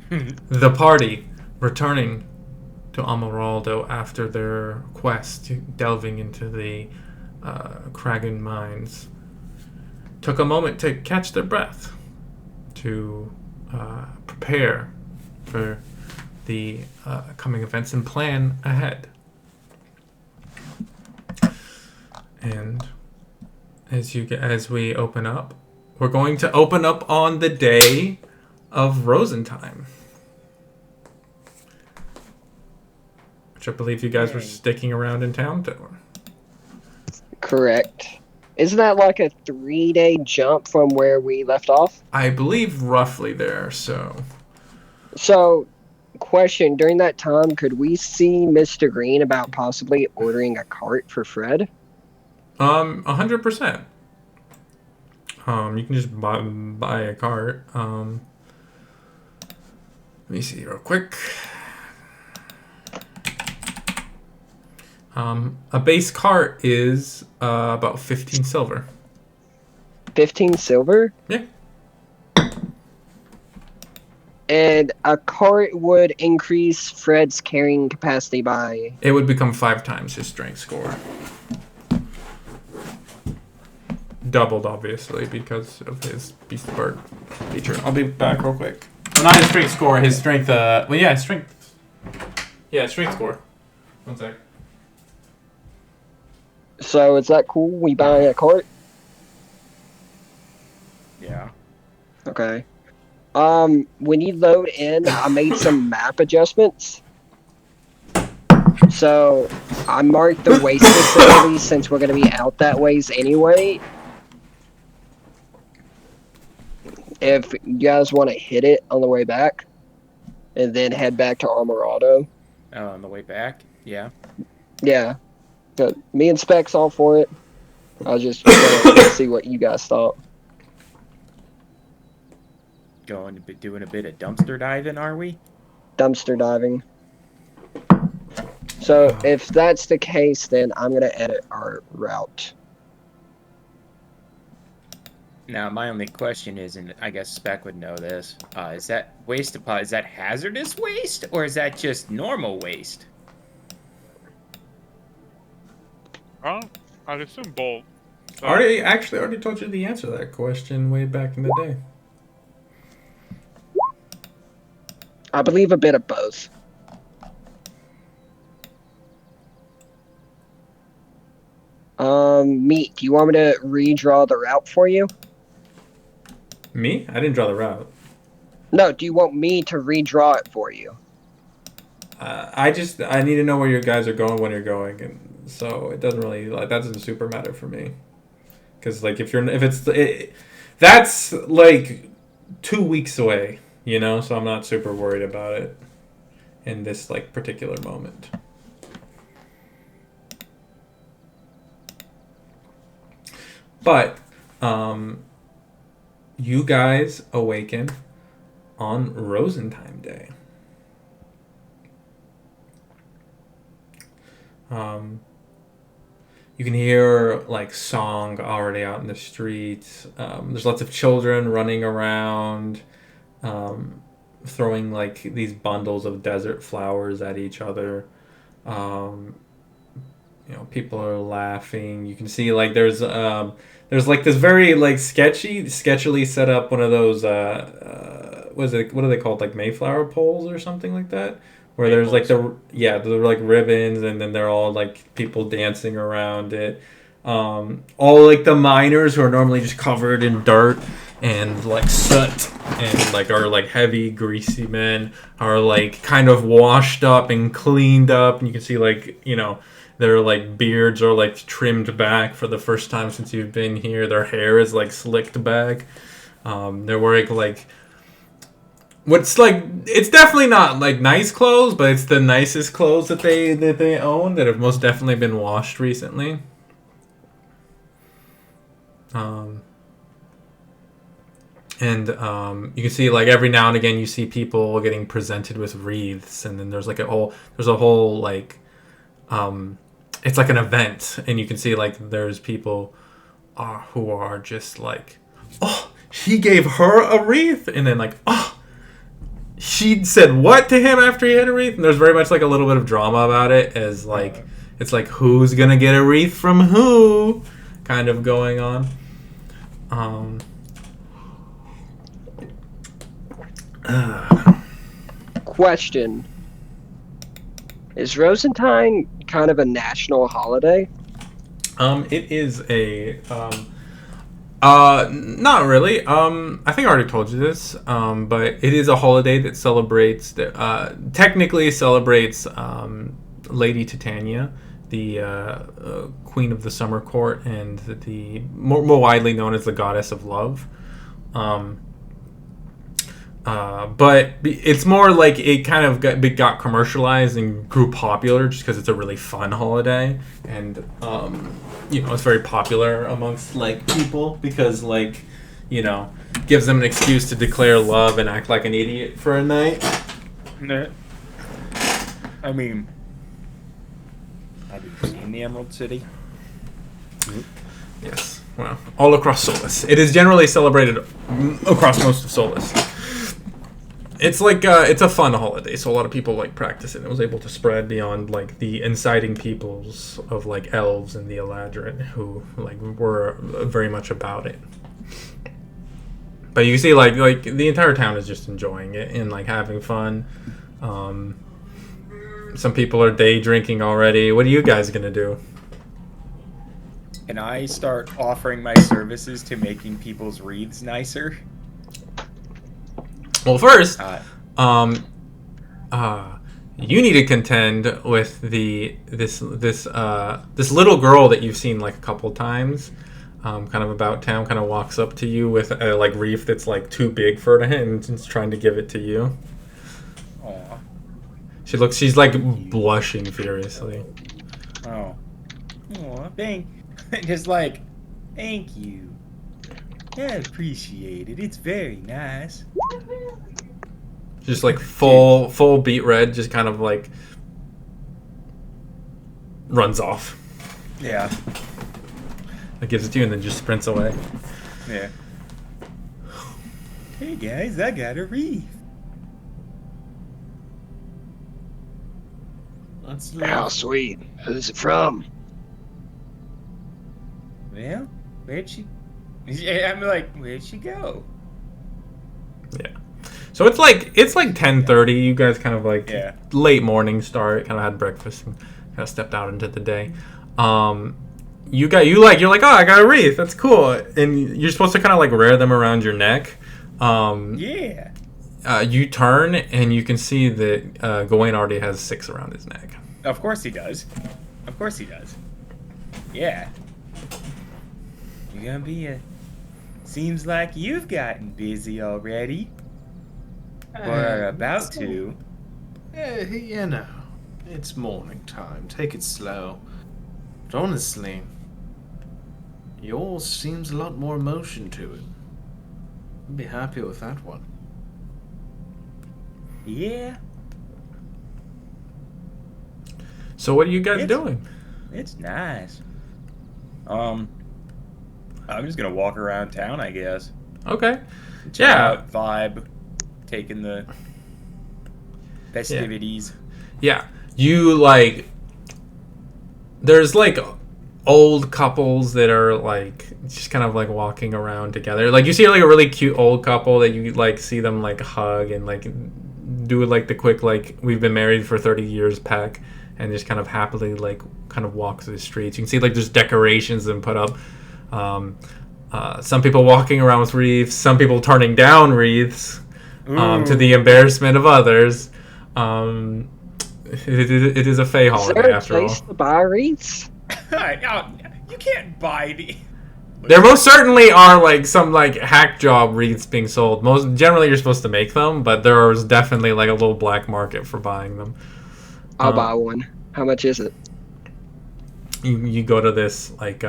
The party returning to Amaraldo after their quest, delving into the Kragan mines, took a moment to catch their breath, to prepare for the coming events and plan ahead. And as we open up, we're going to open up on the day of Rosenthyme, which I believe you guys were sticking around in town to. Correct. Isn't that like a 3-day jump from where we left off? I believe roughly there, so. So, question, during that time, could we see Mr. Green about possibly ordering a cart for Fred? 100%. You can just buy a cart. Let me see real quick. A base cart is about 15 silver. 15 silver? Yeah. And a cart would increase Fred's carrying capacity by... It would become 5 times his strength score. Doubled, obviously, because of his Beast of Bird feature. I'll be back real quick. Well, not his strength score, his strength, his strength. Yeah, strength score. One sec. So, is that cool? We buy a cart? Yeah. Okay. When you load in, I made some map adjustments. So, I marked the waste facility since we're going to be out that ways anyway. If you guys want to hit it on the way back, and then head back to Armorado. Oh, on the way back? Yeah. Yeah. But me and Specs all for it. I was just trying to see what you guys thought. Doing a bit of dumpster diving, are we? Dumpster diving. So, if that's the case, then I'm going to edit our route. Now, my only question is, and I guess Spec would know this, is that waste is that hazardous waste, or is that just normal waste? I'd assume both. So, I already told you the answer to that question way back in the day. I believe a bit of both. Meat, do you want me to redraw the route for you? Me? I didn't draw the route. No, do you want me to redraw it for you? I need to know where you guys are going when you're going, and so it doesn't really that doesn't super matter for me. Because like that's like 2 weeks away, you know, so I'm not super worried about it in this like particular moment. But you guys awaken on Rosenthyme Day. You can hear like song already out in the streets. There's lots of children running around, throwing like these bundles of desert flowers at each other. People are laughing. You can see like there's like this very like sketchily set up one of those what are they called, like Mayflower poles or something like that, where there's like they're like ribbons, and then they're all like people dancing around it. All like the miners who are normally just covered in dirt and like soot and like are like heavy greasy men are like kind of washed up and cleaned up, and you can see like their like beards are like trimmed back for the first time since you've been here. Their hair is like slicked back. They're wearing like it's definitely not like nice clothes, but it's the nicest clothes that they own that have most definitely been washed recently. You can see like every now and again you see people getting presented with wreaths, and then there's a whole like it's like an event, and you can see like there's people who are just like, oh, he gave her a wreath, and then like, oh, she said what to him after he had a wreath, and there's very much like a little bit of drama about it, as like it's like who's gonna get a wreath from who, kind of going on. Question: is Rosenthyme kind of a national holiday? It is a not really. I think I already told you this. But it is a holiday that celebrates technically celebrates Lady Titania, the queen of the summer court, and the more widely known as the goddess of love. But it's more like it kind of got commercialized and grew popular just because it's a really fun holiday, and it's very popular amongst like people because like gives them an excuse to declare love and act like an idiot for a night. I mean, have you seen the Emerald City? Yes, well, all across Solus. It is generally celebrated across most of Solus. It's like it's a fun holiday, so a lot of people like practice it. And it was able to spread beyond like the inciting peoples of like elves and the Eladrin, who like were very much about it. But you see, like the entire town is just enjoying it and like having fun. Some people are day drinking already. What are you guys gonna do? Can I start offering my services to making people's wreaths nicer? Well, first, you need to contend with this little girl that you've seen like a couple times, kind of about town. Kind of walks up to you with a like wreath that's like too big for her and is trying to give it to you. Aw. She's like blushing furiously. Oh. Aw, thank you. I appreciate it. It's very nice. Just like full beet red, just kind of like runs off. Yeah. It gives it to you and then just sprints away. Yeah. Hey guys, I got a wreath. That's How sweet. Who's it from? Well, where'd she? I'm like, where'd she go? Yeah. So it's like 10:30. You guys kind of like late morning start. Kind of had breakfast and kind of stepped out into the day. You're like, oh, I got a wreath. That's cool. And you're supposed to kind of like wear them around your neck. Yeah. You turn and you can see that Gawain already has 6 around his neck. Of course he does. Yeah. You're gonna be Seems like you've gotten busy already. Or are about to. It's morning time. Take it slow. But honestly, yours seems a lot more emotion to it. I'd be happy with that one. Yeah. So what are you guys doing? It's nice. I'm just gonna walk around town, I guess. Okay. Chill out, vibe, taking the festivities. Yeah. You like. There's like old couples that are like just kind of like walking around together. Like you see like a really cute old couple that you like see them like hug and like do like the quick like we've been married for 30 years peck and just kind of happily like kind of walk through the streets. You can see like there's decorations and put up. Some people walking around with wreaths, some people turning down wreaths to the embarrassment of others. It is a Fey holiday after all. Is there a place to buy wreaths? You can't buy the. There most certainly are like some like hack job wreaths being sold. Most generally you're supposed to make them, but there is definitely like a little black market for buying them. I'll buy one. How much is it? You go to this like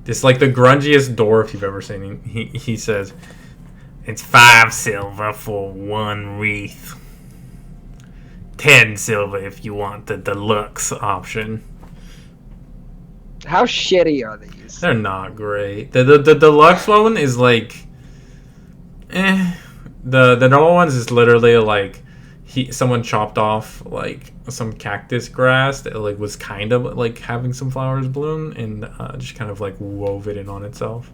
this like the grungiest dwarf you've ever seen. He says, "It's 5 silver for 1 wreath. 10 silver if you want the deluxe option." How shitty are these? They're not great. The deluxe one is like, The normal ones is literally like someone chopped off like some cactus grass that like was kind of like having some flowers bloom and just kind of like wove it in on itself.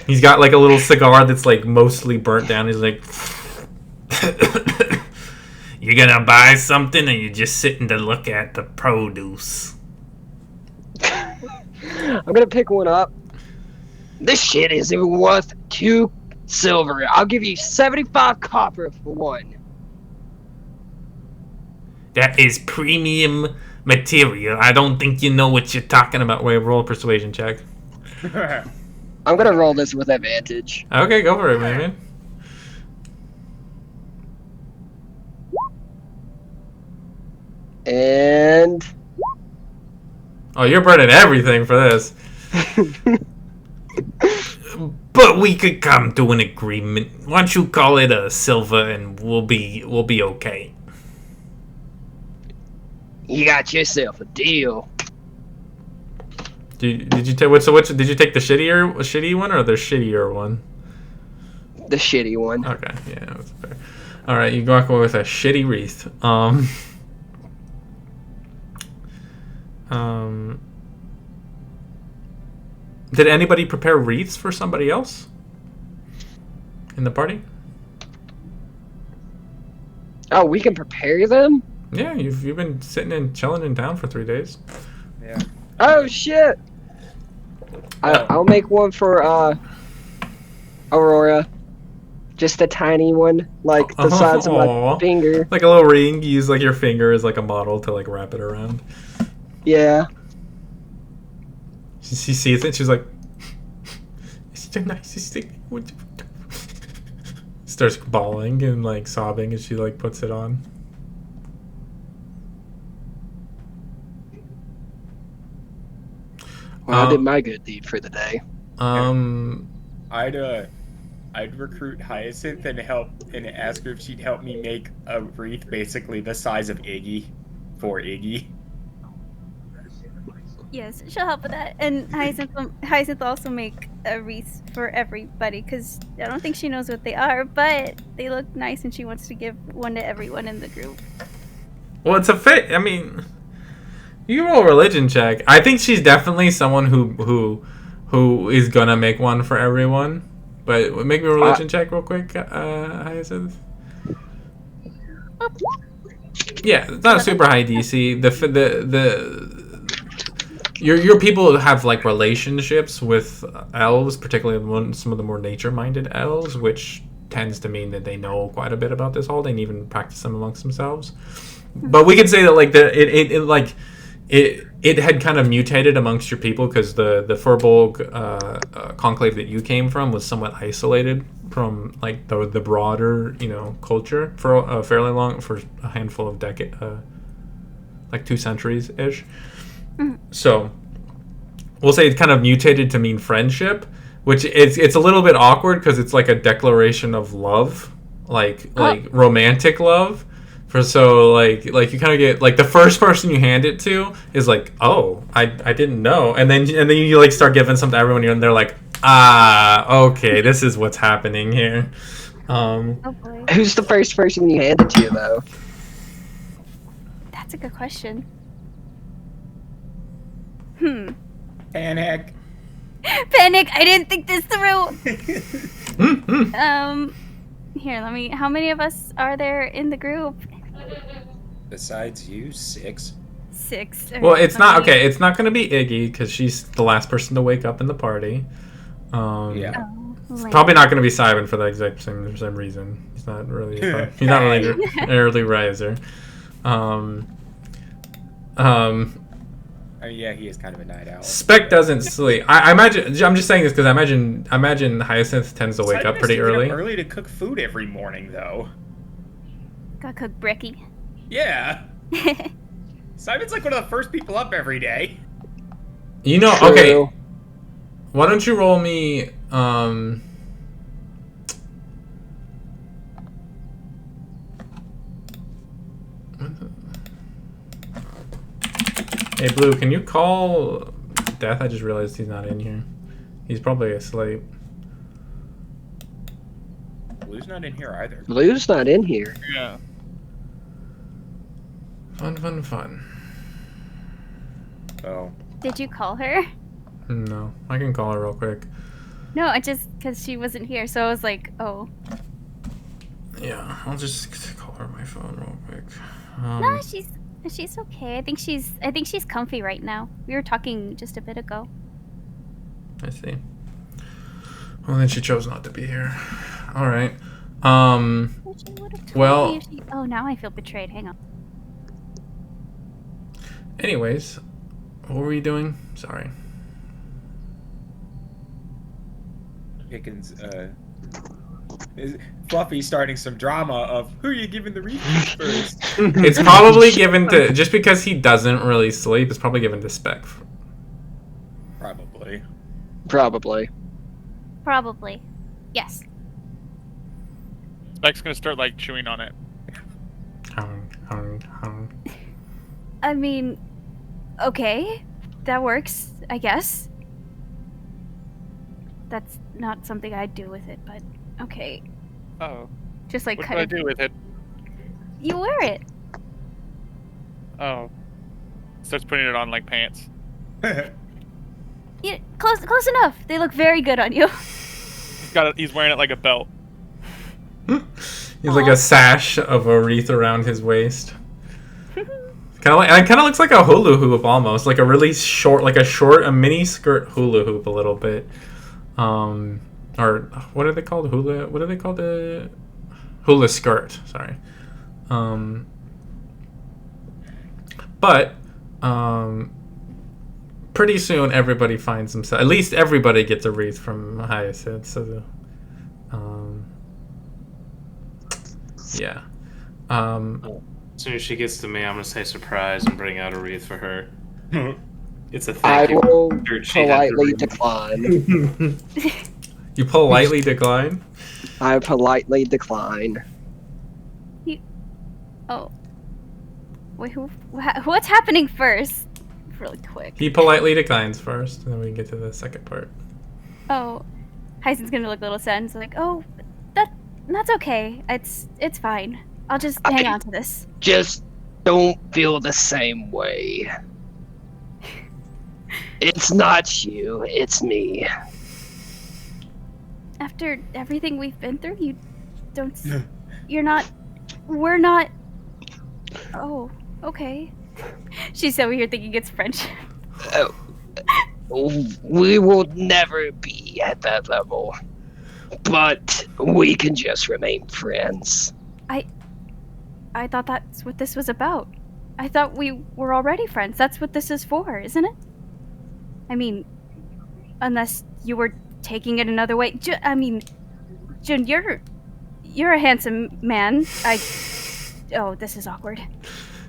He's got like a little cigar that's like mostly burnt down. He's like, "You gonna buy something, or you just sitting to look at the produce?" I'm gonna pick one up. This shit isn't worth 2 silver. I'll give you 75 copper for one. That is premium material. I don't think you know what you're talking about. Wait, roll a persuasion check. I'm gonna roll this with advantage. Okay, go for it, man. And Oh, you're burning everything for this. But we could come to an agreement. Why don't you call it a silver, and we'll be okay. you got yourself a deal. Did you take what? So what? Did you take the shitty one or the shittier one? The shitty one. Okay, yeah, that's fair. All right, you walk away with a shitty wreath. Did anybody prepare wreaths for somebody else in the party? Oh, we can prepare them? Yeah, you've been sitting and chilling in town for 3 days. Yeah. Oh shit! I'll make one for Aurora. Just a tiny one, like the size of my Aw. finger. Like a little ring. You use like your finger as like a model to like wrap it around. Yeah. She sees it. She's like, "It's the nicest thing." Starts bawling and like sobbing as she like puts it on. Well, I did my good deed for the day. I'd recruit Hyacinth and ask her if she'd help me make a wreath basically the size of Iggy for Iggy. Yes, she'll help with that. And Hyacinth will also make a wreath for everybody, because I don't think she knows what they are, but they look nice and she wants to give one to everyone in the group. Well, it's a fit. I mean, you roll a religion check. I think she's definitely someone who is gonna make one for everyone. But make me a religion check real quick, Hyacinth. Yeah, it's not a super high DC. Your people have like relationships with elves, particularly some of the more nature-minded elves, which tends to mean that they know quite a bit about this holiday and even practice them amongst themselves. But we could say that like it had kind of mutated amongst your people because the Furbolg conclave that you came from was somewhat isolated from like the broader culture for a fairly long, for a handful of decades, like 2 centuries ish. So we'll say it kind of mutated to mean friendship, which it's a little bit awkward because it's like a declaration of love, like romantic love. So like you kind of get like the first person you hand it to is like, oh, I didn't know, and then you like start giving some to everyone, and they're like, okay, this is what's happening here. Oh boy. Who's the first person you hand it to, though? That's a good question. Panic. Panic! I didn't think this through! Here, how many of us are there in the group? Besides you, 6. 6. Well, it's not okay. It's not going to be Iggy because she's the last person to wake up in the party. Yeah. It's probably not going to be Simon for the exact same reason. He's not really an early riser. Yeah, he is kind of a night owl. Spec doesn't sleep. I imagine. I'm just saying this because I imagine Hyacinth tends to wake up pretty early. Early to cook food every morning, though. Gotta cook brekkie. Yeah. Simon's like one of the first people up every day. True. Okay. Why don't you roll me? Hey, Blue, can you call Death? I just realized he's not in here. He's probably asleep. Blue's not in here either. Blue's not in here. Yeah. Fun. Oh. Did you call her? No, I can call her real quick. No, I just because she wasn't here, so I was like, oh. Yeah, I'll just call her on my phone real quick. No, she's okay. I think she's comfy right now. We were talking just a bit ago. I see. Well, then she chose not to be here. All right. She would've told Well- me if she... Oh, now I feel betrayed. Hang on. Anyways, what were we doing? Sorry. Pickens, is Fluffy starting some drama of who are you giving the refresh first? It's probably given to just because he doesn't really sleep. It's probably given to Spec. Probably. Probably. Yes. Spec's gonna start like chewing on it. I mean, okay, that works, I guess. That's not something I'd do with it, but okay. Oh. Just like What do kind I of. do with it? You wear it. Oh. Starts putting it on like pants. Yeah, close enough. They look very good on you. He's wearing it like a belt. He's like a sash of a wreath around his waist. It kind of looks like a hula hoop almost, like a really short, a mini skirt hula hoop a little bit. Or what are they called? What are they called? Hula skirt. Sorry. But pretty soon everybody finds themselves. At least everybody gets a wreath from Hyacinth. So, yeah. As soon as she gets to me, I'm gonna say surprise and bring out a wreath for her. It's a I thank you. will She had to politely read. decline. You politely decline. I politely decline. Oh. Wait, what's happening first? Really quick. He politely declines first, and then we can get to the second part. Oh, Hyacinth's gonna look a little sad and say like, oh, that's okay. It's fine. I'll just hang on to this. Just don't feel the same way. It's not you, it's me. After everything we've been through, we're not. Oh, okay. She's over here thinking it's friendship. We will never be at that level. But we can just remain friends. I thought that's what this was about. I thought we were already friends. That's what this is for, isn't it? I mean, unless you were taking it another way. I mean, Jun, you're a handsome man. Oh, this is awkward.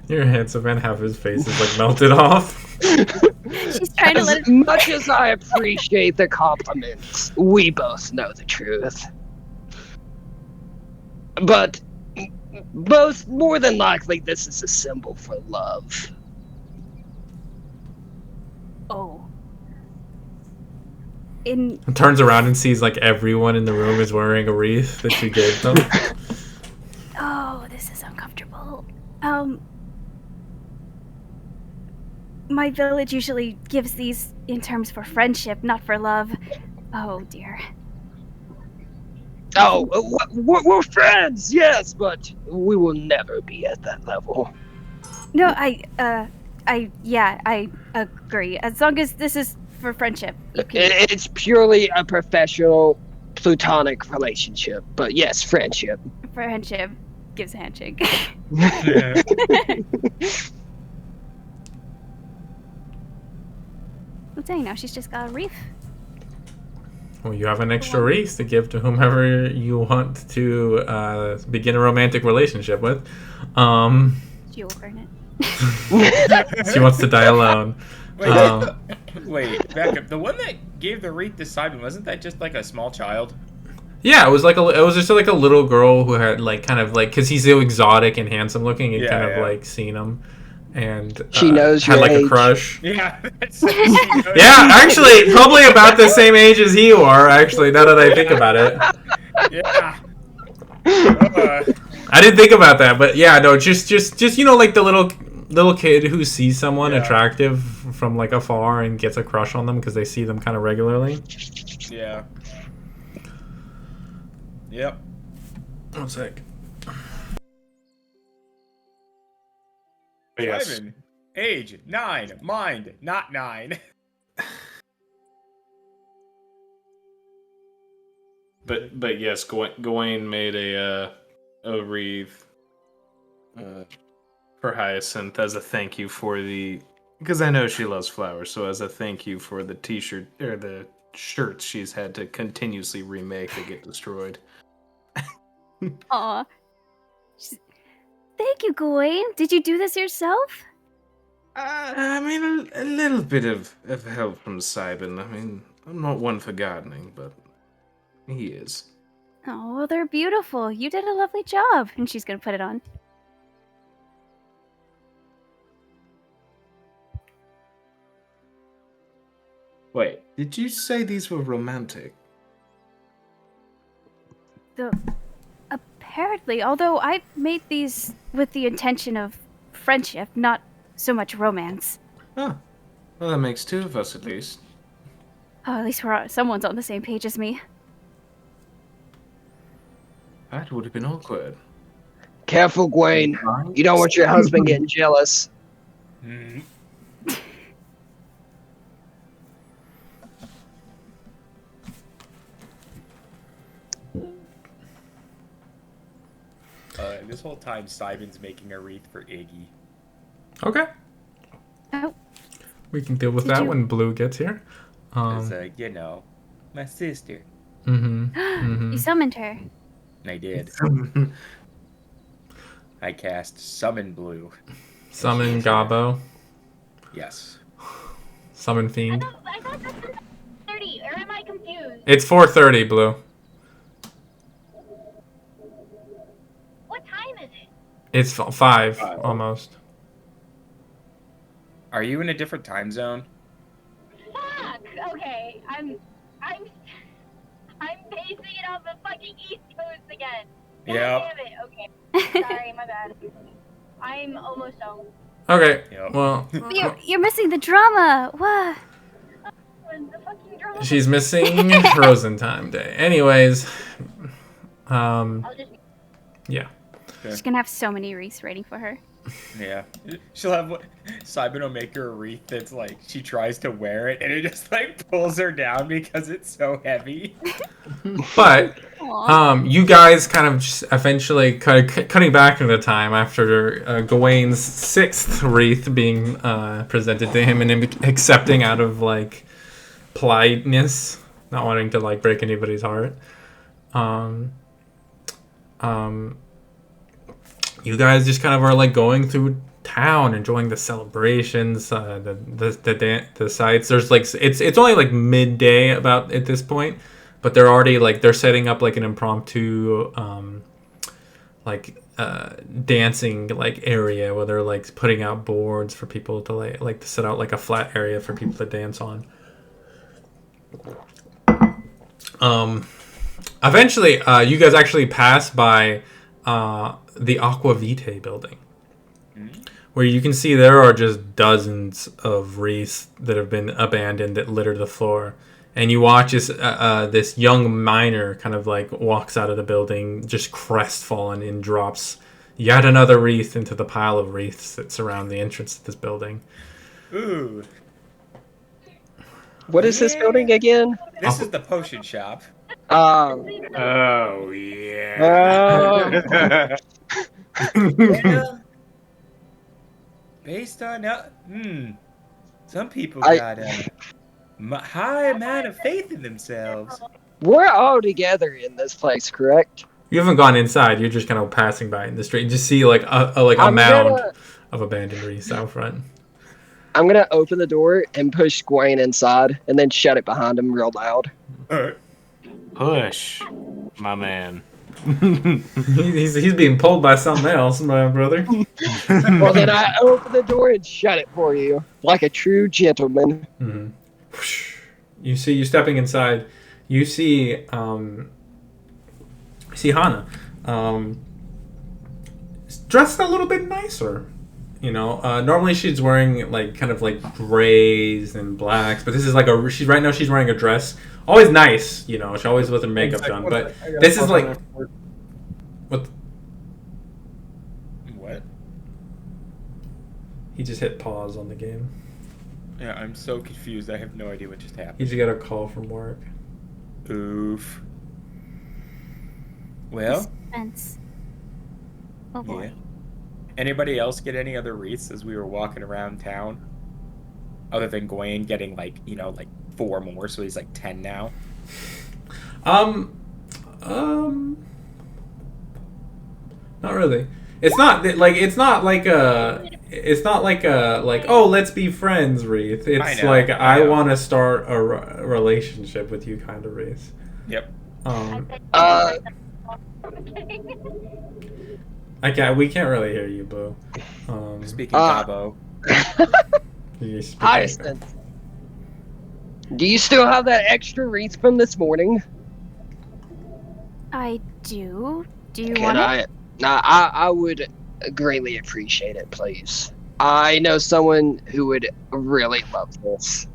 You're a handsome man. Half his face is like melted off. She's trying to let As much as I appreciate the compliments, we both know the truth. But more than likely, this is a symbol for love. Oh. And turns around and sees like everyone in the room is wearing a wreath that she gave them. Oh, this is uncomfortable. My village usually gives these in terms for friendship, not for love. Oh dear. Oh, we're friends, yes, but we will never be at that level. No, I agree. As long as this is for friendship. It's purely a professional, platonic relationship, but yes, friendship. Friendship gives a handshake. I'm saying now she's just got a wreath. Well, you have an extra wreath to give to whomever you want to begin a romantic relationship with. She will burn it. She wants to die alone. Wait, back up. The one that gave the wreath to Simon, wasn't that just like a small child? Yeah, it was just like a little girl who had like kind of like because he's so exotic and handsome looking and kind of like seen him and she knows had your like age. a crush. Yeah. Yeah, actually, probably about the same age as you are. Actually, now that I think about it. Yeah. I didn't think about that, but yeah, no, just you know, like the little kid who sees someone attractive from like afar and gets a crush on them because they see them kind of regularly. Yeah. Yep. One sec. Yes. Simon, age 9, mind not 9. But yes, Gawain made a wreath for Hyacinth as a thank you for the, because I know she loves flowers, so as a thank you for the t-shirt or the shirts she's had to continuously remake that get destroyed. Aw. Thank you, Gawain. Did you do this yourself? I mean, a little bit of help from Simon. I mean, I'm not one for gardening, but he is. Oh, well, they're beautiful. You did a lovely job. And she's gonna put it on. Wait, did you say these were romantic? Apparently, although I made these with the intention of friendship, not so much romance. Oh, well, that makes two of us at least. Oh, at least someone's on the same page as me. That would have been awkward. Careful, Gwen. You don't want your husband getting jealous. Mhm. This whole time, Simon's making a wreath for Iggy. Okay. Oh. We can deal with Did that you- when Blue gets here. It's you know, my sister. You summoned her. I did. I cast Summon Blue. Summon Gabo. Yes. Summon Fiend. I thought this was 30, or am I confused? It's 4:30, Blue. What time is it? It's 5 almost. Are you in a different time zone? Fuck! Okay, I'm basing it off the fucking East Coast again. God Yep. damn it, okay. Sorry, my bad. I'm almost home. Okay. Yep. Well, You're missing the drama. What? When the fucking drama. she's missing Rosenthyme Day. Anyways, I'll just. yeah. She's gonna have so many wreaths waiting for her. Yeah. She'll have Simon will make her a wreath that's like she tries to wear it and it just like pulls her down because it's so heavy. But Aw. you guys kind of just eventually cutting back into time after Gawain's 6th wreath being presented to him and him accepting out of like politeness, not wanting to like break anybody's heart. You guys just kind of are like going through town, enjoying the celebrations, the sights. There's like it's only like midday about at this point, but they're already like they're setting up like an impromptu dancing like area where they're like putting out boards for people to like to set out like a flat area for people to dance on. Eventually, you guys actually pass by the Aqua Vitae building, where you can see there are just dozens of wreaths that have been abandoned that litter the floor. And you watch this young miner kind of like walks out of the building, just crestfallen, and drops yet another wreath into the pile of wreaths that surround the entrance to this building. Ooh. What is this building again? This is the potion shop. Oh yeah. Well, based on some people got a high amount of faith in themselves. We're all together in this place, correct? You haven't gone inside. You're just kind of passing by in the street. You just see like a I'm mound gonna- of abandoned wreaths out front. I'm gonna open the door and push Gwen inside, and then shut it behind him real loud. Push, my man. He's being pulled by something else, my brother. Well, then I open the door and shut it for you, like a true gentleman. Mm-hmm. You see, you stepping inside. You see Hana. um, dressed a little bit nicer. You know, normally she's wearing like kind of like grays and blacks, but this is like she's wearing a dress. Always nice, you know. She always with her makeup done, but this is like what? What? He just hit pause on the game. Yeah, I'm so confused. I have no idea what just He happened. just got a call from work. Oof. Well, Suspense. Oh boy. yeah. Anybody else get any other wreaths as we were walking around town? Other than Gwen getting like 4 more, so he's like 10 now. Um, not really. It's not like oh, let's be friends wreath. It's like I want to start a relationship with you kind of wreath. Yep. We can't really hear you, Boo. Speaking Gabo. Hyacinth, do you still have that extra wreath from this morning? I do. Do you Can want it? I would greatly appreciate it, please. I know someone who would really love this.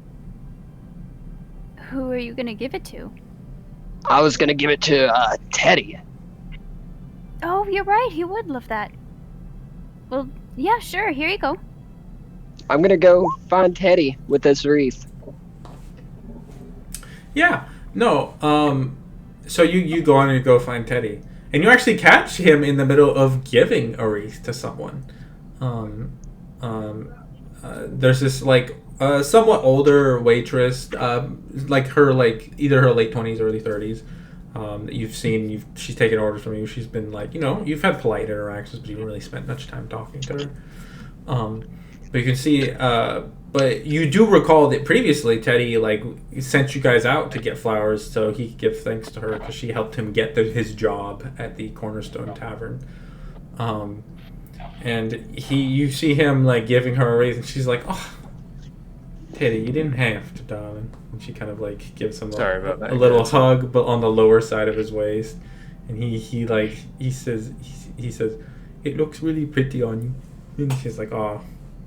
Who are you gonna give it to? I was gonna give it to Teddy. Oh, you're right. He would love that. Well, yeah, sure. Here you go. I'm gonna go find Teddy with this wreath. Yeah. No. So you go on and go find Teddy, and you actually catch him in the middle of giving a wreath to someone. There's this like somewhat older waitress, like her either her late 20s, early 30s. That you've seen. She's taken orders from you. She's been like, you've had polite interactions, but you haven't really spent much time talking to her. But you can see, but you do recall that previously Teddy sent you guys out to get flowers so he could give thanks to her because she helped him get his job at the Cornerstone Tavern. And you see him giving her a raise, and she's like, "Oh, Teddy, you didn't have to, darling." And she kind of gives him a little hug, but on the lower side of his waist. And he says, "It looks really pretty on you." And she's like, "Oh,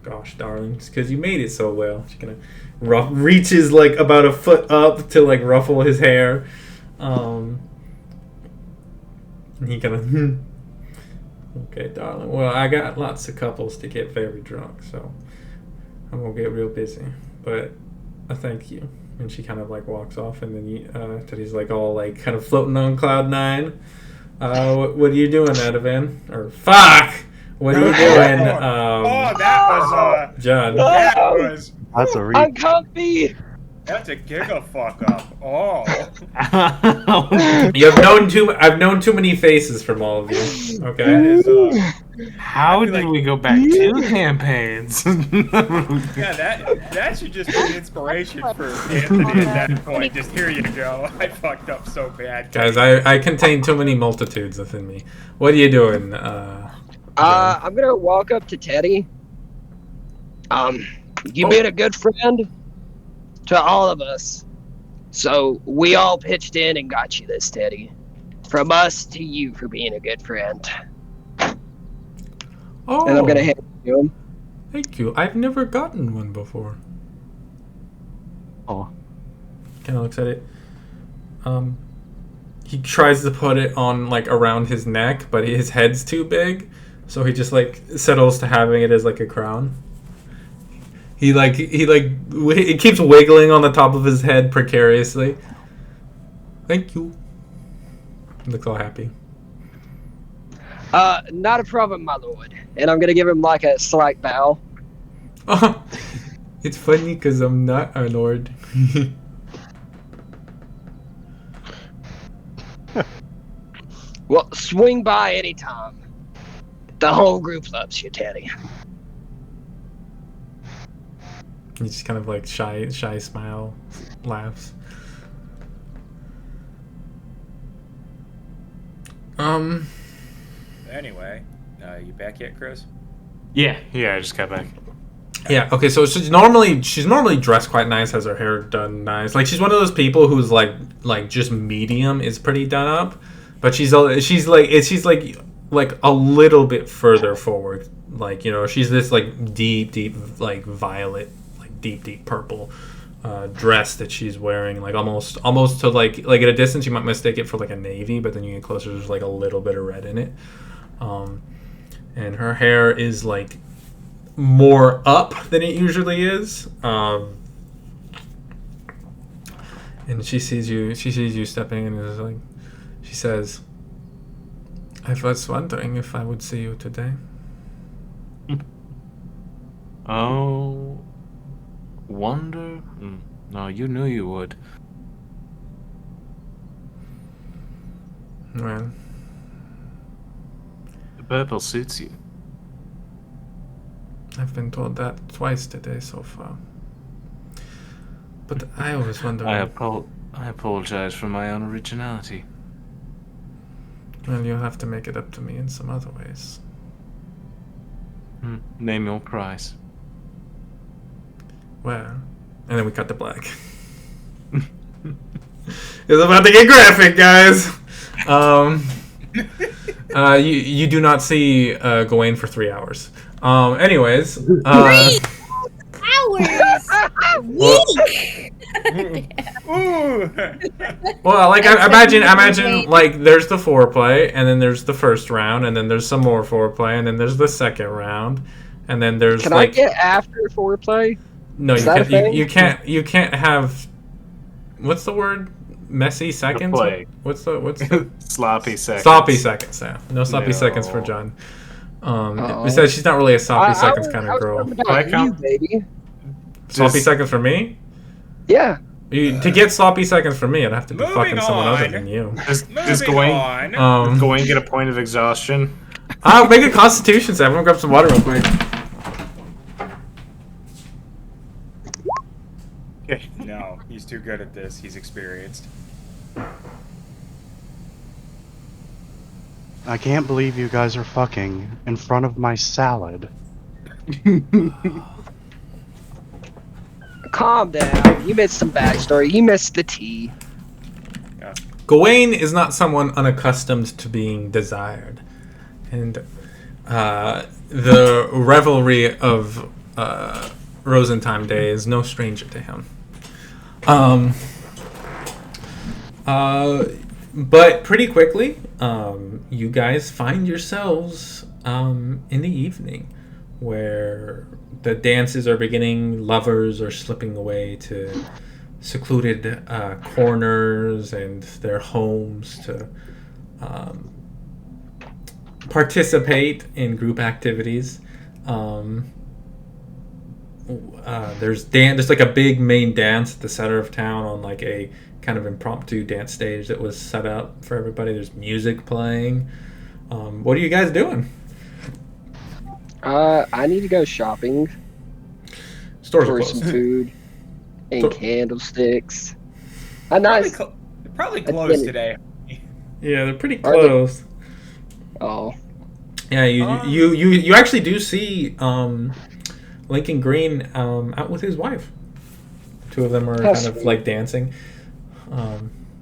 gosh, darling, it's because you made it so well." She kind of reaches about a foot up to ruffle his hair. And he kind of, "Okay, darling. Well, I got lots of couples to get very drunk, so I'm gonna get real busy. But I thank you." And she kind of walks off, and then Teddy's all kind of floating on cloud 9. What are you doing, Adavan? Or fuck! What are you doing? That was John. that's a reach. I'm comfy. That's a giga fuck up. Oh. I've known too many faces from all of you. Okay. That is, How did we go back 2 campaigns? yeah, that should just be an inspiration for Anthony at that point. Just here you go. I fucked up so bad. Guys, I contain too many multitudes within me. What are you doing? I'm gonna walk up to Teddy. You've been a good friend to all of us. So we all pitched in and got you this, Teddy. From us to you for being a good friend. Oh, And I'm gonna hand it to him. thank you. I've never gotten one before. Oh. Kind of looks at it. He tries to put it on around his neck, but his head's too big, so he just settles to having it as a crown. It keeps wiggling on the top of his head precariously. Thank you. He looks all happy. Not a problem, my lord. And I'm gonna give him a slight bow. It's funny because I'm not our lord. Well, swing by anytime. The whole group loves you, Teddy. He just kind of shy smile, laughs. Anyway, you back yet, Chris? yeah, I just got back. Yeah. Okay. So she's normally dressed quite nice, has her hair done nice. She's one of those people who's just medium is pretty done up. but she's like a little bit further forward. Like, you know, she's this like deep like violet, like deep purple dress that she's wearing, like almost to like at a distance you might mistake it for like a navy, but then you get closer, there's like a little bit of red in it. And her hair is like more up than it usually is. And she sees you stepping in, and is like, she says, "I was wondering if I would see you today." Oh, wonder? No, you knew you would. Well, The purple suits you. I've been told that twice today so far. But I was wondering. I apologize for my unoriginality. Well, you'll have to make it up to me in some other ways. Name your price. Well, and then we cut to black. It's about to get graphic, guys. You do not see Gawain for 3 hours. Anyways, 3 hours. Week. well, like I imagine like there's the foreplay, and then there's the first round, and then there's some more foreplay, and then there's the second round, and then there's Can like I get after foreplay? no, Is you that a can't. thing? You can't have. What's the word? Messy seconds. play. What's the Sloppy seconds. sloppy seconds? Yeah, no sloppy No. seconds for John. Oh. Besides, she's not really a sloppy seconds kind I of was girl. talking about Can I you, count? baby. Sloppy Just- seconds for me? Yeah. To get sloppy seconds for me, I'd have to be Moving fucking someone other on. than you. Does Moving Gawain, on. Gawain get a point of exhaustion? I'll make a Constitution save. I'm gonna grab some water real quick. Okay. No, he's too good at this. He's experienced. I can't believe you guys are fucking in front of my salad. Calm down. You missed some backstory. You missed the tea. Gawain is not someone unaccustomed to being desired, and the revelry of Rosenthyme Day is no stranger to him. But pretty quickly, you guys find yourselves in the evening, where the dances are beginning, lovers are slipping away to secluded corners and their homes to participate in group activities. There's like a big main dance at the center of town on like a kind of impromptu dance stage that was set up for everybody. There's music playing. What are you guys doing? I need to go shopping Stores are for some closed. food and So- candlesticks. A Probably, nice. probably That's closed been- today. Yeah, they're pretty Are they- close. Oh, Yeah, you actually do see Lincoln Green out with his wife. Two of them are That's kind of sweet. like dancing.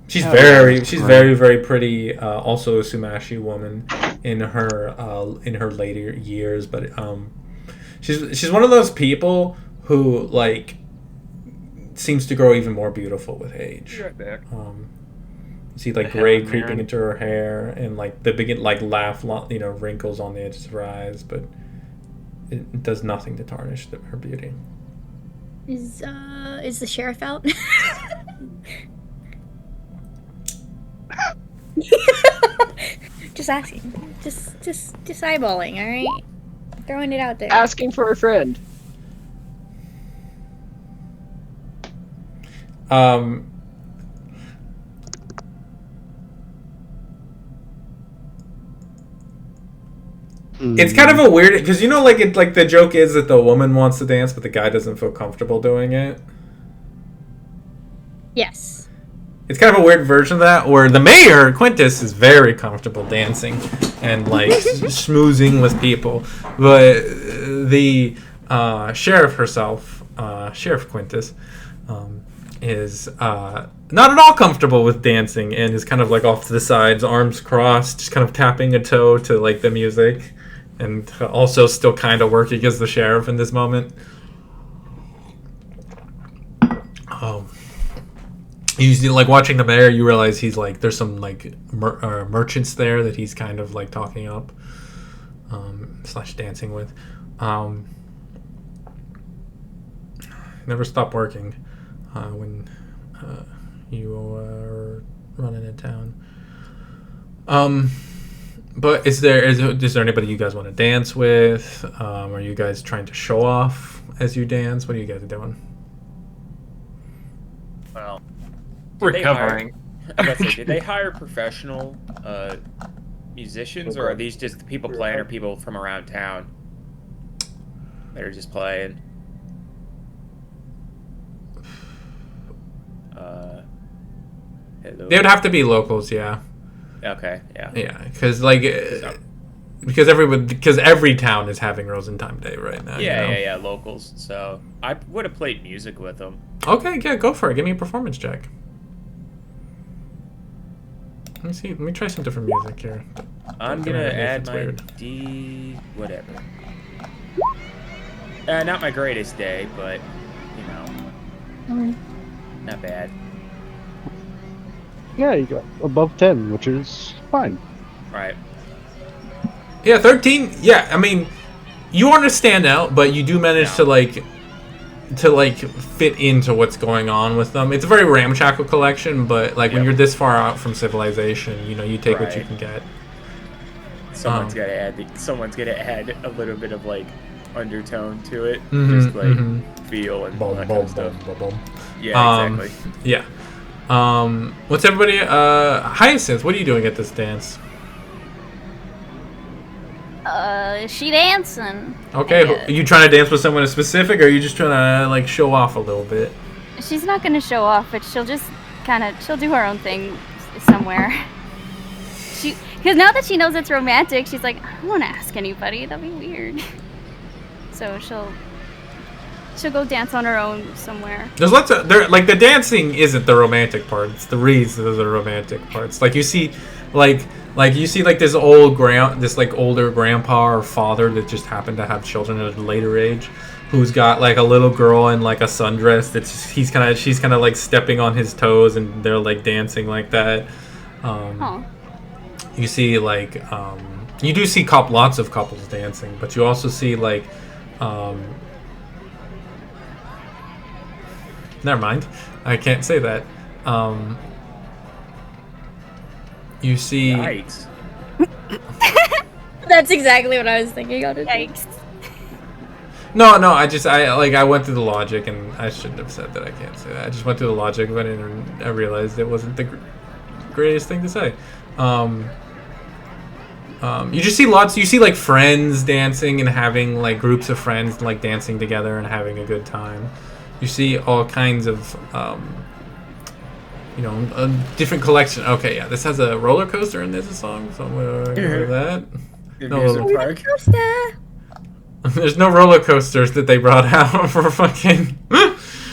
She's Oh, she's great. very pretty. Also a Sumashi woman in her later years, but she's one of those people who like seems to grow even more beautiful with age. Be right back. You see like The gray Helen creeping Mirren. into her hair and like the big like wrinkles on the edges of her eyes, but it does nothing to tarnish her beauty. Is the sheriff out? Just asking. Just eyeballing, all right? Throwing it out there. asking for a friend. It's kind of a weird because you know like the joke is that the woman wants to dance but the guy doesn't feel comfortable doing it. Yes. It's kind of a weird version of that where the mayor Quintus is very comfortable dancing and like schmoozing with people, but the sheriff herself, Sheriff Quintus, is not at all comfortable with dancing and is kind of like off to the sides, arms crossed, just kind of tapping a toe to like the music, and also still kind of working as the sheriff in this moment. You see, like watching the mayor, you realize he's like there's some like merchants there that he's kind of like talking up, slash dancing with. Never stop working when you are running in town. But is there anybody you guys want to dance with? Are you guys trying to show off as you dance? What are you guys doing? Well, Recovering. Did they hire professional musicians, or are these just the people playing, or people from around town that are just playing? Hello? They would have to be locals, yeah. Okay, yeah. Yeah, because every town is having Rosenthyme Day right now. Yeah, you know? yeah, locals. So I would have played music with them. Okay, yeah, go for it. Give me a performance check. Let me see. Let me try some different music here. I'm gonna add my D whatever. Not my greatest day, but you know, not bad. Yeah, you got above 10, which is fine. Right. Yeah, 13. Yeah, I mean, you want to stand out, but you do manage to fit into what's going on with them. It's a very ramshackle collection, but like when you're this far out from civilization, you know, you take what you can get. Someone's gotta add a little bit of like undertone to it, just like feel and all that kind of stuff. Yeah, exactly. Yeah. What's everybody? Hyacinth, what are you doing at this dance? Is she dancing? Okay, are you trying to dance with someone specific, or are you just trying to like show off a little bit? She's not gonna show off, but she'll just she'll do her own thing somewhere. Because now that she knows it's romantic, she's like, I don't want to ask anybody. That'd be weird. So she'll go dance on her own somewhere. There's lots of like the dancing isn't the romantic part. It's the reads that are the romantic parts. Like you see, like this older grandpa or father that just happened to have children at a later age, who's got like a little girl in like a sundress. She's kind of like stepping on his toes, and they're like dancing like that. You see like you do see lots of couples dancing, but you also see like. Never mind. I can't say that. You see. Yikes. That's exactly what I was thinking. Yikes. No. I went through the logic, and I shouldn't have said that. I can't say that. I just went through the logic, but I realized it wasn't the greatest thing to say. You just see lots. You see like friends dancing and having like groups of friends like dancing together and having a good time. You see all kinds of, a different collection. Okay, yeah, this has a roller coaster and there's a song, so I'm gonna go with that. Roller coaster. There's no roller coasters that they brought out for fucking.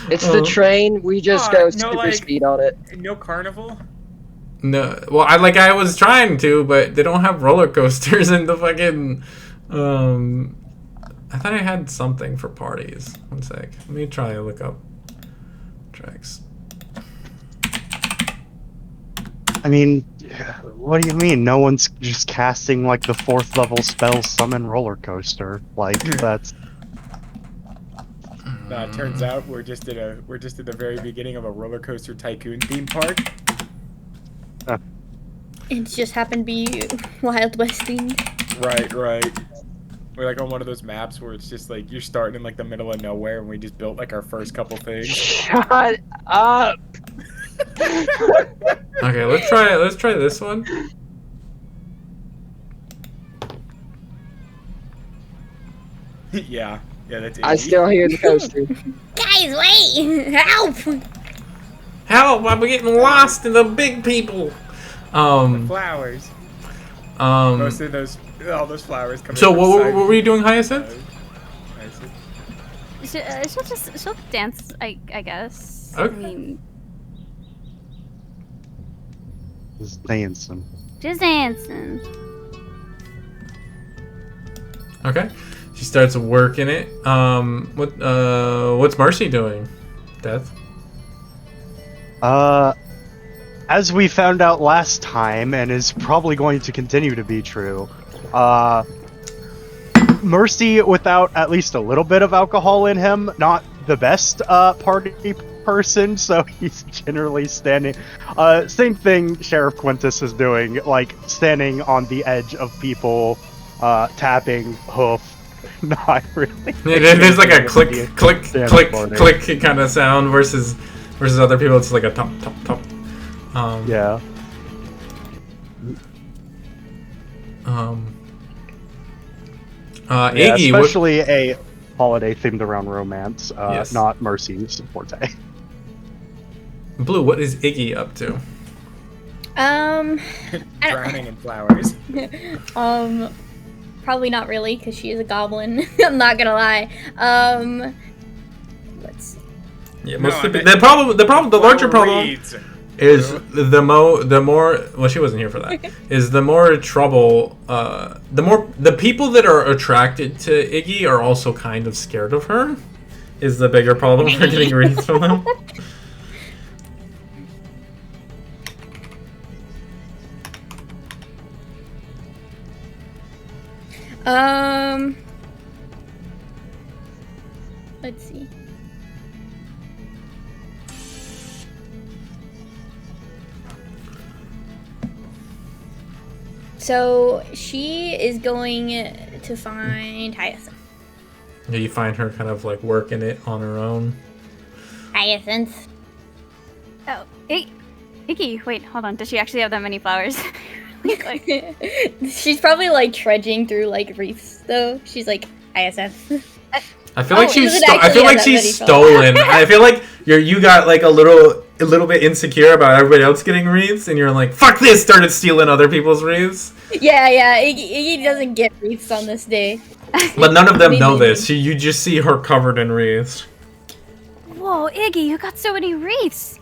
It's the train. We just go super speed on it. No carnival. No, well, I was trying to, but they don't have roller coasters in the fucking. I thought I had something for parties. One sec. Let me try to look up tracks. I mean, what do you mean? No one's just casting like the 4th level spell summon roller coaster. Like that's. It turns out we're just at the very beginning of a roller coaster tycoon theme park. It just happened to be Wild West themed. Right. We're like on one of those maps where it's just like you're starting in like the middle of nowhere, and we just built like our first couple things. Shut up. Okay, let's try this one. yeah, that's it. I still hear the coaster. Guys, wait! Help! Help! I'm getting lost in the big people. Flowers. Most of all those flowers come. So what were you doing, Hyacinth? She'll dance, I guess. Okay. I mean, Just dancing. Just dancing. Okay. She starts working it. What's Marcy doing? Death? As we found out last time, and is probably going to continue to be true, Mercy, without at least a little bit of alcohol in him, not the best party person, so he's generally standing. Same thing Sheriff Quintus is doing, like standing on the edge of people, tapping hoof. Not really. There's like a click, click, click, click kind of sound versus other people. It's like a top, top, top. Yeah. Iggy, especially a holiday themed around romance, yes. Not Mercy's forte. Blue, what is Iggy up to? Drowning in flowers. Probably not really, because she is a goblin. I'm not gonna lie. Let's see. Yeah, the larger problem is the more well, she wasn't here for that. Is the more trouble, the people that are attracted to Iggy are also kind of scared of her. Is the bigger problem for getting wreaths from them? Let's see. So she is going to find Hyacinth. Yeah, you find her kind of like working it on her own. Hyacinth. Oh, Iggy, wait, hold on. Does she actually have that many flowers? Like, she's probably like trudging through like wreaths though. She's like Hyacinth. I feel like she's she's stolen. I feel like you got like a little bit insecure about everybody else getting wreaths, and you're like, "Fuck this!" Started stealing other people's wreaths. Yeah. Iggy doesn't get wreaths on this day. But none of them know this. You just see her covered in wreaths. Whoa, Iggy, you got so many wreaths.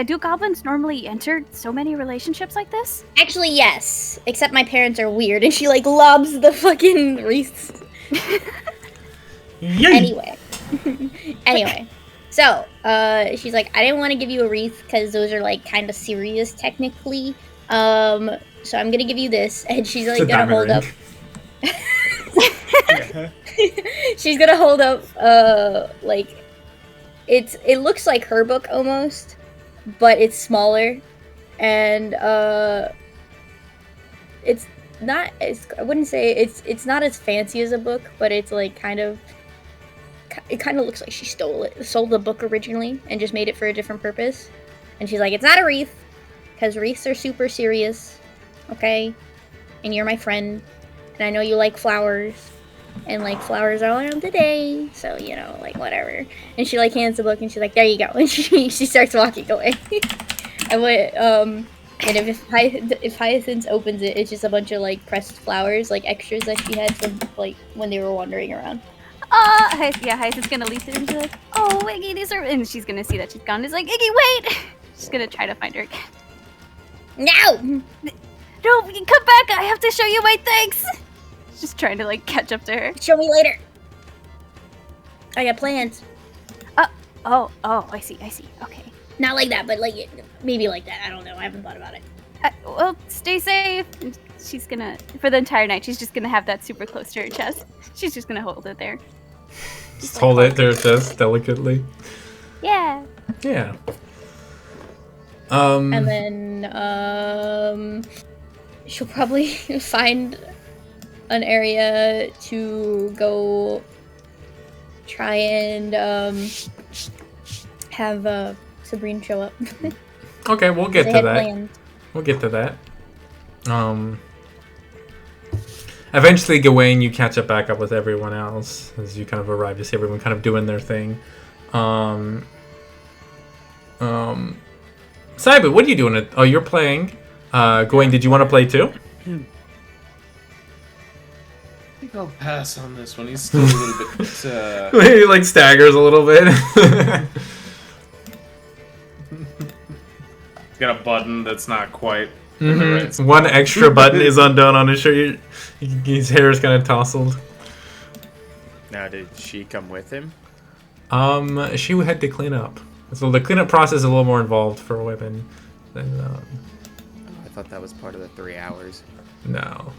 Do goblins normally enter so many relationships like this? Actually, yes. Except my parents are weird, and she like lobs the fucking wreaths. Anyway. So, she's like, I didn't want to give you a wreath because those are like kind of serious technically. So I'm gonna give you this, and she's like gonna hold up. She's gonna hold up, like it looks like her book almost, but it's smaller, and it's not as, I wouldn't say it's not as fancy as a book, but it's like it kind of looks like she sold the book originally and just made it for a different purpose. And she's like, it's not a wreath, because wreaths are super serious, okay? And you're my friend, and I know you like flowers, and like flowers are around today, so you know, like whatever. And she like hands the book, and she's like, there you go, and she starts walking away. And if Hyacinth opens it, it's just a bunch of like pressed flowers, like extras that she had from like when they were wandering around. Hyacinth's gonna leap through and be like, oh, Iggy, these are, and she's gonna see that she's gone. It's like, Iggy, wait! She's gonna try to find her again. No! No, come back! I have to show you my thanks! Just trying to like catch up to her. Show me later. I got plans. Oh, I see. Okay. Not like that, but like maybe like that. I don't know. I haven't thought about it. Well, stay safe. She's gonna, for the entire night, she's just gonna have that super close to her chest. She's just gonna hold it there. Just hold it to her chest delicately. Yeah. Yeah. And then she'll probably find an area to go try and have Sabrine show up. Okay, we'll get to that. Plans. We'll get to that. Eventually, Gawain, you catch back up with everyone else as you kind of arrive to see everyone kind of doing their thing. Simon, what are you doing? Oh, you're playing. Gawain, did you want to play too? I think I'll pass on this one. He's still a little bit... He like staggers a little bit. got a button that's not quite. in the right spot. One extra button is undone on his shirt. His hair is kind of tousled. Now, did she come with him? She had to clean up. So the cleanup process is a little more involved for women than. I thought that was part of the 3 hours. No,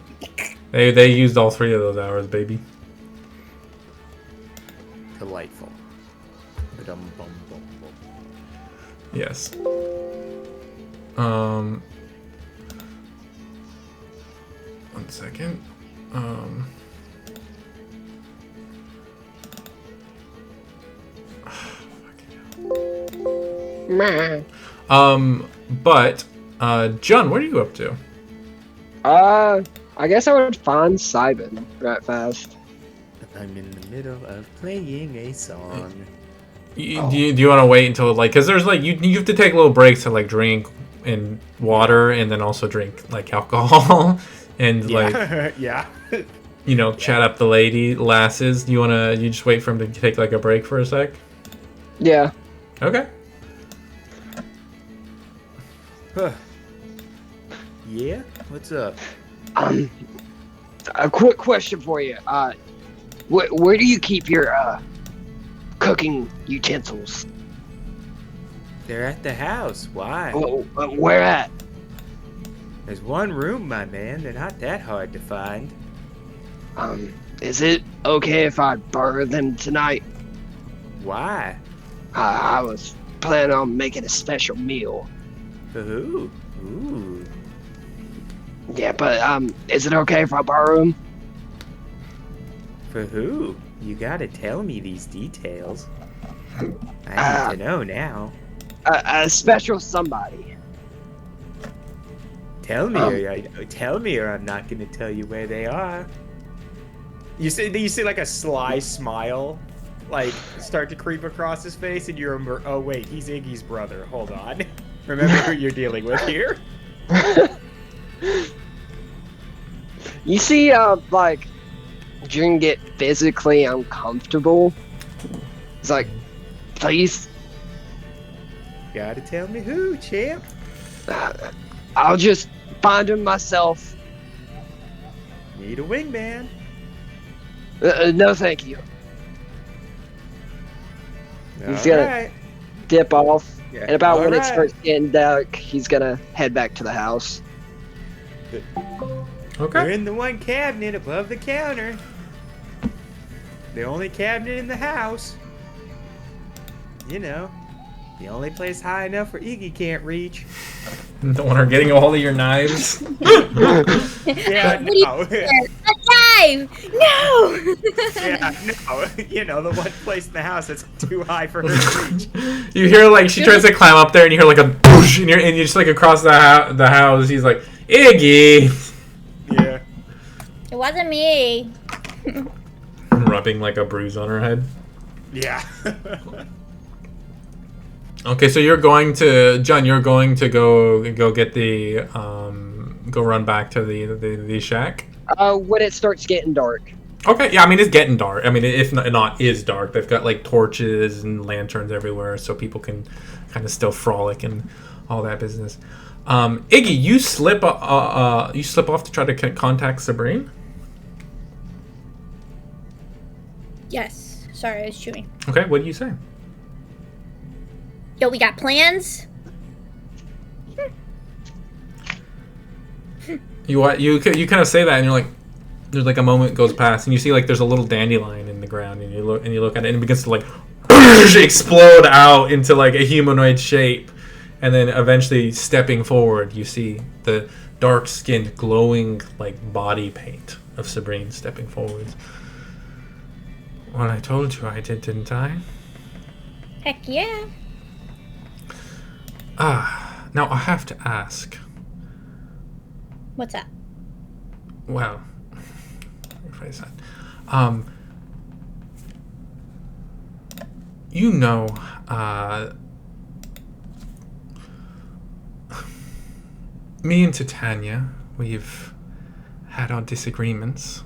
they used all 3 of those hours, baby. Delightful. Yes. One second. But John, what are you up to? I guess I would find Simon right fast. I'm in the middle of playing a song. Do you want to wait until like, because there's like you have to take little breaks to like drink and water and then also drink like alcohol and like yeah. Chat up the lasses. You just wait for him to take like a break for a sec? Yeah. Okay. Yeah? What's up? A quick question for you. Where do you keep your cooking utensils? They're at the house. Why? Where at? There's one room, my man. They're not that hard to find. Is it okay if I borrow them tonight? Why? I was planning on making a special meal. For who? Ooh. Yeah, but is it okay if I borrow them? For who? You gotta tell me these details. I need to know now. A special somebody. Tell me, or I'm not gonna tell you where they are. You see like a sly smile, like start to creep across his face, and you remember, oh wait, he's Iggy's brother. Hold on, remember who you're dealing with here. You see, like, June get physically uncomfortable. It's like, please. Gotta tell me who, champ. I'll just find him myself. Need a wingman. No, thank you. He's gonna dip off, and about when it starts getting dark, he's gonna head back to the house. Okay. We're in the one cabinet above the counter. The only cabinet in the house. You know, the only place high enough where Iggy can't reach. Don't want her getting a hold of your knives. Yeah, no. A knife! No! Yeah, no. You know, the one place in the house that's too high for her to reach. You hear like she tries to climb up there, and you hear like a boosh, and you just like across the house. He's like, Iggy. Yeah. It wasn't me. Rubbing like a bruise on her head. Yeah. Okay, so you're going to John. You're going to go get the go run back to the shack. When it starts getting dark. Okay, yeah. I mean, it's getting dark. I mean, if not is dark. They've got like torches and lanterns everywhere, so people can kind of still frolic and all that business. Iggy, you slip off to try to contact Sabrine. Yes. Sorry, I was chewing. Okay, what do you say? Yo, we got plans? You kind of say that, and you're like, there's like a moment goes past, and you see like there's a little dandelion in the ground, and you look at it, and it begins to like explode out into like a humanoid shape, and then eventually stepping forward, you see the dark-skinned, glowing like body paint of Sabrine stepping forward. Well, I told you I did, didn't I? Heck yeah. Now I have to ask. What's that? Well, rephrase that. You know, me and Titania, we've had our disagreements.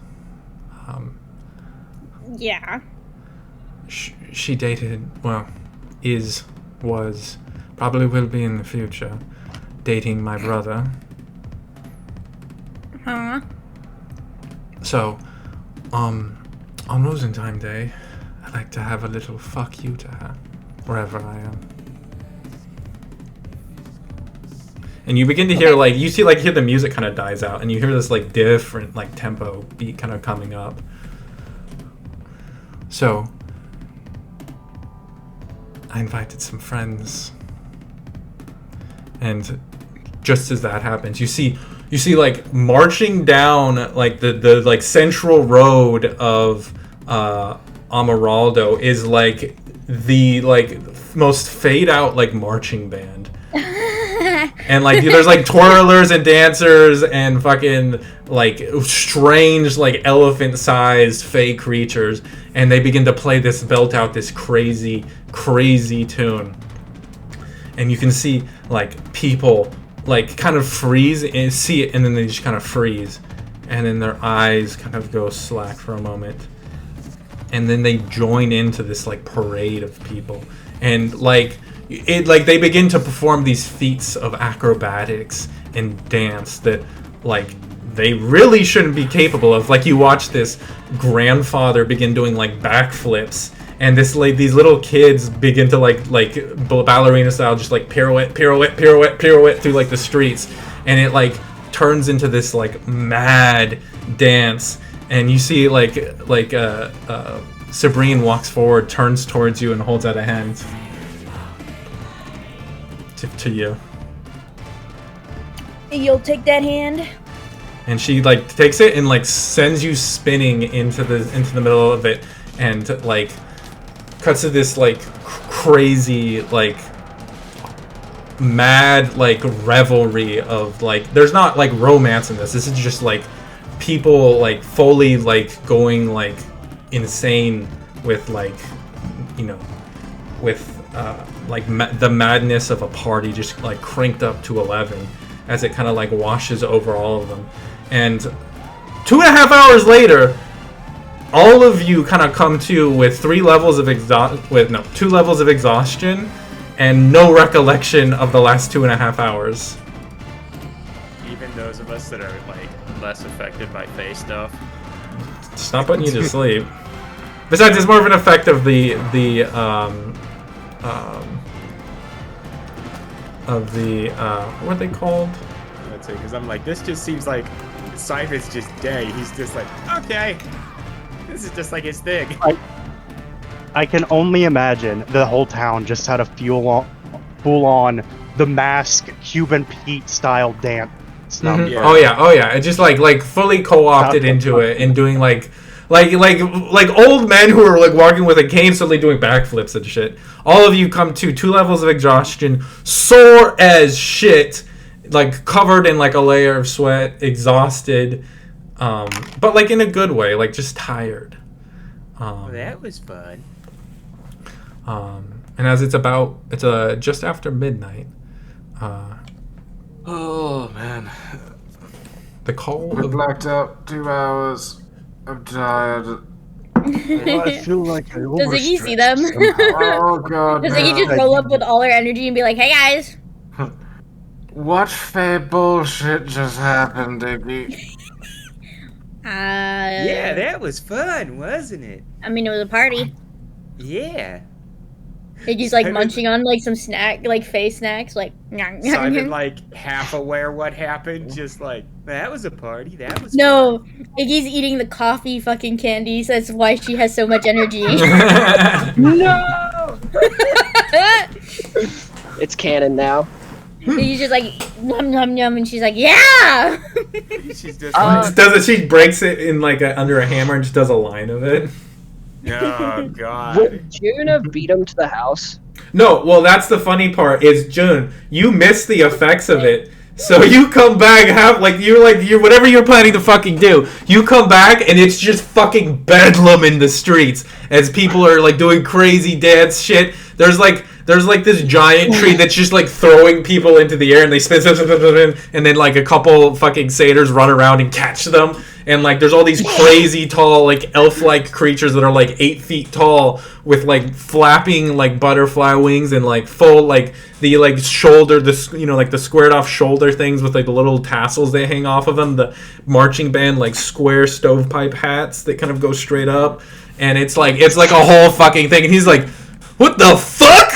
Yeah. She dated, well, was, probably will be in the future, dating my brother. Huh? So, on Rosenthyme Day, I like to have a little fuck you to her, wherever I am. And you begin to hear, like, you see, like, hear the music kind of dies out, and you hear this, like, different, like, tempo beat kind of coming up. So, I invited some friends. And just as that happens, you see, like, marching down, like, the like, central road of, Amaraldo is, like, the, like, most fade-out, like, marching band. And, like, there's, like, twirlers and dancers and fucking, like, strange, like, elephant-sized fake creatures. And they begin to play this, belt out this crazy, crazy tune. And you can see, like, people, like, kind of freeze and see it, and then they just kind of freeze. And then their eyes kind of go slack for a moment. And then they join into this, like, parade of people. And, like, they begin to perform these feats of acrobatics and dance that, like, they really shouldn't be capable of. Like, you watch this grandfather begin doing, like, backflips, and this, like, these little kids begin to, like ballerina style, just, like, pirouette through, like, the streets, and it, like, turns into this, like, mad dance. And you see, Sabrine walks forward, turns towards you, and holds out a hand to you. You'll take that hand? And she, like, takes it and, like, sends you spinning into the middle of it, and, like, cuts to this, like, crazy, like, mad, like, revelry of, like, there's not, like, romance in this. This is just, like, people, like, fully, like, going, like, insane with, like, you know, with, like, the madness of a party just, like, cranked up to 11 as it kind of, like, washes over all of them. And 2.5 hours later, all of you kind of come to with 2 levels of exhaustion and no recollection of the last 2.5 hours. Even those of us that are, like, less affected by face stuff. It's not putting you to sleep. Besides, it's more of an effect of the what are they called? That's it, because I'm like, this just seems like Simon's just dead. He's just like, okay, this is just like his thing. I can only imagine the whole town just had a full on The Mask Cuban Pete style dance. Mm-hmm. Yeah. Oh yeah. It just like fully co-opted into it and doing like old men who are like walking with a cane suddenly doing backflips and shit. All of you come to 2 levels of exhaustion, sore as shit, like covered in like a layer of sweat, exhausted, but like in a good way, like just tired. Well, that was fun. And as it's just after midnight. Oh man, the call. I blacked out 2 hours. I'm tired. I feel like I Does Iggy see them? Oh god. Does Iggy just roll up with all her energy and be like, "Hey guys." What fair bullshit just happened, Iggy? Yeah, that was fun, wasn't it? I mean, it was a party. Yeah. Iggy's like munching on like some snack, like face snacks, like. Simon like half aware what happened, just like that was a party. That was no. Fun. Iggy's eating the coffee fucking candies. That's why she has so much energy. No. It's canon now. He's just like num num num, and she's like, yeah. She's just she breaks it in like under a hammer and just does a line of it. Oh god. Would June have beat him to the house? No, well that's the funny part is June, you miss the effects of it. So you come back, you're whatever you're planning to fucking do, you come back and it's just fucking bedlam in the streets as people are like doing crazy dance shit. There's like there's like this giant tree that's just like throwing people into the air, and they spin, and then like a couple fucking satyrs run around and catch them, and like there's all these crazy tall like elf-like creatures that are like 8 feet tall with like flapping like butterfly wings and like full like the like shoulder, the like the squared off shoulder things with like the little tassels they hang off of them, the marching band like square stovepipe hats that kind of go straight up, and it's like a whole fucking thing, and he's like, what the fuck?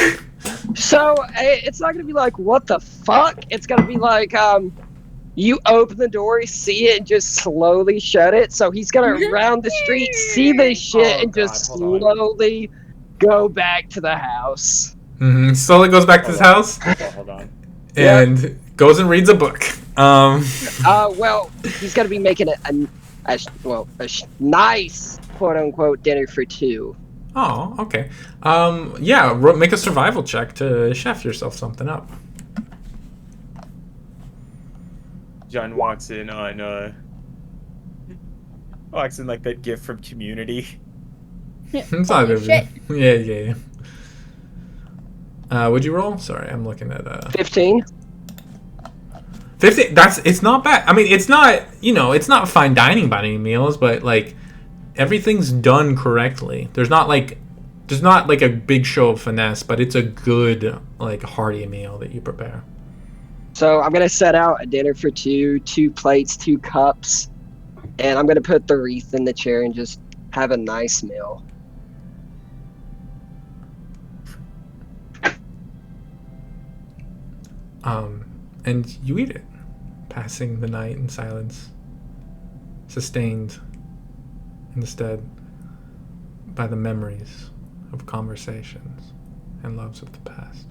So it's not gonna be like what the fuck. It's gonna be like you open the door, see it, and just slowly shut it. So he's gonna round the street, see this shit, and just slowly go back to the house. Mm-hmm. Slowly goes back to his house. Hold on. And goes and reads a book. Well, he's gonna be making a nice quote unquote dinner for 2. Oh, okay. Yeah, make a survival check to chef yourself something up. John walks in like that gift from Community. It's not Oh, shit. Yeah. Would you roll? Sorry, I'm looking at 15. 50. It's not bad. I mean, it's not it's not fine dining by any meals, but like everything's done correctly. There's not like a big show of finesse, but it's a good like hearty meal that you prepare. So I'm gonna set out a dinner for 2 plates, 2 cups, and I'm gonna put the wreath in the chair and just have a nice meal. And you eat it, passing the night in silence, sustained instead by the memories of conversations and loves of the past.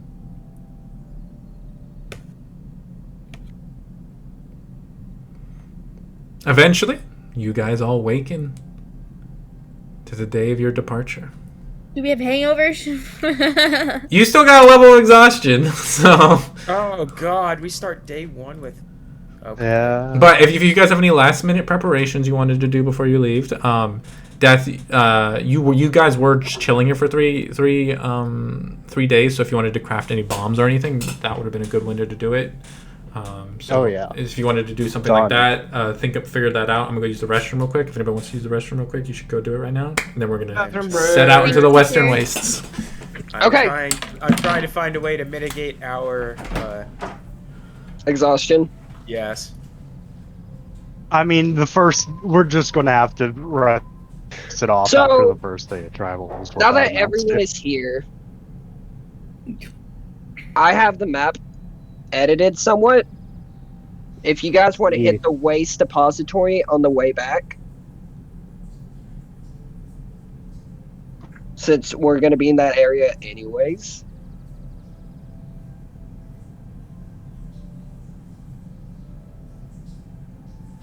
Eventually, you guys all waken to the day of your departure. Do we have hangovers? You still got a level of exhaustion, so... Oh god, we start day 1 with... Okay. Yeah. But if you guys have any last-minute preparations you wanted to do before you leave, Death, you guys were chilling here for three days, so if you wanted to craft any bombs or anything, that would have been a good window to do it. So Oh, yeah. if you wanted to do something like that, figure that out. I'm gonna go use the restroom real quick. If anybody wants to use the restroom real quick, you should go do it right now. And then we're gonna set out into the Western Wastes. Okay. I'm trying to find a way to mitigate our Exhaustion. yes. I mean, we're just gonna have to rest it off So, after the first day of travel. Now that everyone is here, I have the map edited somewhat. If you guys want to hit the waste depository on the way back, since we're going to be in that area anyways.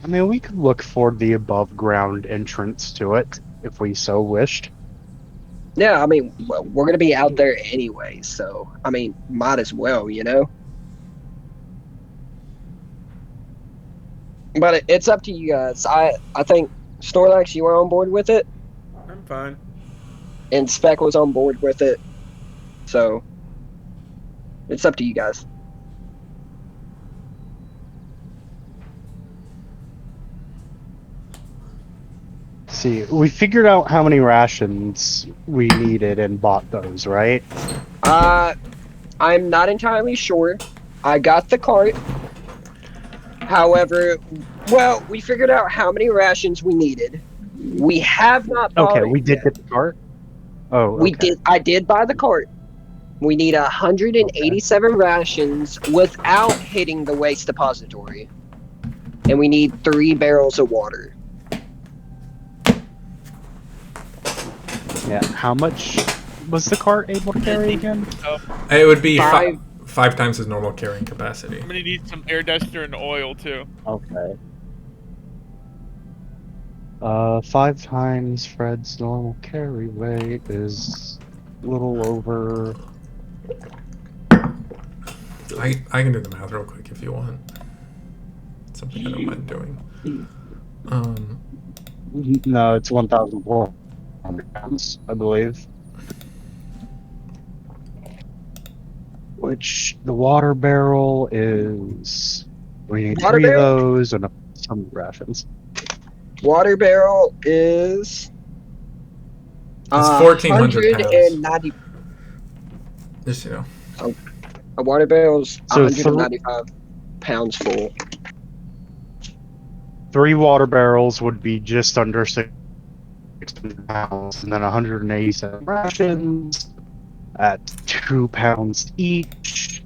I mean, we could look for the above-ground entrance to it, if we so wished. Yeah, I mean, well, we're going to be out there anyway, so, I mean, might as well, you know? But it's up to you guys. I think, Snorlax, you were on board with it, I'm fine. and Spec was on board with it, so it's up to you guys. See, we figured out how many rations we needed and bought those, right? I'm not entirely sure. I got the cart. However, well, we figured out how many rations we needed. We have not bought Okay, it we did yet. get the cart. Oh, We okay. did. I did buy the cart. We need 187 rations without hitting the waste depository, and we need 3 barrels of water. Yeah. How much was the cart able to carry again? It would be Five. five times his normal carrying capacity. I'm gonna need some air duster and oil too. Okay. 5 times Fred's normal carry weight is a little over. I can do the math real quick if you want. It's something I don't mind doing. No, it's 1,400 pounds, I believe. Which the water barrel is. We need Water 3 of barrel? those and some rations. Water barrel is It's 1,400 pounds. 190. Just, you know. A water barrel is So 195 pounds full. 3 water barrels would be just under 6 pounds, and then 187 rations at 2 pounds each.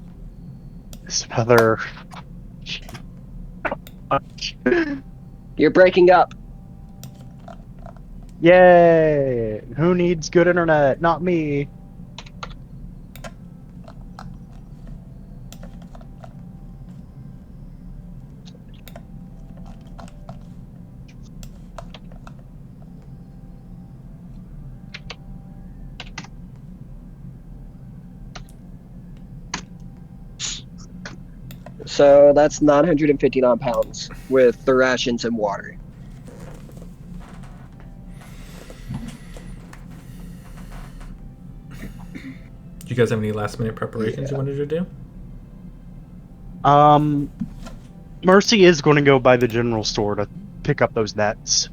It's another. You're breaking up. Yay! Who needs good internet? Not me. So that's 959 pounds with the rations and water. Do you guys have any last minute preparations you wanted to do? Mercy is going to go by the general store to pick up those nets.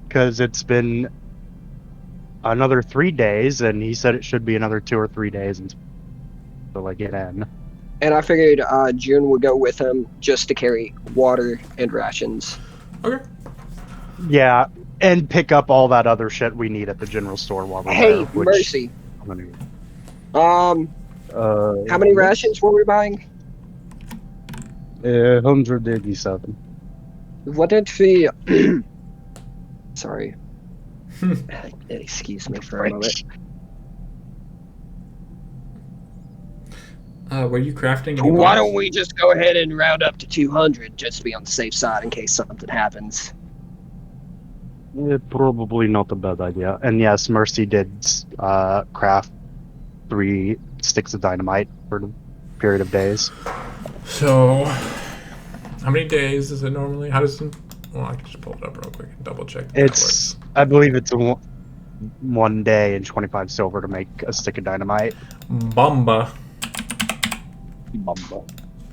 Because it's been another 3 days, and he said it should be another 2 or 3 days until I get in. And I figured June would go with him just to carry water and rations. Okay. Yeah, and pick up all that other shit we need at the general store while we're Hey, there. Which Mercy. I'm gonna... How many rations were we buying? 187. What did we... Sorry. Excuse me for a moment. Were you crafting any Why bombs? don't we just go ahead and round up to 200 just to be on the safe side in case something happens? Probably not a bad idea. And yes, Mercy did craft 3 sticks of dynamite for a period of days. So, how many days is it normally? How does it... Well, I can just pull it up real quick and double check. It's, I believe it's 1 day and 25 silver to make a stick of dynamite. Bamba. Bumba.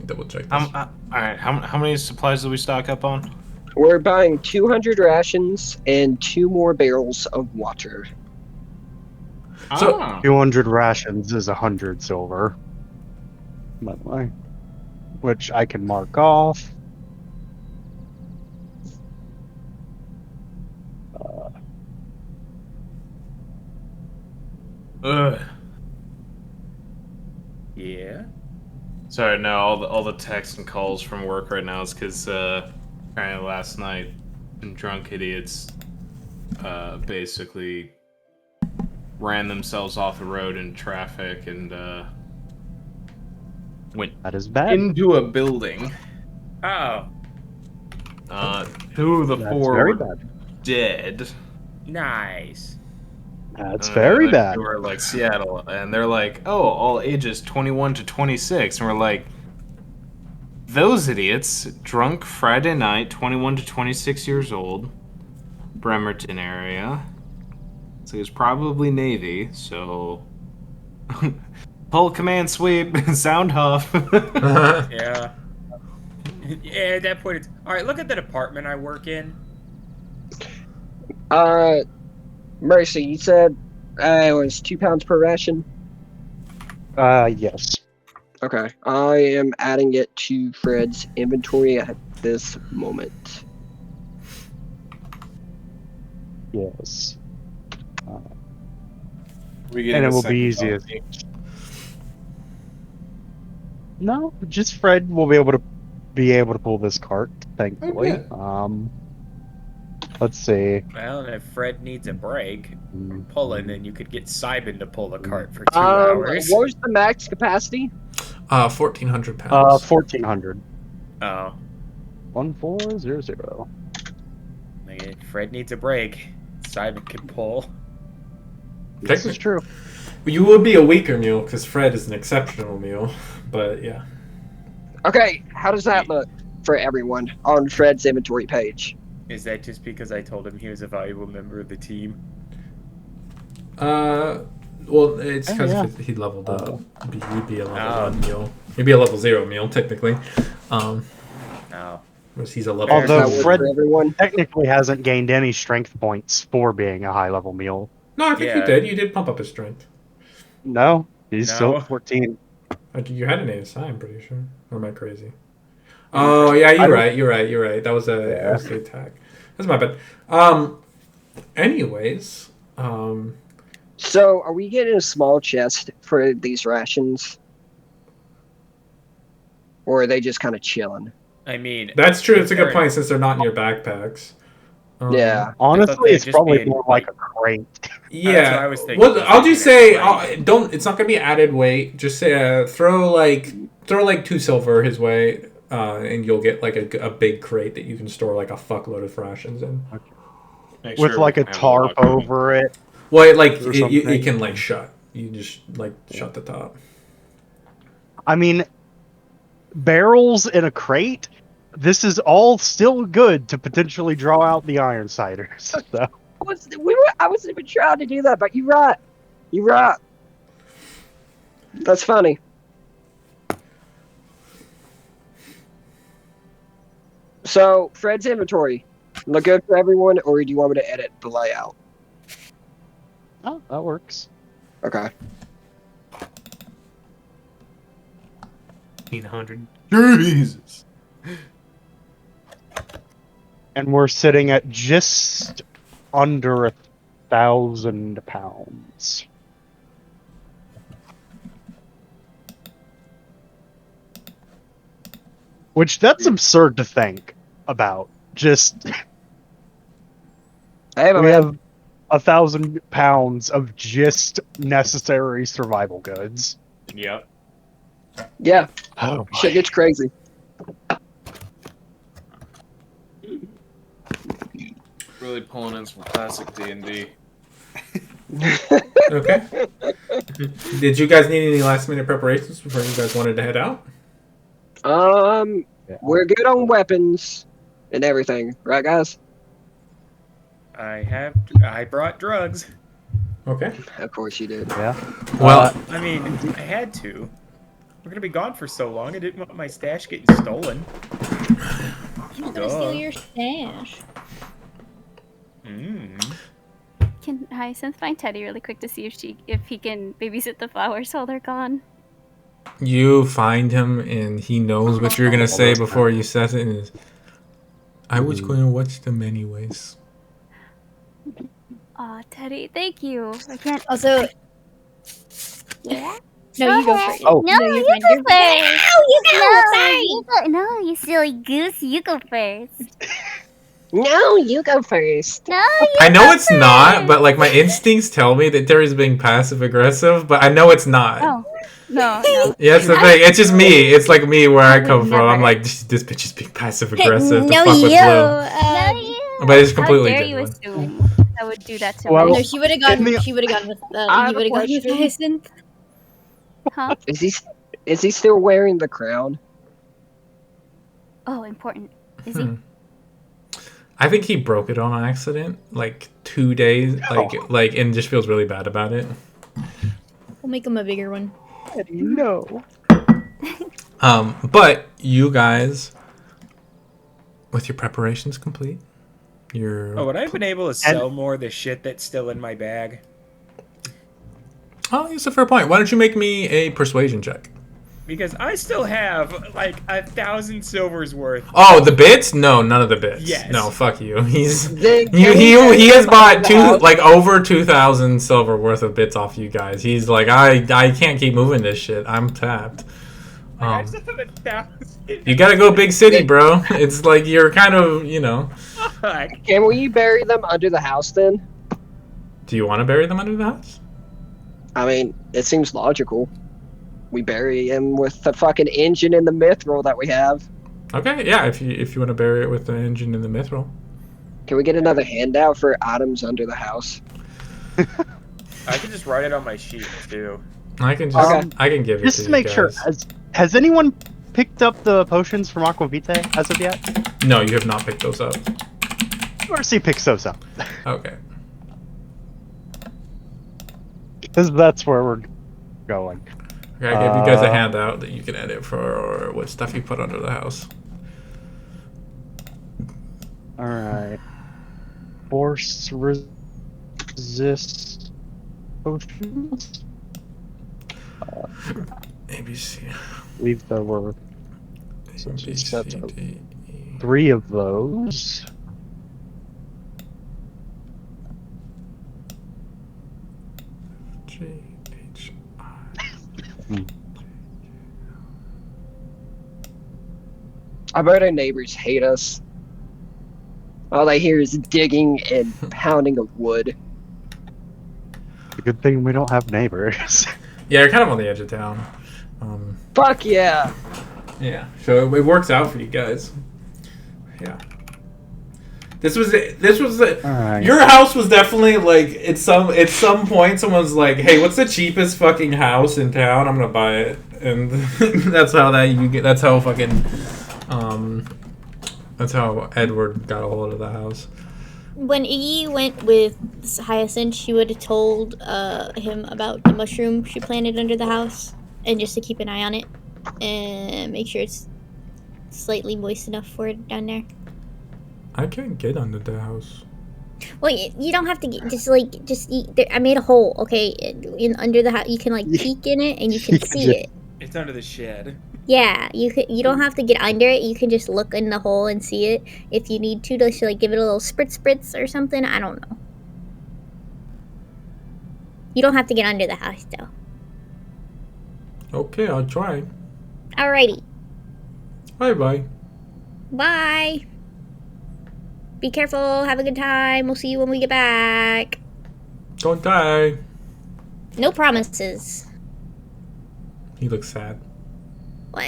Double check this. All right, how many supplies do we stock up on? We're buying 200 rations and 2 more barrels of water. So- 200 rations is 100 silver. By the way. Which I can mark off. Ugh. Yeah. Sorry, no, all the texts and calls from work right now is because kind of last night, drunk idiots basically ran themselves off the road in traffic and went That is bad. into a building. Oh, 2 of the That's 4 very were bad. dead. nice. That's very They bad. were like Seattle, and they're like, "Oh, all ages 21 to 26," and we're like, "Those idiots, drunk Friday night, 21 to 26 years old, Bremerton area. So he was probably Navy. So pull command sweep, sound huff." Yeah. Yeah, at that point, it's all right. Look at the department I work in. Mercy, you said it was 2 pounds per ration? Yes. Okay. I am adding it to Fred's inventory at this moment. Yes. We get And a it will be second easier. No, just Fred will be able to pull this cart, thankfully. Okay. Let's see. Well, and if Fred needs a break, pulling, then you could get Simon to pull the cart for 2 What hours. was the max capacity? 1,400 pounds. 1,400. Oh, 1400. like, if Fred needs a break, Simon can pull. This is true. You would be a weaker mule because Fred is an exceptional mule, but yeah. Okay, how does that look for everyone on Fred's inventory page? Is that just because I told him he was a valuable member of the team? Well, it's because yeah. he leveled up. He'd be a level Oh. 1 meal. He'd be a level 0 meal, technically. No. Whereas he's a level Although That works Fred for everyone. technically hasn't gained any strength points for being a high level mule. No, I think you Yeah. did. You did pump up his strength. No, he's still No. at 14. You had an ASI, I'm pretty sure. Or am I crazy? Oh, yeah, you're right. That was that was the attack. That's my bad. Anyways, So, are we getting a small chest for these rations? Or are they just kind of chilling? I mean, that's true. if It's a good they're- point since they're not in your backpacks. Yeah. Honestly, they'd it's just probably be in, more like a crate. Yeah. That's what I was thinking. Well, I'll just say, Right. don't. It's not gonna be added weight. Just say, throw like 2 silver his way, and you'll get like a big crate that you can store like a fuckload of rations in. Make With sure like a we have tarp locker. over it. Well, Or you something. can like shut. You just like shut the top. I mean, barrels in a crate. This is all still good to potentially draw out the iron ciders. So. I wasn't even trying to do that, but you're right. You're right. That's funny. So, Fred's inventory. Look good for everyone, or do you want me to edit the layout? Oh, that works. Okay. 1,500. Jesus. And we're sitting at just under 1,000 pounds. Which that's absurd to think about. Just Hey, my we man. have 1,000 pounds of just necessary survival goods. Yep. Yeah, Oh, shit gets crazy. Really pulling in some classic D&D. Okay. Did you guys need any last minute preparations before you guys wanted to head out? We're good on weapons and everything, right, guys? I brought drugs. Okay. Of course you did. yeah. Well, I mean, I had to. We're gonna be gone for so long. I didn't want my stash getting stolen. Who's gonna Duh. steal your stash? Can Hyacinth find Teddy really quick to see if he can babysit the flowers while they're gone? you find him and he knows what you're gonna say before you says it. And I was going to watch them anyways. Aw, Teddy, thank you. I can't. Also, Yeah. no, you go first. Oh. No, you're you fine. go You're fine. first. No, you silly goose. You go first. No, you go first. No, you I know go it's not, first. but like my instincts tell me that Terry's being passive aggressive, but I know it's not. Oh, no. Yeah, that's the thing. It's just me. It's like me where I I would come from. I'm never. like, this bitch is being passive aggressive. No, to fuck with you. Blue. But it's completely How dare you genuine. assume I would do that to Well, me? No, she would have gone. In the- She would have gone with. I He have would a have gone with question. Hyacinth. Huh? Is he still wearing the crown? Oh, important. Is he? Hmm. I think he broke it on accident, like 2 days, like, and just feels really bad about it. We'll make him a bigger one. No. But you guys, with your preparations complete, you're. Oh, would I have been able to sell more of the shit that's still in my bag? Oh, that's a fair point. Why don't you make me a persuasion check? Because I still have like 1,000 silvers worth. Oh, the bits? No, none of the bits. Yes. No, fuck you. He's Then he, can we he, take he has them bought out of the house? like over 2,000 silver worth of bits off you guys. He's like, I can't keep moving this shit. I'm tapped. I just have 1,000. You gotta go big city, bro. It's like you're kind of, you know. Fuck. Can we bury them under the house then? Do you want to bury them under the house? I mean, it seems logical. We bury him with the fucking engine and the mithril that we have. Okay, yeah. If you want to bury it with the engine and the mithril. Can we get another handout for items under the house? I can just write it on my sheet too. I can just Okay. I can give it Just to to you make sure, guys. has anyone picked up the potions from Aquavitae as of yet? No, you have not picked those up. Mercy picks those up. Okay. because that's where we're going. Okay, I gave you guys a handout that you can edit for what stuff you put under the house. All right. Force resist potions. ABC. Leave there were A, B, C, D, E. 3 of those. G, H, I. I bet our neighbors hate us. All I hear is digging and pounding of wood. The good thing we don't have neighbors. Yeah, you're kind of on the edge of town. Fuck yeah! Yeah, so it works out for you guys. Yeah. This was Alright. your house was definitely like at some point someone's like, hey, what's the cheapest fucking house in town? I'm gonna buy it, and that's how that's how Edward got a hold of the house. When Iggy went with Hyacinth, she would have told him about the mushroom she planted under the house, and just to keep an eye on it and make sure it's slightly moist enough for it down there. I can't get under the house. Well, you don't have to get, just eat. I made a hole, okay, under the house. You can peek in it and you can see it. It's under the shed. Yeah, you don't have to get under it. You can just look in the hole and see it if you need to give it a little spritz or something. I don't know. You don't have to get under the house though. Okay, I'll try. Alrighty. Bye. Bye. Be careful. Have a good time. We'll see you when we get back. Don't die. No promises. He looks sad. Well,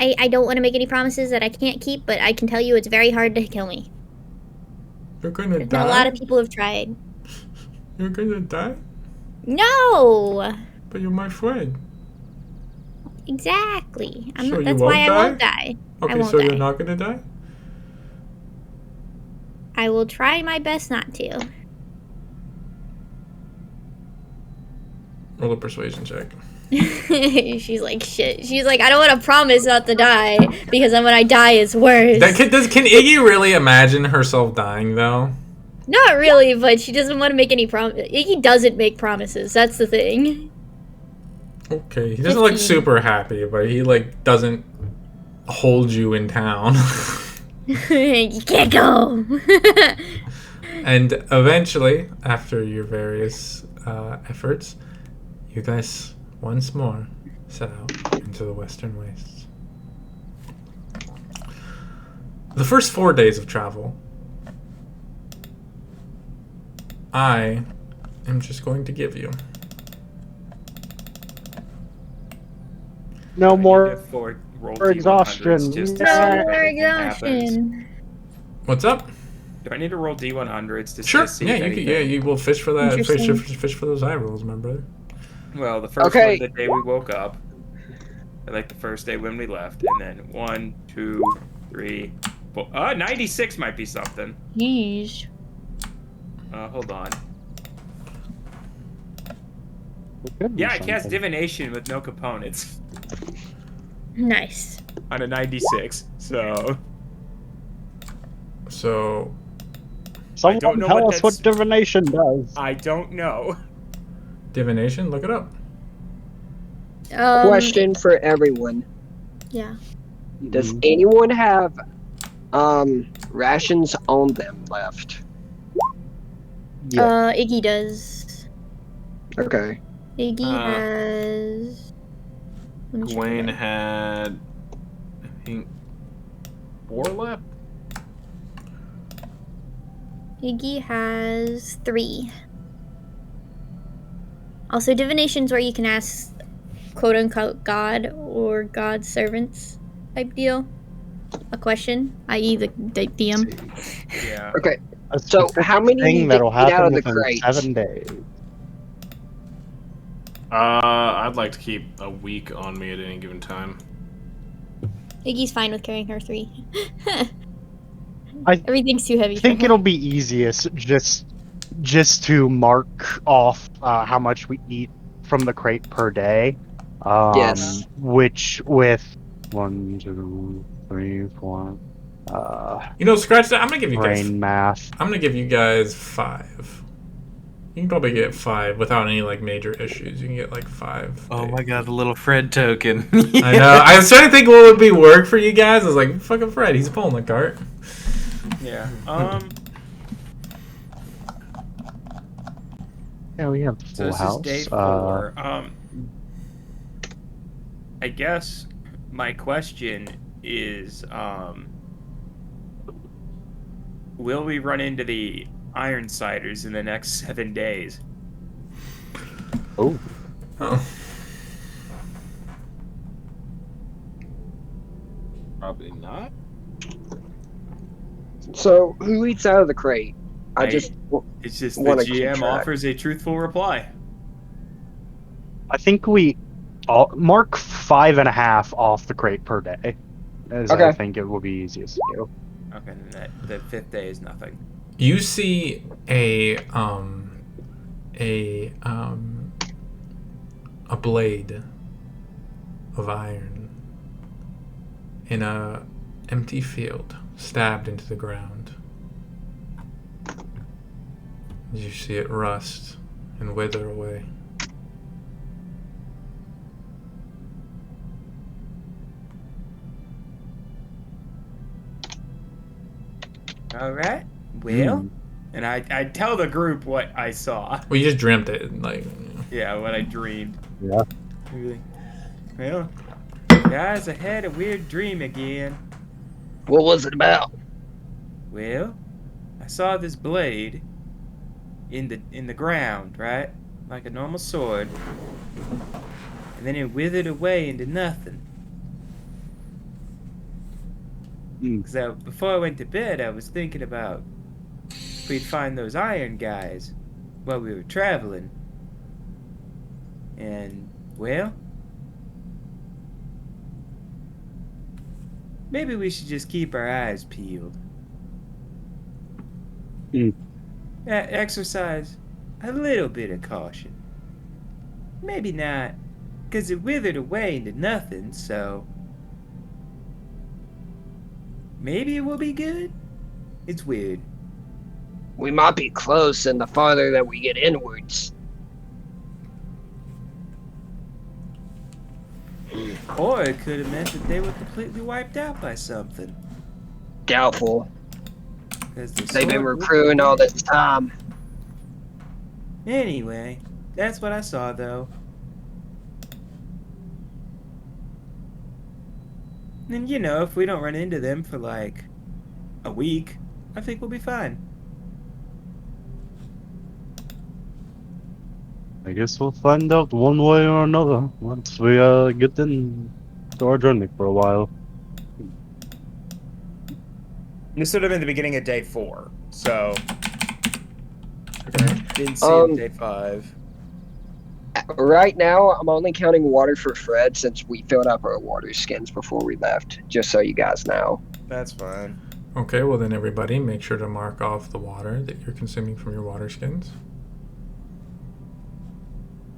I don't want to make any promises that I can't keep, but I can tell you it's very hard to kill me. You're gonna There's die? been a lot of people who've tried. You're gonna die? No! But you're my friend. Exactly. So That's you why I won't won't die. I Okay, won't so die. you're not gonna die? I will try my best not to. Roll a persuasion check. She's like, shit. She's like, I don't want to promise not to die, because then when I die, it's worse. Can Iggy really imagine herself dying, though? Not really, but she doesn't want to make any promises. Iggy doesn't make promises. That's the thing. Okay, he doesn't look 15. super happy, but he, doesn't hold you in town. You can't go. And eventually, after your various efforts, you guys once more set out into the Western Wastes. The first 4 days of travel, I am just going to give you. No more Roll for D100s exhaustion. just to see Yeah. if anything happens. What's up? Do I need to roll D100s to Sure. see Yeah, if you anything... can, yeah, you will fish for that. Interesting. Fish for those eye rolls, my brother. Well, the first Okay. one the day we woke up, and the first day when we left, and then 1, 2, 3, 4. 96 might be something. Yeesh. Hold on. It could be Yeah, I cast something. divination with no components Nice. on a 96. So Someone don't know tell what us what that's- divination does. I don't know. Divination, look it up. Question for everyone. Yeah. Does anyone have rations on them left? Yeah. Iggy does. Okay. Iggy has. Let me check Gwen again. had, I think, 4 left. Iggy has 3. Also, divination's where you can ask quote unquote God or God's servants type deal. A question, i.e., the DM. Yeah. Okay. A So, specific how many thing did you that'll eat out happen of the within crate? 7 days. I'd like to keep a week on me at any given time. Iggy's fine with carrying her 3. I Everything's too heavy I think for her. it'll be easiest just just to mark off how much we eat from the crate per day. Yes. Which with 1, 2, 3, 4. Scratch that. I'm gonna give you guys. Brain math. I'm gonna give you guys 5. You can probably get 5 without any like major issues. You can get like 5. Oh my god, the little Fred token. I know. I was trying to think what would be work for you guys. I was like, fucking Fred, he's pulling the cart. Yeah. Yeah, we have the So full this house. is day 4. I guess my question is, will we run into the Ironsiders in the next 7 days? Oh. Probably not. So who eats out of the crate? It's just the wanna keep GM track. offers a truthful reply. I think we mark 5.5 off the crate per day, as I Okay. think it will be easiest to do. Okay, then the 5th day is nothing. You see a blade of iron in a empty field, stabbed into the ground. You see it rust and wither away. All right. Well, and I tell the group what I saw. Well, you just dreamt it, like. Yeah, what I dreamed. Yeah. Really. Well, guys, I had a weird dream again. What was it about? Well, I saw this blade in the ground, right? Like a normal sword. And then it withered away into nothing. Because before I went to bed, I was thinking about if we'd find those iron guys while we were traveling. And, well, maybe we should just keep our eyes peeled. Exercise a little bit of caution. Maybe not, because it withered away into nothing, so maybe it will be good? It's weird. We might be close, and the farther that we get inwards. Or it could have meant that they were completely wiped out by something. Doubtful. 'Cause the They've been sword was recruiting all dead. this time. Anyway, that's what I saw, though. And if we don't run into them for like a week, I think we'll be fine. I guess we'll find out one way or another once we get into our journey for a while. This would have been the beginning of day 4, so didn't see him day 5. Right now, I'm only counting water for Fred since we filled up our water skins before we left, just so you guys know. That's fine. Okay, well then everybody make sure to mark off the water that you're consuming from your water skins.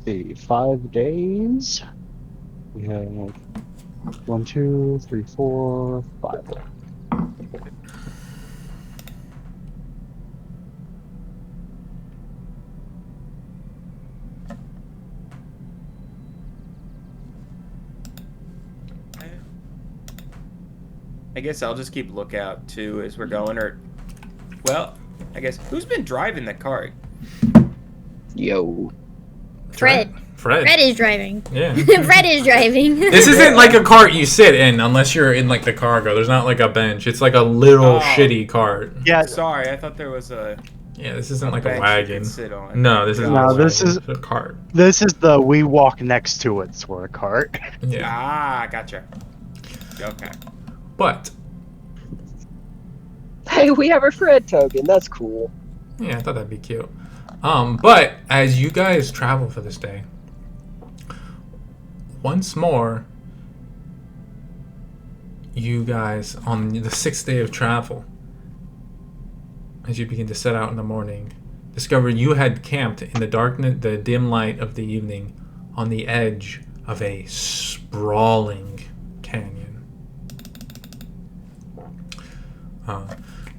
See, 5 days. We have 1, 2, 3, 4, 5. I guess I'll just keep lookout too as we're going, well, I guess who's been driving the cart? Yo. Fred. Fred. Fred is driving. Yeah. Fred is driving. This isn't like a cart you sit in unless you're in like the cargo. There's not like a bench. It's like a little shitty cart. Yeah. Sorry, I thought there was a. Yeah, this isn't like a bench you wagon. could sit on. No, this isn't. No, a wagon. this is- It's a cart. This is the we walk next to it sort of cart. Yeah. Ah, gotcha. Okay. But Hey, we have a Fred token. That's cool. yeah, I thought that'd be cute. But as you guys travel for this day, once more, you guys on the 6th day of travel, as you begin to set out in the morning, discovered you had camped in the darkness, the dim light of the evening, on the edge of a sprawling canyon.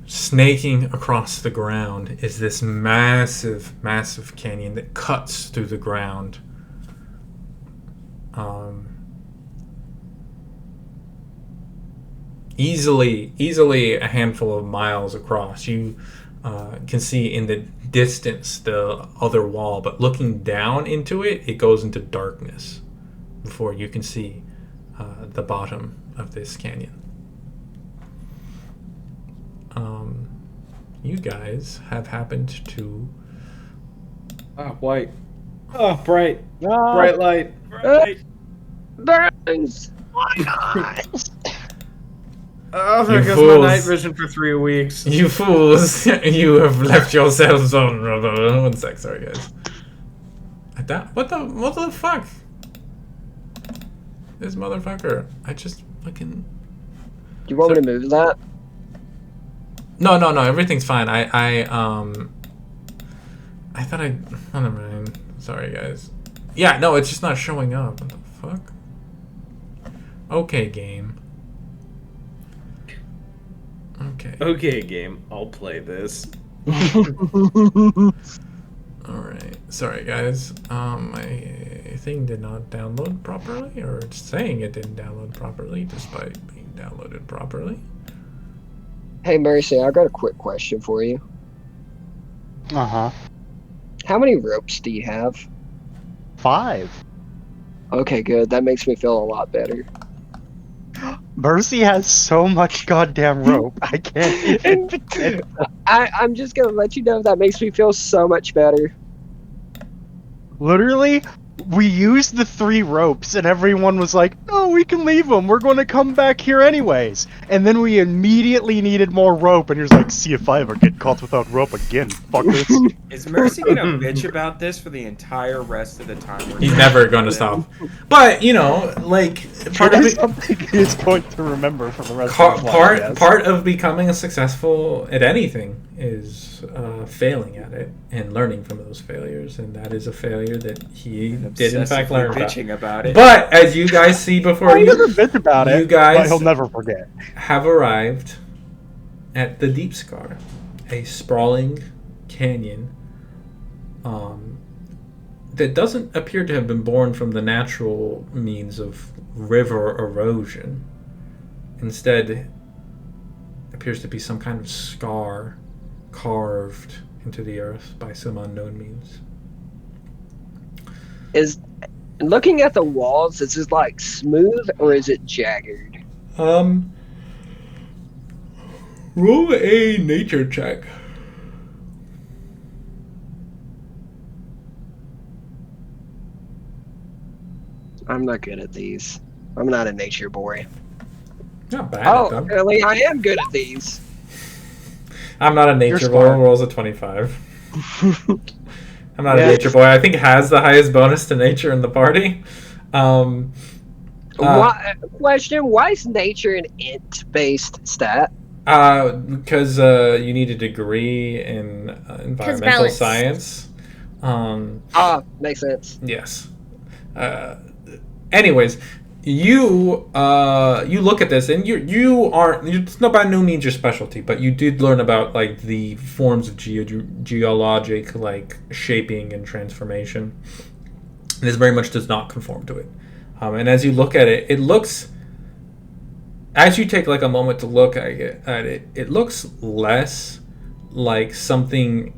Snaking across the ground is this massive, massive canyon that cuts through the ground. Easily a handful of miles across. You can see in the distance the other wall, but looking down into it, it goes into darkness before you can see the bottom of this canyon. You guys have happened to... Oh, white. Oh, bright. Bright light. Burns! Why not? Oh, there You goes fools. my night vision for 3 weeks. You fools! You have left yourselves vulnerable. 1 sec, sorry guys. What the fuck? This motherfucker. I just fucking... You want me to move that? No, everything's fine. I thought I... Oh, never mind. Sorry, guys. Yeah, no, it's just not showing up. What the fuck? Okay, game. Okay. Okay, game. I'll play this. Alright. Sorry, guys. My thing did not download properly, or it's saying it didn't download properly, despite being downloaded properly. Hey, Mercy, I got a quick question for you. Uh-huh. How many ropes do you have? 5. Okay, good. That makes me feel a lot better. Mercy has so much goddamn rope. I can't even pretend. I'm just gonna let you know that makes me feel so much better. Literally, we used the 3 ropes, and everyone was like, "Oh, we can leave them. We're going to come back here anyways." And then we immediately needed more rope, and he was like, "See if I ever get caught without rope again, fuckers." Is Mercy gonna bitch about this for the entire rest of the time? He's never going to stop. But, you know, like, part of That's it... something he's going to remember for the rest of his life. Yes. Part of becoming successful at anything is failing at it and learning from those failures, and that is a failure that he did in fact learn bitching about it. But as you guys see before He never bitched about it, you guys but he'll never forget. have arrived at the Deep Scar, a sprawling canyon that doesn't appear to have been born from the natural means of river erosion. Instead, appears to be some kind of scar carved into the earth by some unknown means. Is looking at the walls, is it like smooth or is it jagged? Roll a nature check. I'm not good at these. I'm not a nature boy. Not bad at them. Really, I am good at these. I'm not a nature boy. Rolls a 25. I'm not a nature boy. I think has the highest bonus to nature in the party. Question: why is nature an int-based stat? Because you need a degree in environmental balance. science. Makes sense. Yes. Anyways, you look at this and it's not by no means your specialty, but you did learn about like the forms of geologic like shaping and transformation. This very much does not conform to it. And as you look at it, it looks, as you take like a moment to look at it, it looks less like something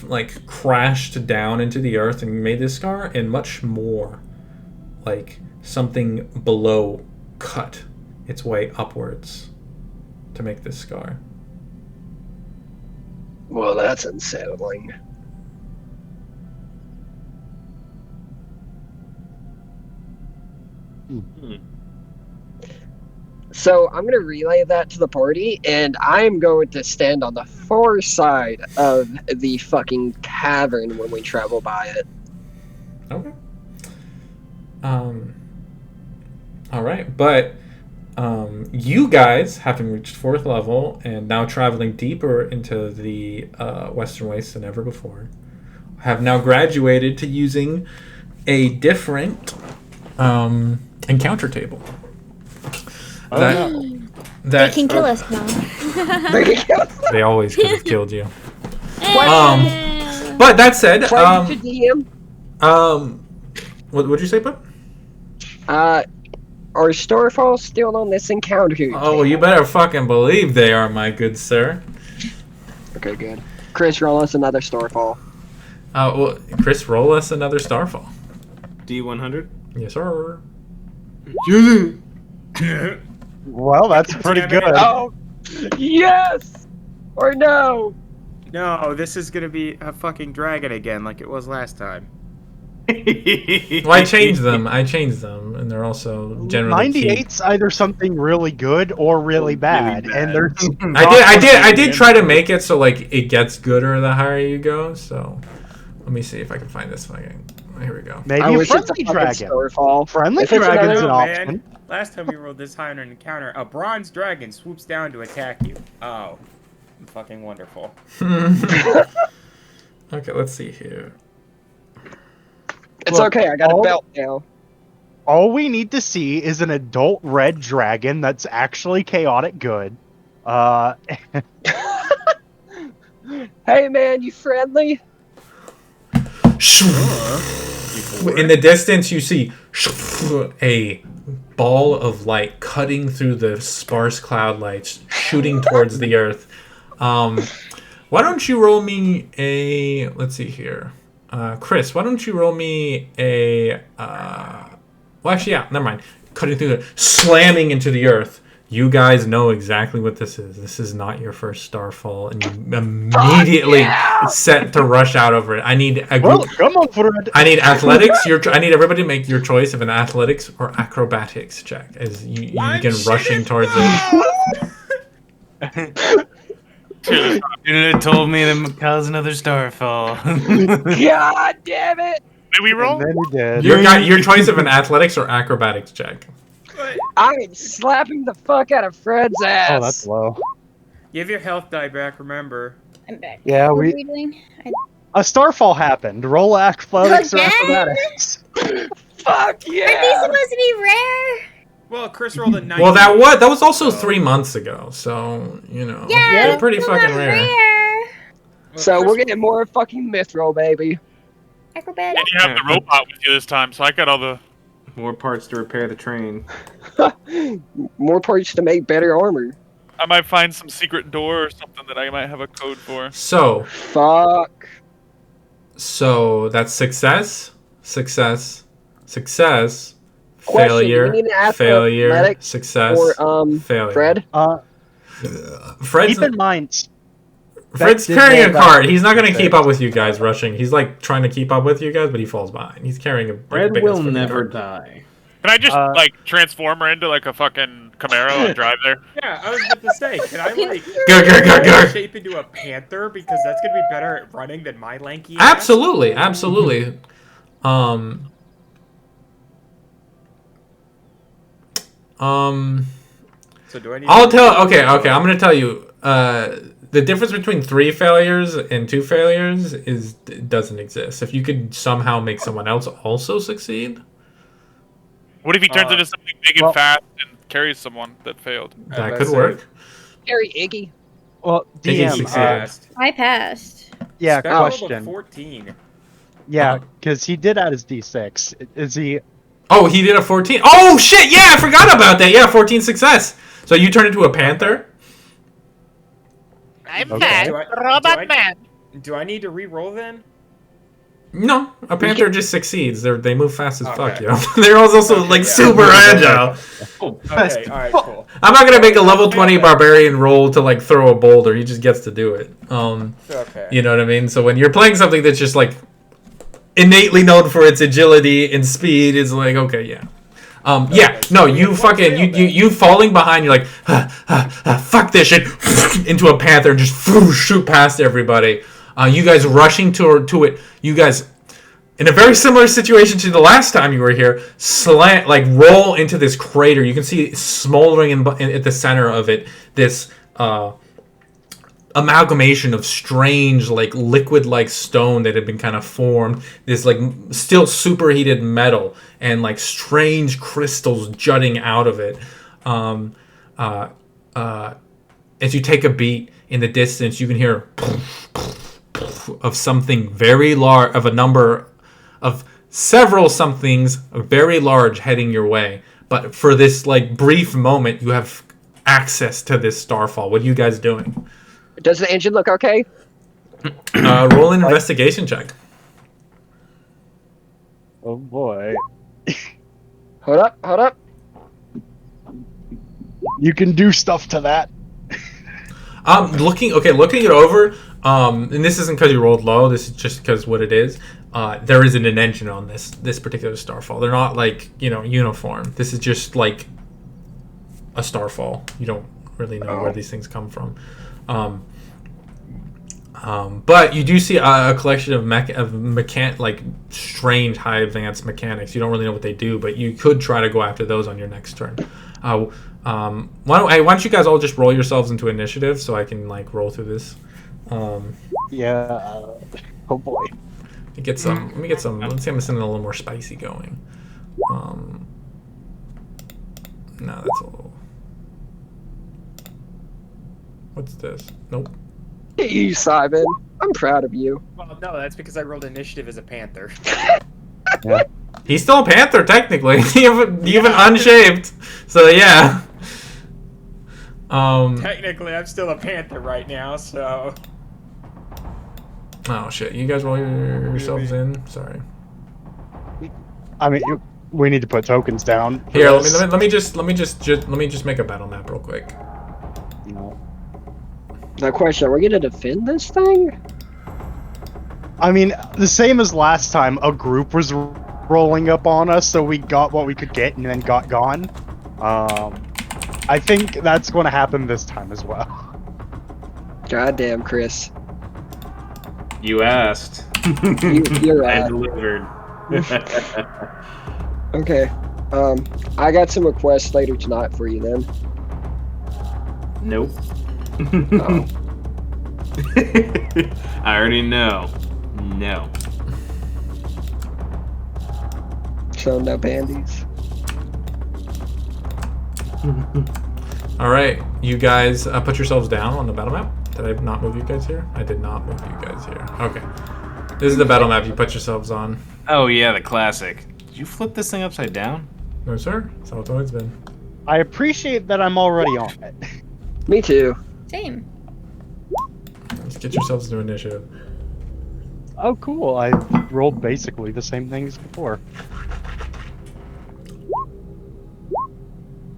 like crashed down into the earth and made this scar, and much more like something below cut its way upwards to make this scar. Well, that's unsettling. So I'm going to relay that to the party, and I'm going to stand on the far side of the fucking cavern when we travel by it. Okay. All right, but You guys, having reached 4th level and now traveling deeper into the Western Wastes than ever before, have now graduated to using a different encounter table. They can kill us now. They always could have killed you. Yeah. But that said, Play to DM. what'd you say, bud? Are Starfall still on this encounter? Oh, you better fucking believe they are, my good sir. Okay, good. Chris, roll us another Starfall. Well, Chris, roll us another Starfall. D100. Yes, sir. Well, that's pretty good. Oh, yes! Or no? No, this is gonna be a fucking dragon again, like it was last time. Well, I changed them, and they're also generally 98's either something really good or really bad, and there's. I did try to make it so like it gets gooder the higher you go. So let me see if I can find this fucking. Here we go. Maybe I a wish it's friendly a fucking dragon. Starfall. Friendly If it's dragon's another- an Oh, option. man. Last time we rolled this high on an encounter, a bronze dragon swoops down to attack you. Oh, fucking wonderful. Okay, let's see here. It's Look, okay, I got a all- belt now. All we need to see is an adult red dragon that's actually chaotic good. Hey man, you friendly? In the distance, you see a ball of light cutting through the sparse cloud lights, shooting towards the earth. Why don't you roll me a? Let's see here, Chris. Why don't you roll me a? Well, actually, yeah. Never mind. Cutting through the, slamming into the earth. You guys know exactly what this is. This is not your first Starfall, and you immediately set to rush out over it. I need a well, group. come on, Fred. I need athletics. I need everybody to make your choice of an athletics or acrobatics check as you begin rushing towards it. Shouldn't have told me to cause another Starfall. God damn it! May we roll? And then he did. Your choice of an athletics or acrobatics check. I'm slapping the fuck out of Fred's ass. Oh, that's low. Give your health die back, remember. I'm back. Yeah, What are we. we doing? A starfall happened. Roll athletics or Again? acrobatics. Fuck Aren't these yeah! supposed to be rare? Well, Chris rolled a 90. Well, that was also 3 months ago, so you know Yeah, they're pretty still fucking not rare. Well, So Chris- we're getting more fucking Mithril, baby. Acrobatics. And you have the robot with you this time, so I got all the. More parts to repair the train. More parts to make better armor. I might find some secret door or something that I might have a code for. So Fuck. that's success, Question, failure, do we need an failure, athletic success, Or failure. Fred? Fred's Keep in mind. Fred's did carrying roll a back cart. He's not going to six. keep up with you guys rushing. He's like trying to keep up with you guys, but he falls behind. He's carrying a Red big will fucking never cart. die. Can I just Uh, transform her into like a fucking Camaro and drive there? Yeah, I was about to say, can I like Go. shape into a panther because that's gonna be better at running than my lanky ass? Absolutely. So do I need? I'll tell. Okay. I'm gonna tell you. The difference between 3 failures and 2 failures doesn't exist. If you could somehow make someone else also succeed, What if he turns into something big and well- fast and carries someone that failed? that let's could say- work. Harry Iggy. Well, Think DM. he's succeeded. Passed. I passed. Yeah, Spell rolled a question. 14. Yeah, Uh-huh. because he did add his D6. Is he? Oh, he did a 14. Oh shit! Yeah, I forgot about that. Yeah, 14 success. So you turn into a panther. I'm Okay. Do I- Robot do I- man. Do I need to re-roll then? No, a panther just succeeds. They move fast as fuck, Okay. yo. They're also Okay, like yeah. super agile. Okay, alright, cool. I'm not gonna make a level 20 barbarian roll to like throw a boulder. He just gets to do it. Okay. You know what I mean? So when you're playing something that's just like innately known for its agility and speed, it's like okay, yeah. You fucking you falling behind. You're like, fuck this shit, into a panther, just shoot past everybody. You guys rushing to it. You guys, in a very similar situation to the last time you were here, roll into this crater. You can see smoldering at the center of it this amalgamation of strange, like liquid-like stone that had been kind of formed. This like still superheated metal and like strange crystals jutting out of it. As you take a beat in the distance, you can hear of something very large, of a number of several somethings very large heading your way. But for this like brief moment, you have access to this starfall. What are you guys doing? Does the engine look okay? Roll an investigation check. Oh boy. Hold up. You can do stuff to that. Looking it over, and this isn't because you rolled low, this is just because what it is. There isn't an engine on this particular starfall. They're not like, uniform. This is just like a starfall. You don't really know where these things come from. But you do see a collection of like strange high advanced mechanics. You don't really know what they do, but you could try to go after those on your next turn. Why don't you guys all just roll yourselves into initiative so I can like roll through this? Yeah. Oh boy. Let me get some. Let's see. I'm gonna send it a little more spicy going. No, that's a little. What's this? Nope. You, Simon. I'm proud of you. Well, no, that's because I rolled initiative as a panther. Yeah. He's still a panther technically, even unshaved. So yeah. Technically, I'm still a panther right now, so. Oh shit! You guys roll yourselves in. Sorry. I mean, we need to put tokens down. Here, let me just make a battle map real quick. No. Now, question: are we gonna defend this thing? I mean, the same as last time. A group was rolling up on us, so we got what we could get and then got gone. I think that's going to happen this time as well. Goddamn, Chris. You asked. You're I right. delivered. Okay. I got some requests later tonight for you then. Nope. Oh. I already know. No. So no bandies. All right, you guys put yourselves down on the battle map. Did I not move you guys here? I did not move you guys here. Okay. This is the battle map you put yourselves on. Oh yeah, the classic. Did you flip this thing upside down? No, sir. That's how it's always been. I appreciate that I'm already on it. Me too. Same. Let's get yourselves into initiative. Oh, cool. I rolled basically the same thing as before.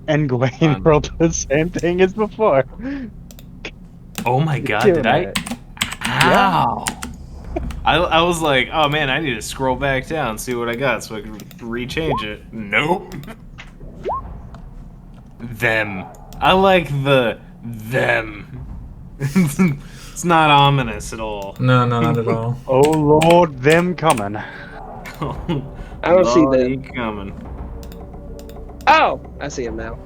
And Gwen rolled the same thing as before. Oh my god, Killing did I? it. Ow! I was like, oh man, I need to scroll back down and see what I got so I can rechange it. Nope. Them. I like the them. It's not ominous at all. No, not at all. Oh lord, them coming. I don't see Lord, them. he coming. Oh, I see him now.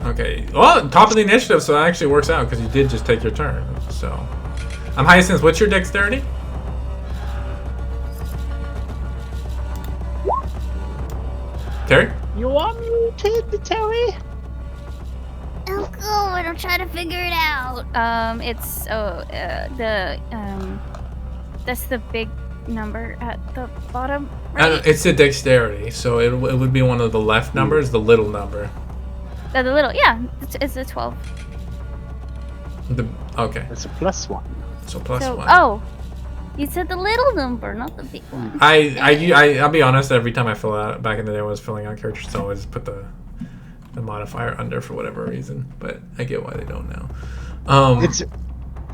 Okay. Well, top of the initiative, so that actually works out because you did just take your turn. So, Hyacinth. What's your dexterity? Terry? You want me to tell me? Oh, God, I'm trying to figure it out. That's the big number at the bottom, right? It's the dexterity, so it would be one of the left numbers, the little number. The little, yeah, it's a 12. Okay, It's a +1. so plus So, one. oh, you said the little number, not the big one. I'll be honest. Every time I fill out, back in the day, when I was filling out characters, I always put the modifier under for whatever reason. But I get why they don't now.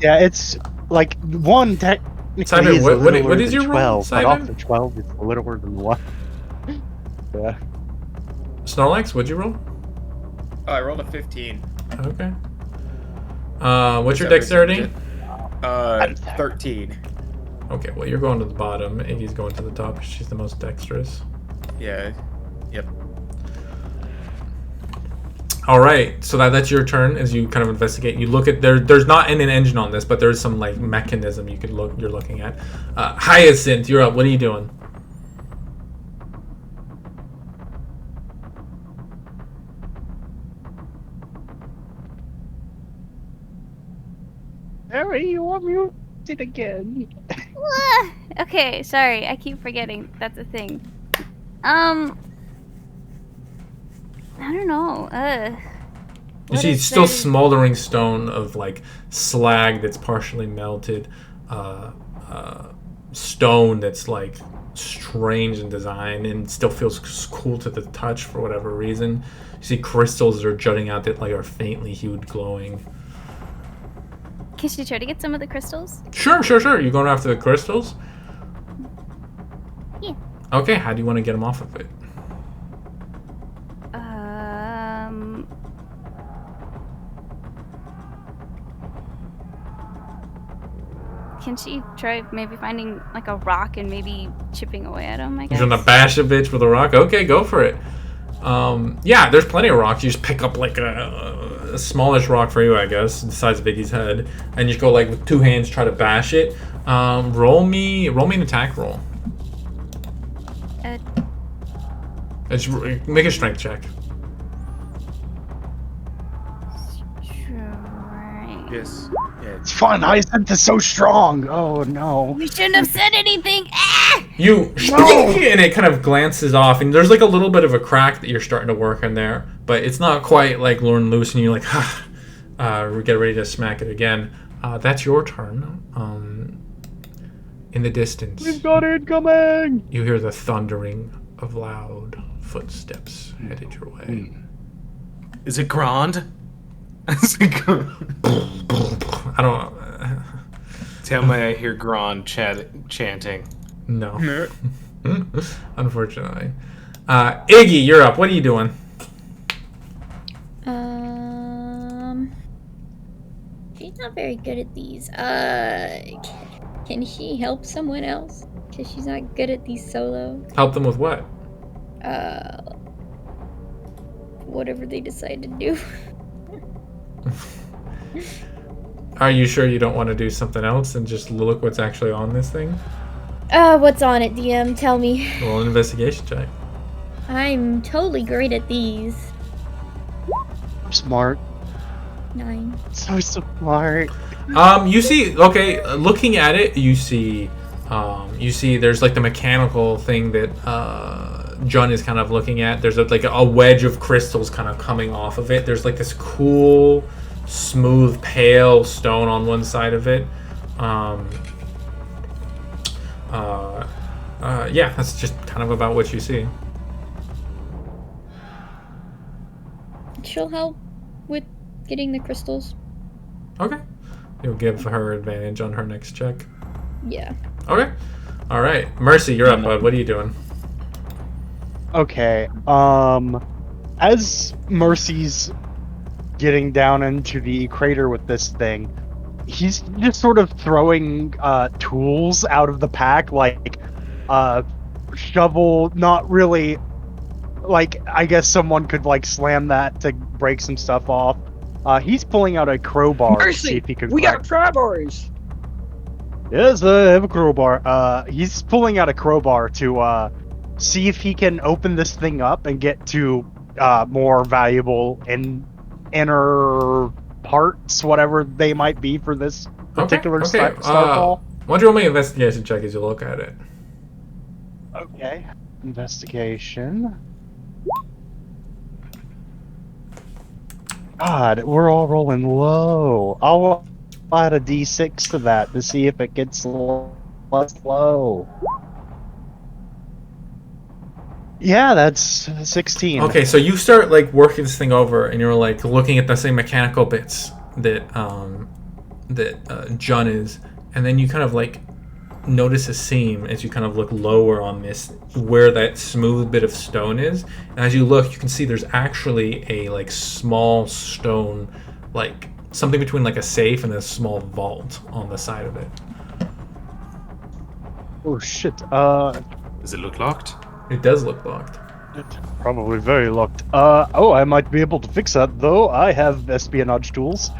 It's like 1 technically Simon, is what a littler what is than your roll, 12, but off Simon? the 12 is littler than 1. Yeah. Snorlax, what'd you roll? Oh, I rolled a 15. Okay. What's your dexterity? 13. Okay, well, you're going to the bottom. Iggy's going to the top because she's the most dexterous. Yeah. Yep. All right, so that's your turn as you kind of investigate. You look at there's not an engine on this, but there's some like mechanism you're looking at. Hyacinth, you're up. What are you doing? Harry, you are muted again. Okay, sorry. I keep forgetting. That's a thing. I don't know. You see still smoldering stone of like slag that's partially melted, stone that's like strange in design and still feels cool to the touch for whatever reason. You see crystals that are jutting out that like are faintly hued, glowing. Can she try to get some of the crystals? Sure. You going after the crystals? Yeah. Okay, how do you want to get them off of it? Can she try maybe finding like a rock and maybe chipping away at him, I guess? You're gonna bash a bitch with a rock? Okay, go for it. Yeah, there's plenty of rocks. You just pick up like a smallish rock for you, I guess, the size of Iggy's head, and you just go like with two hands try to bash it. Roll me an attack roll. Make a strength check. Yes. Yeah. It's fun. Hyacinth is so strong. Oh no. We shouldn't have said anything. Ah! You and it kind of glances off, and there's like a little bit of a crack that you're starting to work in there, but it's not quite like Lorne loose, and you're like, we get ready to smack it again. That's your turn. In the distance, We've got incoming. you hear the thundering of loud footsteps headed your way. Is it Grand? Is it Grand? I don't. Tell me I hear Grand chanting. No. Unfortunately. Iggy, you're up. What are you doing? She's not very good at these. Can she help someone else? Because she's not good at these solo. Help them with what? Whatever they decide to do. Are you sure you don't want to do something else and just look what's actually on this thing? What's on it, DM? Tell me. Roll an investigation check. I'm totally great at these. Smart. 9. So smart. You see, okay, looking at it, you see there's like the mechanical thing that John is kind of looking at. There's like a wedge of crystals kind of coming off of it. There's like this cool, smooth, pale stone on one side of it. Yeah, that's just kind of about what you see. She'll help with getting the crystals. Okay. You'll give her advantage on her next check. Yeah. Okay. All right. Mercy, you're up, bud. What are you doing? Okay. As Mercy's getting down into the crater with this thing, he's just sort of throwing tools out of the pack, like shovel. Not really. Like, I guess someone could like slam that to break some stuff off. He's pulling out a crowbar to see Mercy, if he can. we got crowbars. Yes, I have a crowbar. He's pulling out a crowbar to see if he can open this thing up and get to more valuable and inner parts, whatever they might be for this particular starfall. Why don't you roll me an investigation check as you look at it? Okay, investigation. God, we're all rolling low. I'll add a d6 to that to see if it gets less low. Yeah, that's 16. Okay, so you start like working this thing over, and you're like looking at the same mechanical bits that John is, and then you kind of like notice a seam as you kind of look lower on this, where that smooth bit of stone is. And as you look, you can see there's actually a like small stone, like something between like a safe and a small vault on the side of it. Oh shit. Does it look locked? It does look locked. Probably very locked. Oh, I might be able to fix that though. I have espionage tools.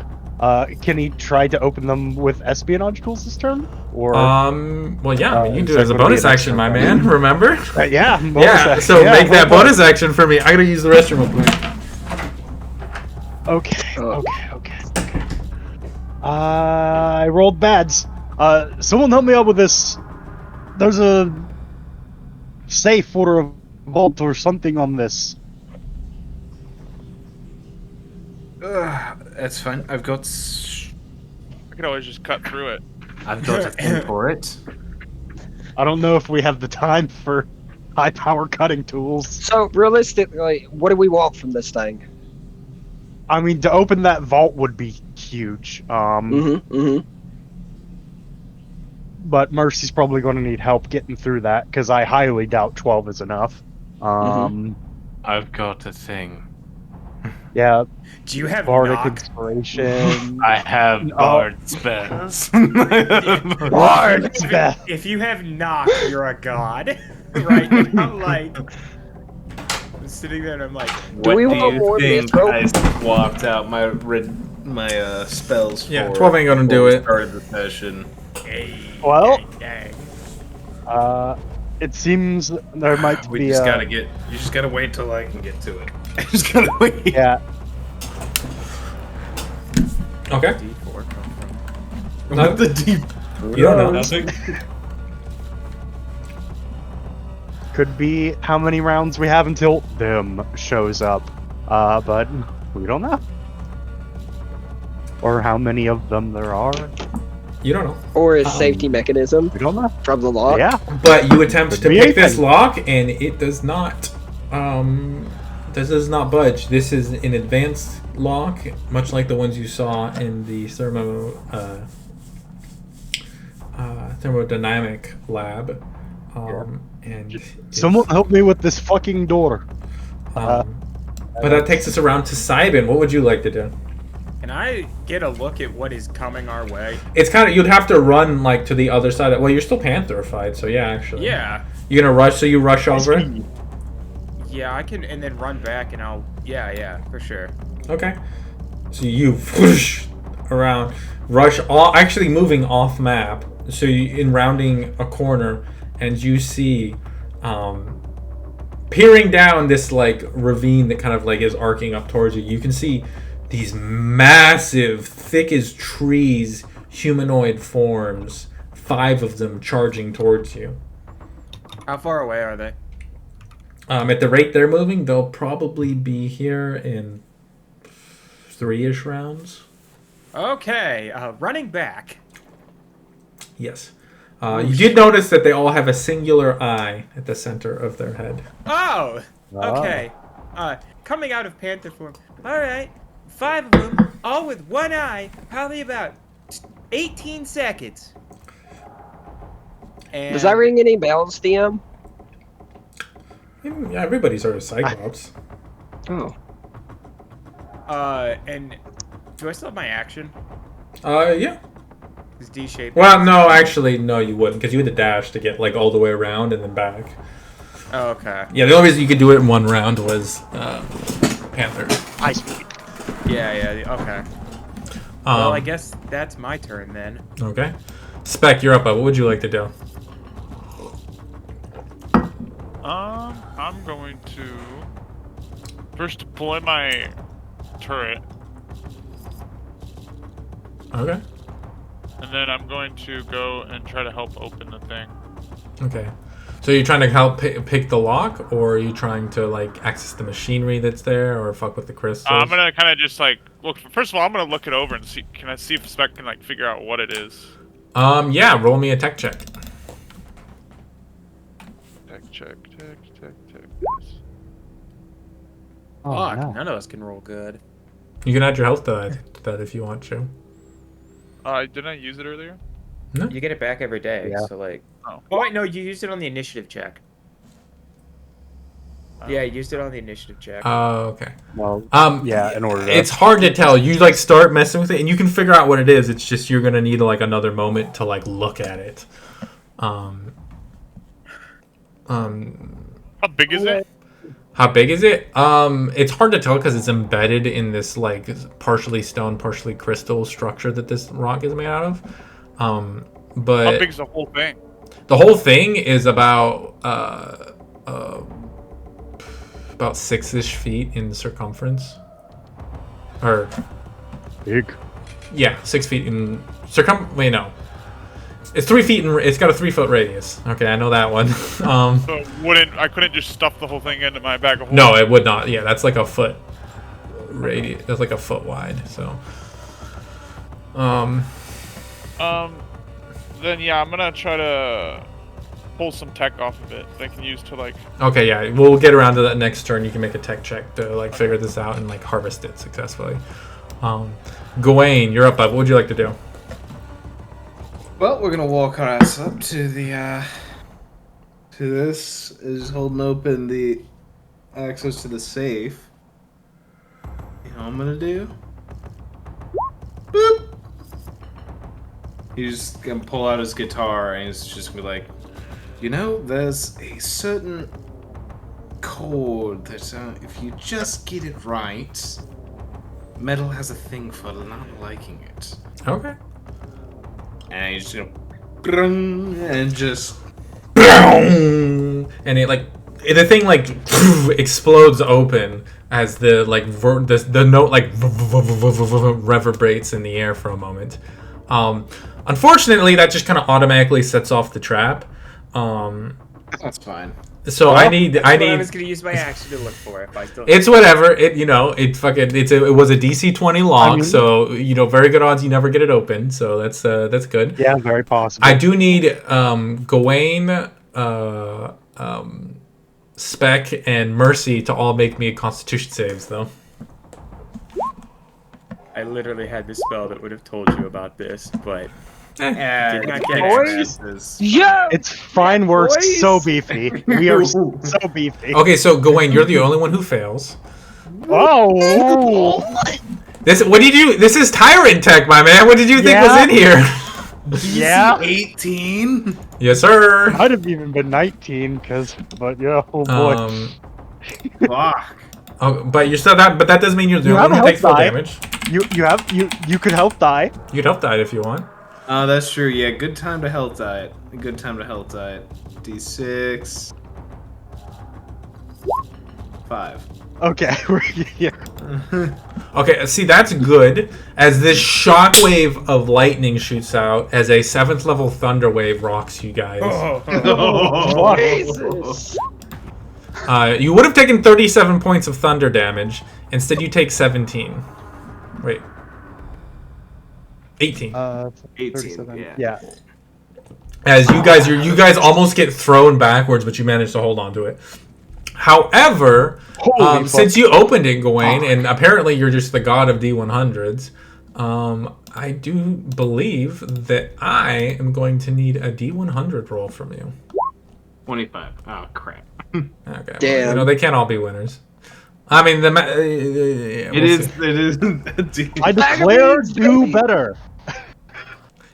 Can he try to open them with espionage tools this turn? Or well, yeah, I mean, you can do it as a that would be bonus an action, my extra man. Remember? yeah, bonus Yeah. action. So Yeah, make that well bonus action for me. I gotta use the restroom real quick. Okay. I rolled bads. Someone help me out with this. There's a safe or a vault or something on this. That's fine. I've got I could always just cut through it. a thing for it. I don't know if we have the time for high power cutting tools. So realistically, what do we want from this thing? I mean, to open that vault would be huge. But Mercy's probably going to need help getting through that because I highly doubt 12 is enough. I've got a thing. Yeah. Do you have Bardic knock? inspiration. I have bard spells. Bard spell. If you have knock, you're a god. Right now, like, I'm sitting there and I'm like, What we do want you more think mithril? I swapped out my spells for? Yeah, 12 ain't gonna do before we it. Started the session. hey, Well- dang. It seems there might We be just a... gotta get. You just gotta wait till I can get to it. I just gotta wait. Yeah. Okay. D4 come from? No, The deep. you don't know. Nothing. Could be how many rounds we have until them shows up. But we don't know. Or how many of them there are. You don't know. Or a safety mechanism We don't know. from the lock? Yeah. But you attempt Could to be pick this anything. lock, and it does not. This does not budge. This is an advanced lock, much like the ones you saw in the thermodynamic lab. And Someone help me with this fucking door. but that takes us around to Cybin. What would you like to do? Can I get a look at what is coming our way? It's kind of, you'd have to run like to the other side. Well, you're still pantherified, so yeah, actually. Yeah. You're gonna rush, so you rush over it? Yeah, I can, and then run back, and I'll. Yeah, for sure. Okay. So you whoosh around, rush, all actually moving off map. So you in rounding a corner, and you see, peering down this like ravine that kind of like is arcing up towards you. You can see these massive, thick as trees, humanoid forms. 5 of them charging towards you. How far away are they? At the rate they're moving, they'll probably be here in 3-ish rounds. Okay, running back. Yes. You did notice that they all have a singular eye at the center of their head. Oh, okay. Coming out of panther form. All right, 5 of them, all with one eye. Probably about 18 seconds. And Does that ring any bells, DM? Yeah, everybody's heard of Cyclops. Oh. And do I still have my action? Yeah. Is D-shaped? Well, no, actually, no, you wouldn't, because you had to dash to get like all the way around and then back. Oh, okay. Yeah, the only reason you could do it in one round was Panther. High speed. Yeah, okay. Well, I guess that's my turn then. Okay. Spec, you're up. What would you like to do? I'm going to first deploy my turret, Okay. and then I'm going to go and try to help open the thing. Okay. So you're trying to help pick the lock, or are you trying to like access the machinery that's there, or fuck with the crystals? I'm gonna kind of just like look. First of all, I'm gonna look it over and see. Can I see if Spec can like figure out what it is? Yeah. Roll me a tech check. Check. Oh, Fuck, no. none of us can roll good. You can add your health to that if you want to. Didn't I use it earlier? No? You get it back every day. Yeah. So like. Oh. Oh wait, no, you used it on the initiative check. Yeah, you used it on the initiative check. Oh, okay. Well, yeah, in order to... It's hard to tell. You like start messing with it, and you can figure out what it is. It's just you're gonna need like another moment to like look at it. How big is it? How big is it? It's hard to tell because it's embedded in this like partially stone, partially crystal structure that this rock is made out of. But How big's the whole thing? the whole thing is about 6-ish feet in circumference. Or Big. yeah, 6 feet in Wait, no. It's 3 feet in. It's got a 3-foot radius. Okay, I know that one. So I couldn't just stuff the whole thing into my bag of holding? No, it would not. Yeah, that's like a foot radius. That's like a foot wide. So. Then yeah, I'm gonna try to pull some tech off of it that I can use to like. Okay, yeah, we'll get around to that next turn. You can make a tech check to like figure this out and like harvest it successfully. Gawain, you're up. What would you like to do? Well, we're gonna walk our ass up to the to this. Is holding open the access to the safe. You know what I'm gonna do? Boop. He's gonna pull out his guitar and he's just gonna be like, you know, there's a certain chord that if you just get it right, metal has a thing for not liking it. Okay. And he's just gonna and just And it like the thing like explodes open as the like the note like reverberates in the air for a moment. Unfortunately, that just kind of automatically sets off the trap. that's fine. So Well, I need. I was gonna use my action to look for it. If I still. It's whatever. It it was a DC 20 lock, so very good odds you never get it open. So that's good. Yeah, very possible. I do need Gawain, Spec, and Mercy to all make me Constitution saves though. I literally had the spell that would have told you about this, but Did not get Boys. accesses. Yo! It's fine. We're Boys. so beefy. We are so beefy. Okay, so Gawain, you're the only one who fails. Oh! What did you? This is Tyrant Tech, my man. What did you think was in here? Yeah. 18. Yes, sir. Might have even been 19, but yeah, oh boy. Fuck. Oh, but you're still that. But that doesn't mean you're the You only have one a who takes full health die. damage. You could help die. You could help die if you want. Oh, that's true. Yeah, good time to health diet. Good time to health diet. D6. 5. Okay, yeah. Okay, see that's good. As this shockwave of lightning shoots out, as a 7th level thunder wave rocks you guys. Fuck. Jesus! You would have taken 37 points of thunder damage. Instead, you take 17. Wait. 18. 18. 37. Yeah. As you guys almost get thrown backwards, but you manage to hold on to it. However, Holy since you opened it, Gawain, and apparently you're just the god of D100s, I do believe that I am going to need a D100 roll from you. 25. Oh, crap. Okay. Damn. Well, they can't all be winners. I mean, It is. I declare do better.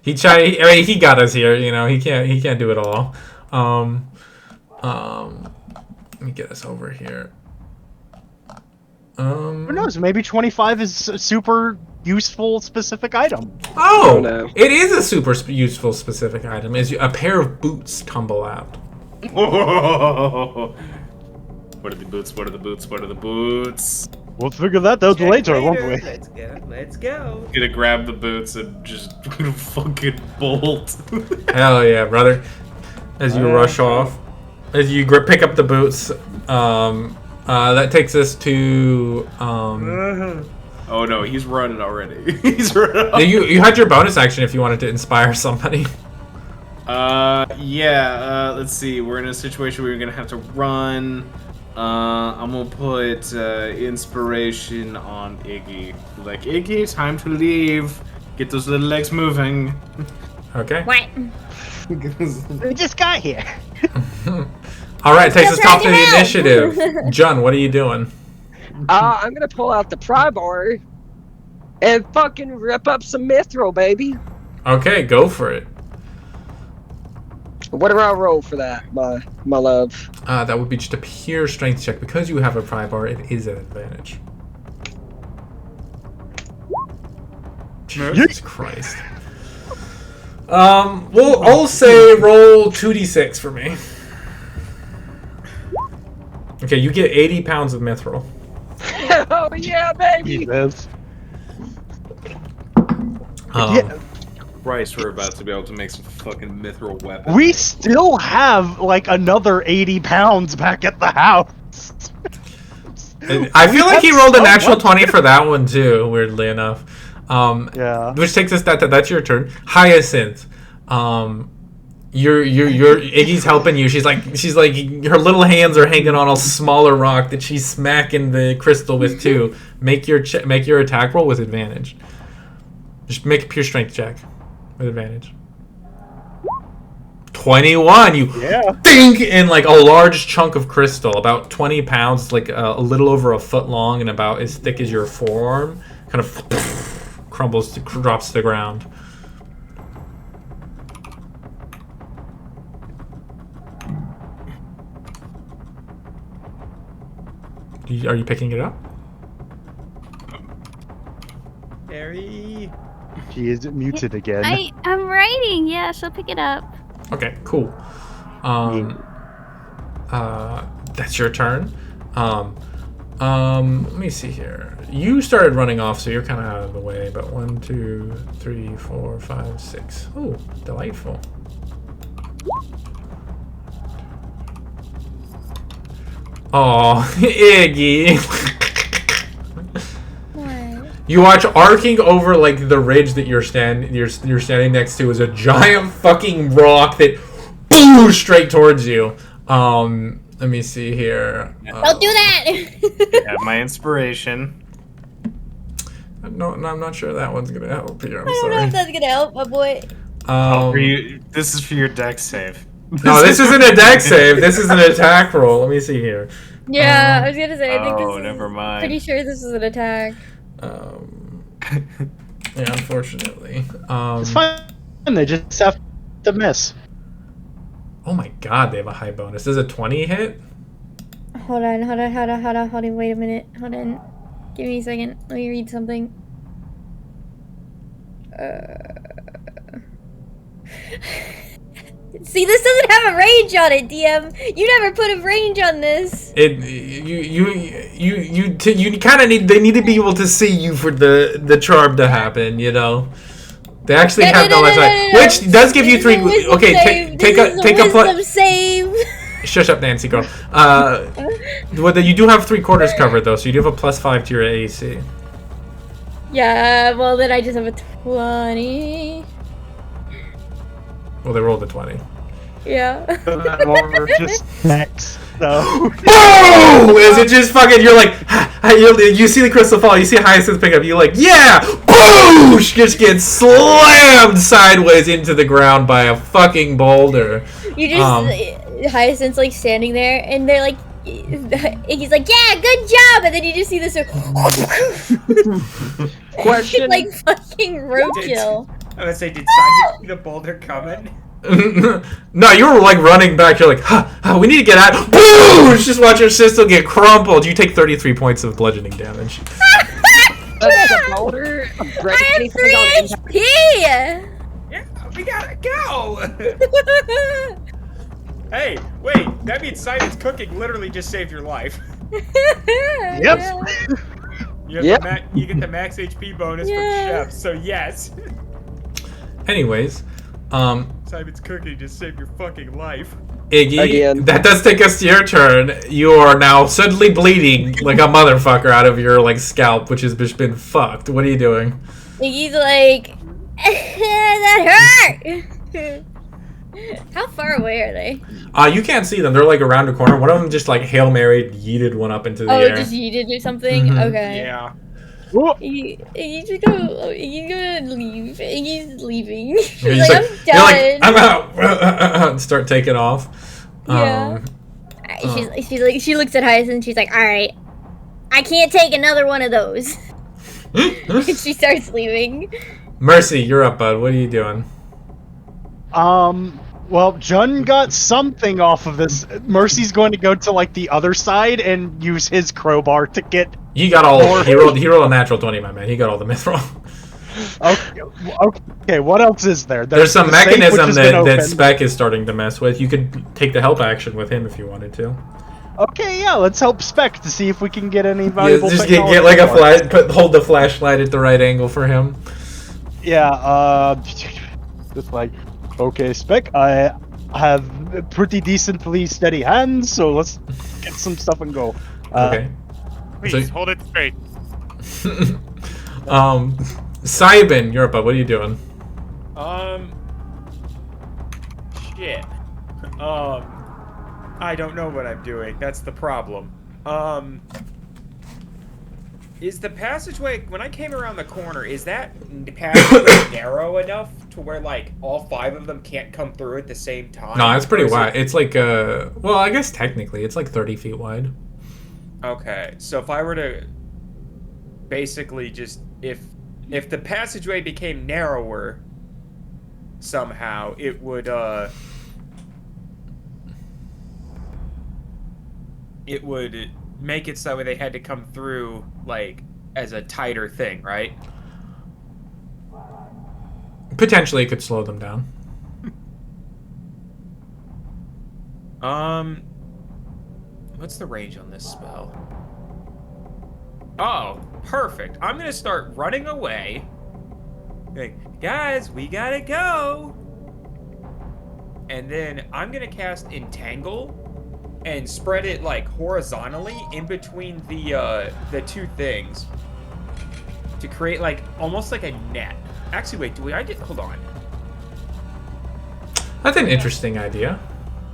He got us here. He can't do it all. Let me get us over here. Who knows? Maybe 25 is a super useful specific item. Oh, no. it is a super useful specific item. Is a pair of boots tumble out. What are the boots? What are the boots? What are the boots? We'll figure that out later, won't we? Let's go. Let's go. Gonna grab the boots and just fucking bolt. Hell yeah, brother! As you rush off, as you pick up the boots, that takes us to. Oh no, he's running already. He's running. You had your bonus action if you wanted to inspire somebody. Yeah. Let's see. We're in a situation where we're gonna have to run. I'm gonna put inspiration on Iggy. Like, Iggy, time to leave. Get those little legs moving. Okay. What? We just got here. All right, takes us Still top to trying the to help. initiative. John, what are you doing? I'm gonna pull out the pry bar and fucking rip up some mithril, baby. Okay, go for it. What do I roll for that, my love? That would be just a pure strength check. Because you have a pry bar, it is an advantage. Jesus Christ. Well, I'll say roll 2d6 for me. Okay, you get 80 pounds of mithril. Oh yeah, baby. Jesus. Um, Christ, we're about to be able to make some fucking mithril weapons. We still have like another 80 pounds back at the house. I feel like he rolled a so natural much 20 for that one too, weirdly enough. Yeah. Which takes us that's your turn. Hyacinth. Your Iggy's helping you. She's like her little hands are hanging on a smaller rock that she's smacking the crystal with too. Make your attack roll with advantage. Just make a pure strength check with advantage. 21. You think in like a large chunk of crystal, about 20 pounds, like a little over a foot long and about as thick as your forearm, kind of crumbles, drops to the ground. Are you picking it up? Harry. She is muted again. I'm writing. Yeah, she'll pick it up. Okay, cool. That's your turn. Let me see here. You started running off, so you're kind of out of the way. But 1, 2, 3, 4, 5, 6. Oh, delightful. Oh, Iggy. You watch arcing over like the ridge that you're standing next to is a giant fucking rock that boom straight towards you. Let me see here. Don't do that! Have my inspiration. No, I'm not sure that one's gonna help here. I'm I don't know sorry. if that's gonna help, my boy. For you, this is for your deck save. No, this isn't a deck save. This is an attack roll. Let me see here. Yeah, I was gonna say, I think this is... never mind. Pretty sure this is an attack. Yeah, unfortunately. It's fine. They just have to miss. Oh my god, they have a high bonus. Does a 20 hit? Hold on, wait a minute. Hold on. Give me a second. Let me read something. See, this doesn't have a range on it, DM. You never put a range on this. You kind of need. They need to be able to see you for the charm to happen. You know. They actually have no light, which does give you 3. Okay, take a plus. Save. Shush up, Nancy girl. Well, you do have 3/4 covered though, so you do have a +5 to your AC. Yeah, well then I just have a 20. Well, they rolled a 20. Yeah. Or just next. So. Boom! Is it just fucking? You're like, you see the crystal fall. You see Hyacinth pick up. You're like, yeah! Boom! She just gets slammed sideways into the ground by a fucking boulder. You just Hyacinth's like standing there, and they're like, he's like, yeah, good job, and then you just see this Question. like fucking roadkill. I would say, did Simon see the boulder coming? No, you were like running back. You're like, we need to get out. Boom! Just watch your sister get crumpled. You take 33 points of bludgeoning damage. The boulder break I anything have on 3 HP! Yeah, we gotta go! Hey, wait, that means Simon's cooking literally just saved your life. Yep. You, you get the max HP bonus from Chef, so yes. Anyways, Simon's cooking just saved your fucking life. Iggy, Again. that does take us to your turn. You are now suddenly bleeding like a motherfucker out of your like scalp, which has just been fucked. What are you doing? He's like, that hurt! How far away are they? You can't see them. They're like around a corner. One of them just like Hail Mary yeeted one up into the air. Oh, just yeeted or something? Mhm. Okay. Yeah. Ooh. He's gonna leave. He's leaving. He's You're like, just I'm you're like, done. I'm out. Start taking off. Yeah. She looks at Hyacinth. She's like, all right, I can't take another one of those. And she starts leaving. Mercy, you're up, bud. What are you doing? Well, Jun got something off of this. Mercy's going to go to like the other side and use his crowbar to get. He got all. He rolled a natural 20, my man. He got all the myth wrong. Okay. What else is there? There's some the safe, which mechanism has been that opened. Spec is starting to mess with. You could take the help action with him if you wanted to. Okay, yeah, let's help Spec to see if we can get any Yeah, valuable just technology. get like a flash. Hold the flashlight at the right angle for him. Yeah. Just like, okay, Spec, I have pretty decently steady hands, so let's get some stuff and go. Okay. Please hold it straight. Cybin, you're up, bud. What are you doing? Shit. I don't know what I'm doing. That's the problem. Is the passageway, when I came around the corner, is that passageway narrow enough to where, like, all 5 of them can't come through at the same time? No, it's pretty wide. It's like, well, I guess technically it's like 30 feet wide. Okay, so if I were to basically just, if the passageway became narrower somehow, it would make it so they had to come through, like, as a tighter thing, right? Potentially, it could slow them down. What's the range on this spell? Oh, perfect. I'm gonna start running away. Like, guys, we gotta go. And then I'm gonna cast Entangle and spread it like horizontally in between the 2 things to create like almost like a net. Actually, wait, hold on. That's an interesting idea.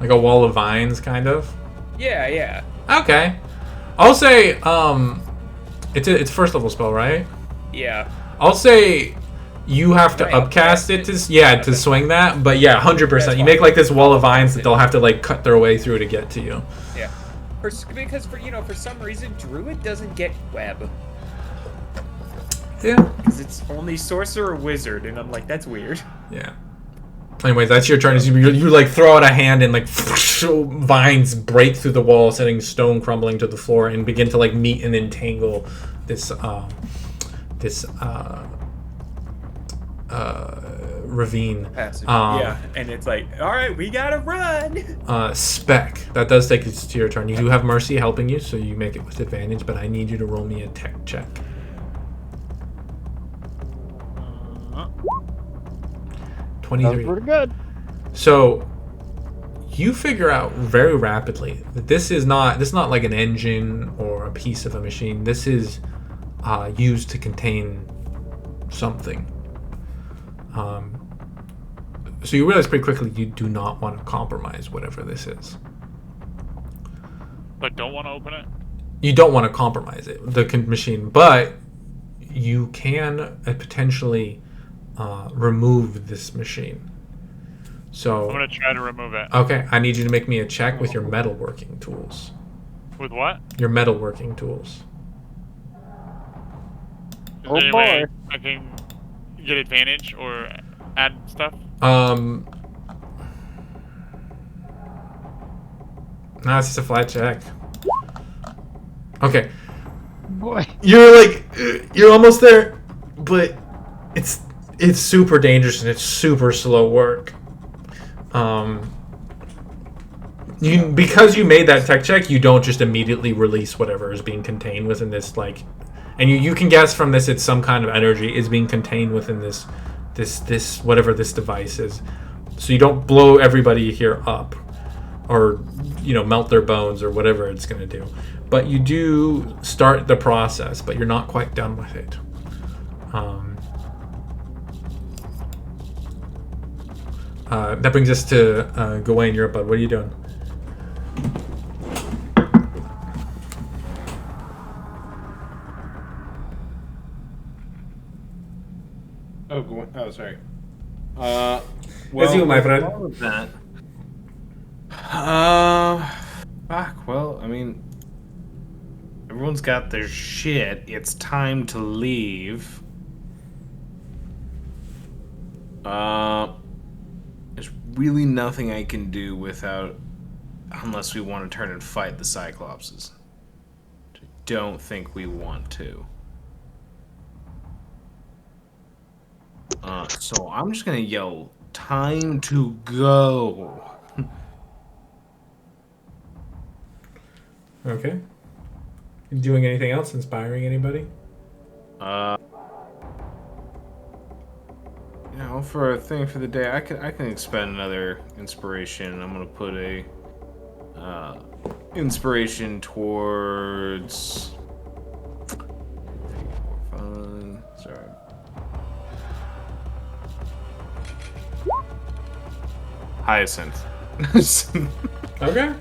Like a wall of vines, kind of. Yeah. Okay. I'll say, it's first level spell, right? Yeah. I'll say you have to Right, upcast it to okay. swing that, but yeah, 100%. That's You make like this wall of vines that fine. they'll have to like cut their way through to get to you. Yeah. Because for some reason Druid doesn't get web. Yeah. Because it's only sorcerer wizard, and I'm like, that's weird. Yeah. Anyways, that's your turn. You like throw out a hand and like vines break through the wall, sending stone crumbling to the floor, and begin to like meet and entangle this ravine. Passage. Yeah, and it's like, all right, we gotta run. Spec. That does take it to your turn. You do have Mercy helping you, so you make it with advantage. But I need you to roll me a tech check. 23. That's pretty good. So you figure out very rapidly that this is not like an engine or a piece of a machine. This is used to contain something. So you realize pretty quickly you do not want to compromise whatever this is. But don't want to open it? You don't want to compromise it, the machine, but you can potentially remove this machine. So I'm going to try to remove it. Okay, I need you to make me a check with your metalworking tools. With what? Your metalworking tools. Is there any way I can get advantage or add stuff? No, it's just a flat check. Okay. Boy. You're almost there, but it's super dangerous and it's super slow work. Because you made that tech check, you don't just immediately release whatever is being contained within this, like, and you can guess from this it's some kind of energy is being contained within this whatever this device is. So you don't blow everybody here up or melt their bones or whatever it's going to do. But you do start the process, but you're not quite done with it. That brings us to Gawain. You're up, bud. What are you doing? Oh, sorry. It's you, my friend. all of that. Fuck. Well, I mean, everyone's got their shit. It's time to leave. There's really nothing I can do unless we want to turn and fight the Cyclopses. I don't think we want to. So I'm just gonna yell, "Time to go." Okay. You doing anything else? Inspiring anybody? For a thing for the day, I can expend another inspiration. I'm gonna put a inspiration towards. Fun. Sorry. Hyacinth. Okay.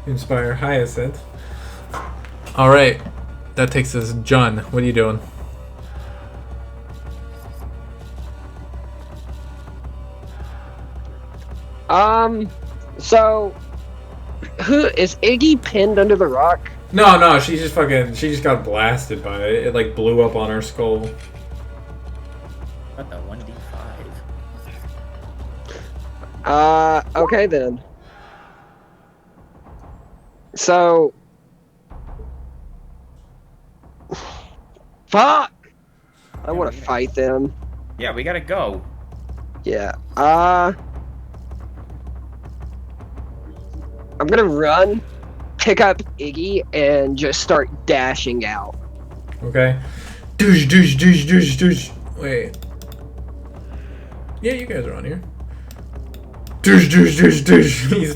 Inspire Hyacinth. All right. That takes us, John. What are you doing? So, who is Iggy pinned under the rock? No, she just got blasted by it. It like blew up on her skull. What the 1d5? Okay then. So, fuck! I want to fight them. Yeah, we gotta go. Yeah. I'm gonna run, pick up Iggy, and just start dashing out. Okay. Douche. Wait. Yeah, you guys are on here. Douche. You just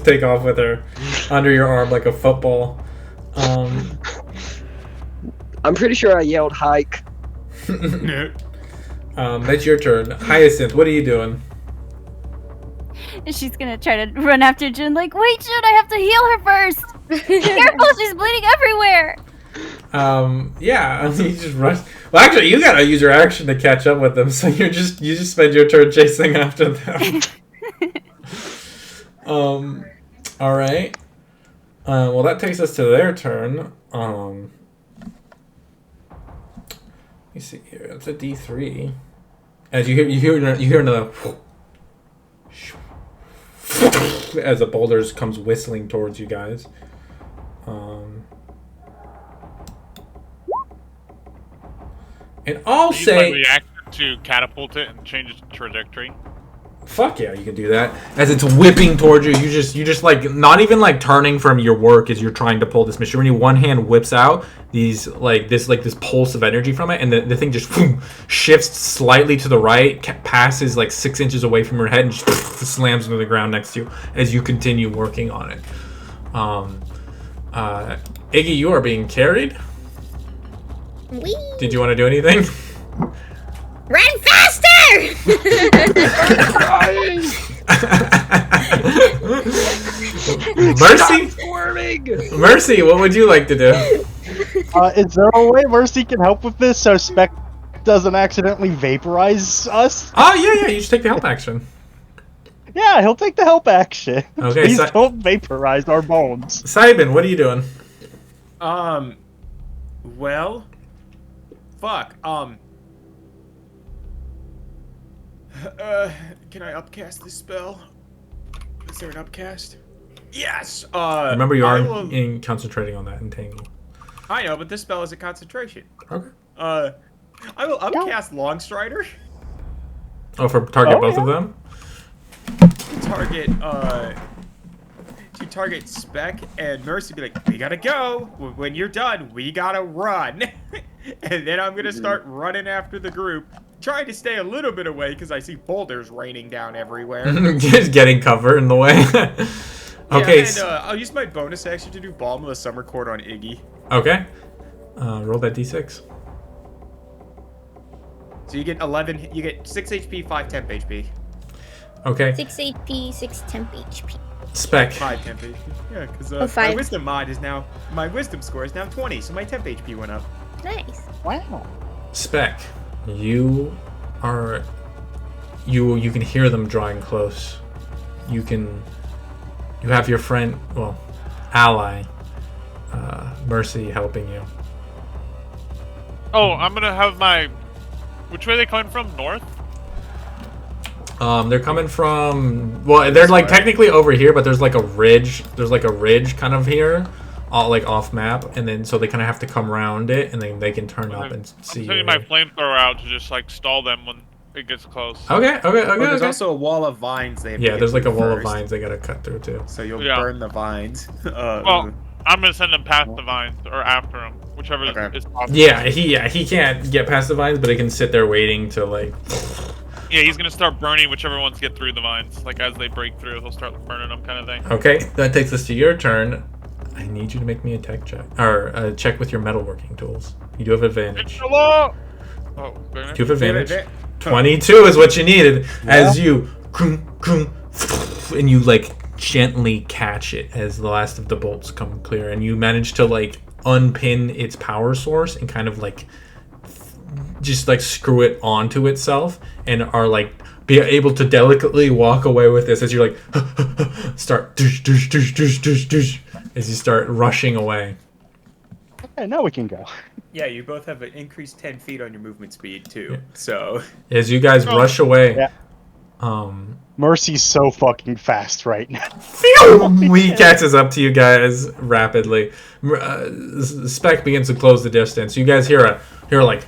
take off with her under your arm like a football. I'm pretty sure I yelled hike. That's your turn. Hyacinth, what are you doing? And she's gonna try to run after June, like, wait, June, I have to heal her first! Careful, she's bleeding everywhere! Yeah, you just rush. Well, actually, you gotta use your action to catch up with them, so you just spend your turn chasing after them. Alright. Well, that takes us to their turn. Let me see here. It's a D3. As you hear another as a boulder comes whistling towards you guys. And I'll Use say my reaction to catapult it and change its trajectory. fuck yeah, you can do that. As it's whipping towards you, you just like not even like turning from your work as you're trying to pull this machinery. One hand whips out this pulse of energy from it, and the thing just shifts slightly to the right, passes like 6 inches away from your head, and just slams into the ground next to you as you continue working on it. Iggy, you are being carried. Whee! Did you want to do anything? Run faster! Mercy, what would you like to do? Is there a way Mercy can help with this so Spec doesn't accidentally vaporize us? Oh yeah, you just take the help action. Yeah, he'll take the help action. Okay, Please don't vaporize our bones. Simon, what are you doing? Well, fuck. Can I upcast this spell? Is there an upcast? Yes. Remember, you are concentrating on that entangle. I know, but this spell is a concentration. Okay. I will upcast Longstrider. Oh, for target both of them? To target Spec and Mercy, be like, we gotta go. When you're done, we gotta run. And then I'm gonna start running after the group, trying to stay a little bit away because I see boulders raining down everywhere. Just getting cover in the way. Okay. Yeah, and I'll use my bonus action to do Balm of the Summer Court on Iggy. Okay. Roll that d6. So you get 11. You get 6 HP, 5 temp HP. Okay. 6 HP, 6 temp HP. Spec. 5 temp HP. Yeah, because my wisdom score is now 20, so my temp HP went up. Nice. Wow. Spec. You are you can hear them drawing close. You have your friend, well, ally, Mercy helping you. Oh, I'm gonna have my. Which way are they coming from? North? They're coming from, well, they're like technically over here, but there's like a ridge. There's like a ridge kind of here, all like off map, and then so they kind of have to come around it, and then they can turn up and see I'm you. taking my flamethrower out to just like stall them when it gets close. Okay. There's also a wall of vines they have to Yeah, get there's like a through wall of first, vines they gotta cut through too. So you'll Yeah. burn the vines. Well, I'm gonna send them past the vines or after them, whichever Okay. is possible. Yeah, he can't get past the vines, but he can sit there waiting to like. Yeah, he's gonna start burning whichever ones get through the vines. Like as they break through, he'll start burning them, kind of thing. Okay, that takes us to your turn. I need you to make me a tech check or a check with your metalworking tools. You do have advantage. Hello. Oh, very nice. You have advantage. 22 is what you needed. As you and you like gently catch it as the last of the bolts come clear, and you manage to like unpin its power source and kind of like just like screw it onto itself, and are like be able to delicately walk away with this as you're like start as you start rushing away. Okay, now we can go. Yeah, you both have an increased 10 feet on your movement speed too. So As you guys rush away, Yeah. Mercy's so fucking fast right now. he catches up to you guys rapidly. Spec begins to close the distance. You guys hear like,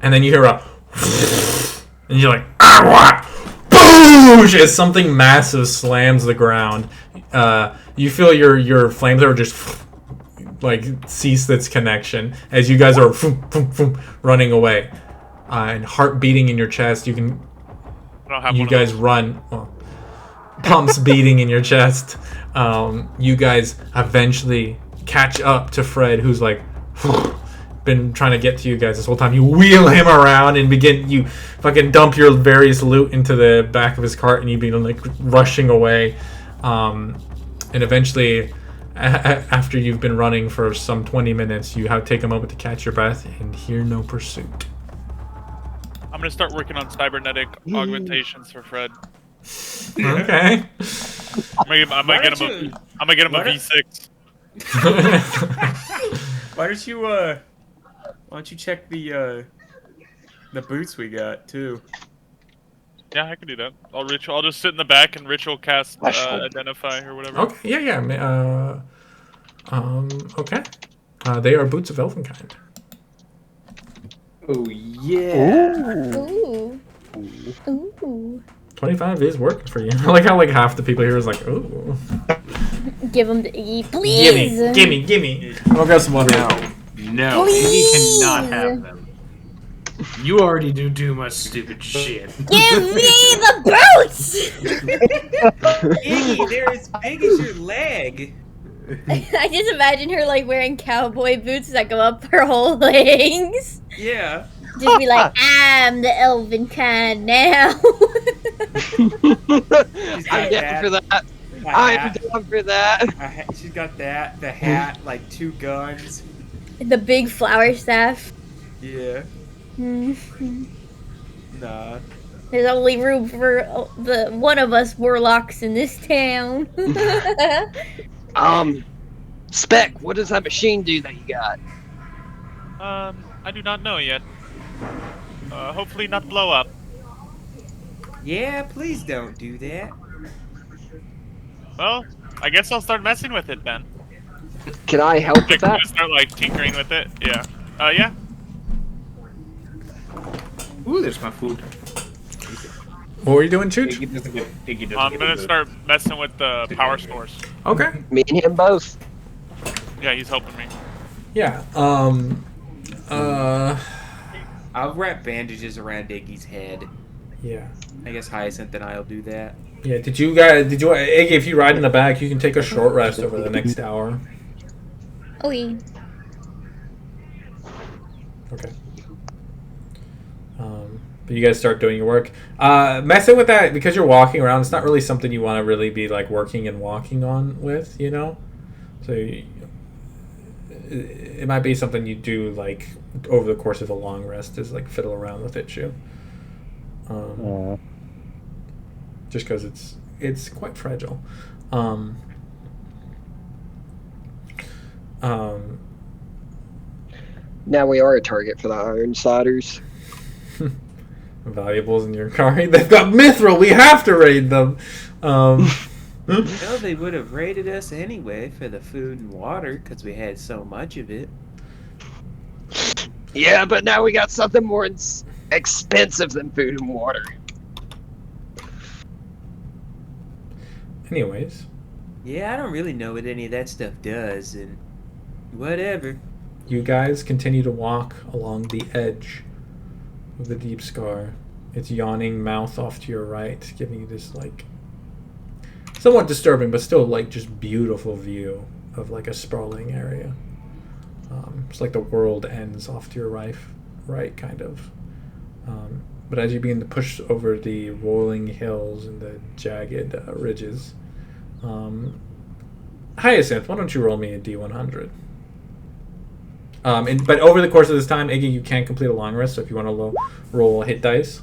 and then you hear a, and you're like, what? Boosh! As something massive slams the ground. You feel your flamethrower just like cease its connection as you guys are running away. And heart beating in your chest. You guys run. Well, pumps beating in your chest. You guys eventually catch up to Fred, who's like been trying to get to you guys this whole time. You wheel him around and you fucking dump your various loot into the back of his cart, and you begin like rushing away. And eventually, after you've been running for some 20 minutes, you take a moment to catch your breath and hear no pursuit. I'm gonna start working on cybernetic augmentations for Fred. Okay. I'm gonna get him a V6. Why don't you check the boots we got too? Yeah, I can do that. I'll just sit in the back and ritual cast identify or whatever. Okay. Yeah. Okay. They are boots of Elvenkind. Oh yeah. Ooh. Ooh. 25 is working for you. I like how like half the people here is like, ooh. Give them to Iggy, please. Gimme. I'm gonna grab some water. No, Please. he cannot have them. You already do too much stupid shit. Give me the boots! Iggy, they're as big as your leg. I just imagine her like wearing cowboy boots that go up her whole legs. Yeah. Just be like, I'm the elven kind now. I'm down for that. I'm down for that. She's got that, the hat, like 2 guns. The big flower staff. Yeah. Mhm. Nah. There's only room for the one of us warlocks in this town. Spec, what does that machine do that you got? I do not know yet. Hopefully not blow up. Yeah, please don't do that. Well, I guess I'll start messing with it then. Can I help with that? Start like tinkering with it. Yeah. Yeah. Ooh, there's my food. What were you doing, Chooch? I'm gonna start messing with the power source. Okay. Me and him both. Yeah, he's helping me. Yeah. I'll wrap bandages around Iggy's head. Yeah. I guess Hyacinth and I'll do that. Yeah. Iggy, if you ride in the back, you can take a short rest over the next hour. Oi. Okay. But you guys start doing your work. Messing with that, because you're walking around, it's not really something you want to really be like working and walking on with, you know? So it might be something you do like over the course of a long rest, is like fiddle around with it, too. Just because it's quite fragile. Now we are a target for the Ironsiders. Valuables in your car. They've got mithril. We have to raid them. Well, they would have raided us anyway for the food and water because we had so much of it. Yeah, but now we got something more expensive than food and water. Anyways, Yeah, I don't really know what any of that stuff does, and whatever. you guys continue to walk along the edge of the deep scar. Its yawning mouth off to your right, giving you this like somewhat disturbing, but still like just beautiful view of like a sprawling area. It's like the world ends off to your right, kind of. But as you begin to push over the rolling hills and the jagged ridges, Hyacinth, why don't you roll me a D100? But over the course of this time, Iggy, you can complete a long rest. So if you want to roll hit dice,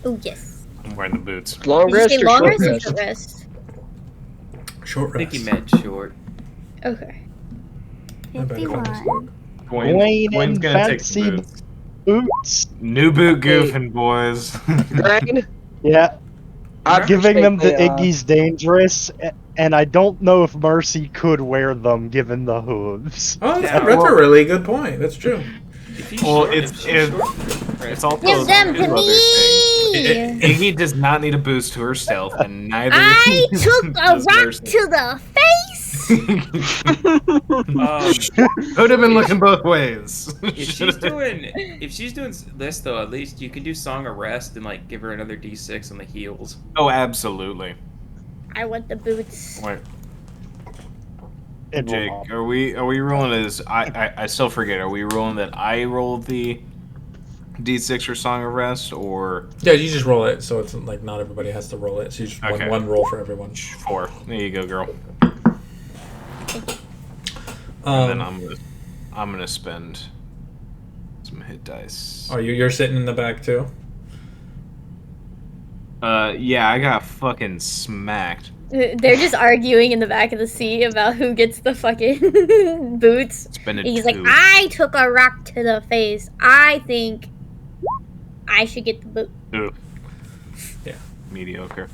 Oh yes. I'm wearing the boots. Long Did you rest say or long short rest or rest? short rest? short I think rest. he meant short. Okay. I better find this book. Wayne Gwen's and gonna take fancy the boots. boots. New boot goofing, boys. Grain, Yeah, I giving them to appreciate Iggy's dangerous, and I don't know if Mercy could wear them given the hooves. Oh, Yeah, that's a really good point. That's true. If he's Well, short, it's- if she's it's- short, right. It's also Give them two to other things. me. Iggy does not need a boost to her stealth, and neither. I took a does rock Mercy. to the face. Could have been looking both ways. If she's doing this though, at least you can do Song of Rest and like give her another D6 on the heels. Oh, absolutely. I want the boots. Wait, It will Jake, not. are we rolling as I still forget. Are we rolling that I roll the D6 for Song of Rest, or Yeah, you just roll it, so it's like not everybody has to roll it. So you just Okay. one roll for everyone. 4? There you go, girl. And then I'm gonna spend some hit dice. Oh, you're sitting in the back too. Yeah, I got fucking smacked. They're just arguing in the back of the seat about who gets the fucking boots. It's been a He's like, 2. I took a rock to the face. I think I should get the boot. Ugh. Yeah. Mediocre.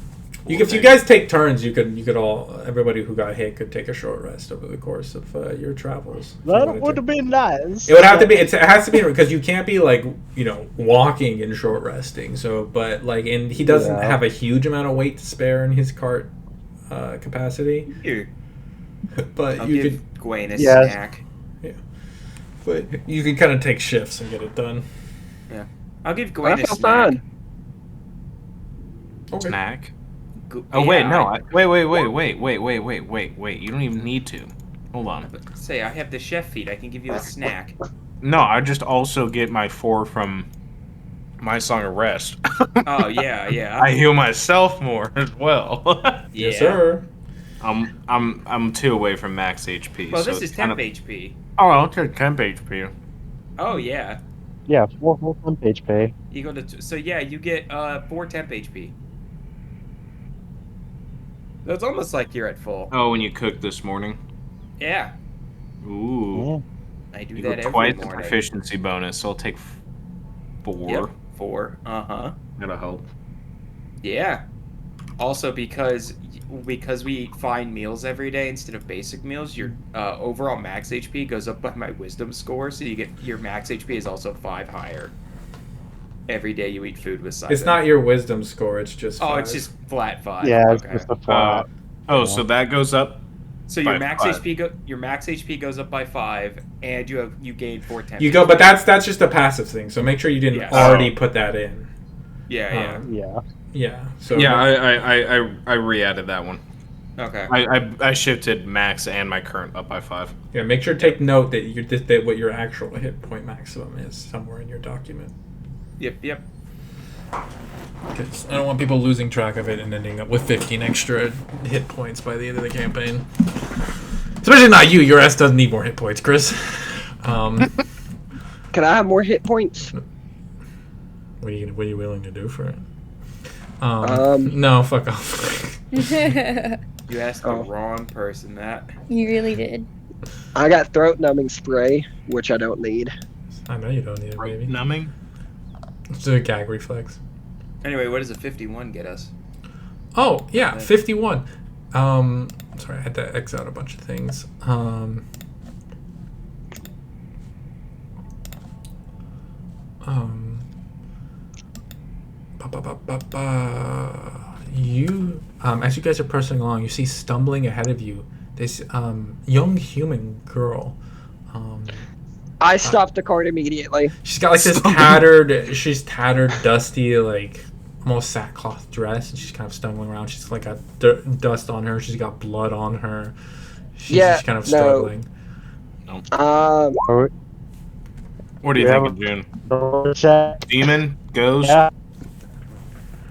If you guys take turns, you could all everybody who got hit could take a short rest over the course of your travels. if you That wanted would to. have been nice. It would have to be. It has to be because you can't be like walking and short resting. So, but like, and he doesn't Yeah. have a huge amount of weight to spare in his cart capacity. Here, But I'll you give could, Gwen a Yeah. snack. but you could kind of take shifts and get it done. I'll give I Gwen a feel snack. fine. Okay. Snack. Go- Oh wait, yeah, no. Wait. You don't even need to. Hold on. Say I have the chef feed. I can give you a snack. No, I just also get my 4 from my Song of Rest. Oh yeah, yeah. I heal myself more as well. Yeah. Yes, sir. I'm 2 away from max HP. Well, so this it's is kind temp of- HP. Oh, I'll take temp HP. Oh yeah. Yeah, 4 full page pay. You go to so yeah, you get 4 temp HP. So it's almost like you're at full. Oh, when you cooked this morning. Yeah, Ooh. I do You that get every twice the morning. proficiency bonus. So I'll take 4. Yep, 4. That'll help. Yeah. Also because we find meals every day instead of basic meals, your overall max HP goes up by my wisdom score, so you get your max HP is also 5 higher. Every day you eat food with Simon. It's not your wisdom score. It's just. Oh, 5. it's just flat 5. Yeah, it's okay. just a flat. So that goes up. So your by max 5. HP goes up by 5, and you gain 4 temp. You go, but that's just a passive thing. So make sure you didn't Yes. already put that in. Yeah, Yeah. Yeah. So Yeah, I re-added that one. yeah. Okay. I shifted max and my current up by 5. Yeah, make sure to take note that what your actual hit point maximum is somewhere in your document. Yep. 'Cause I don't want people losing track of it and ending up with 15 extra hit points by the end of the campaign. Especially not you. Your ass doesn't need more hit points, Chris. Um, Can I have more hit points? what are you willing to do for it? Um, No, fuck off. You asked the wrong person that. You really did. I got throat numbing spray, which I don't need. I know you don't need it, baby. Numbing. It's a gag reflex. Anyway, what does a 51 get us? Oh yeah, 51. Sorry, I had to X out a bunch of things. You, as you guys are pressing along, you see stumbling ahead of you this young human girl. I stopped the cart immediately. She's got like this tattered, dusty, like almost sackcloth dress, and she's kind of stumbling around. She's like got dust on her. She's got blood on her. She's just kind of struggling. What do you think, June? Demon goes. Yeah.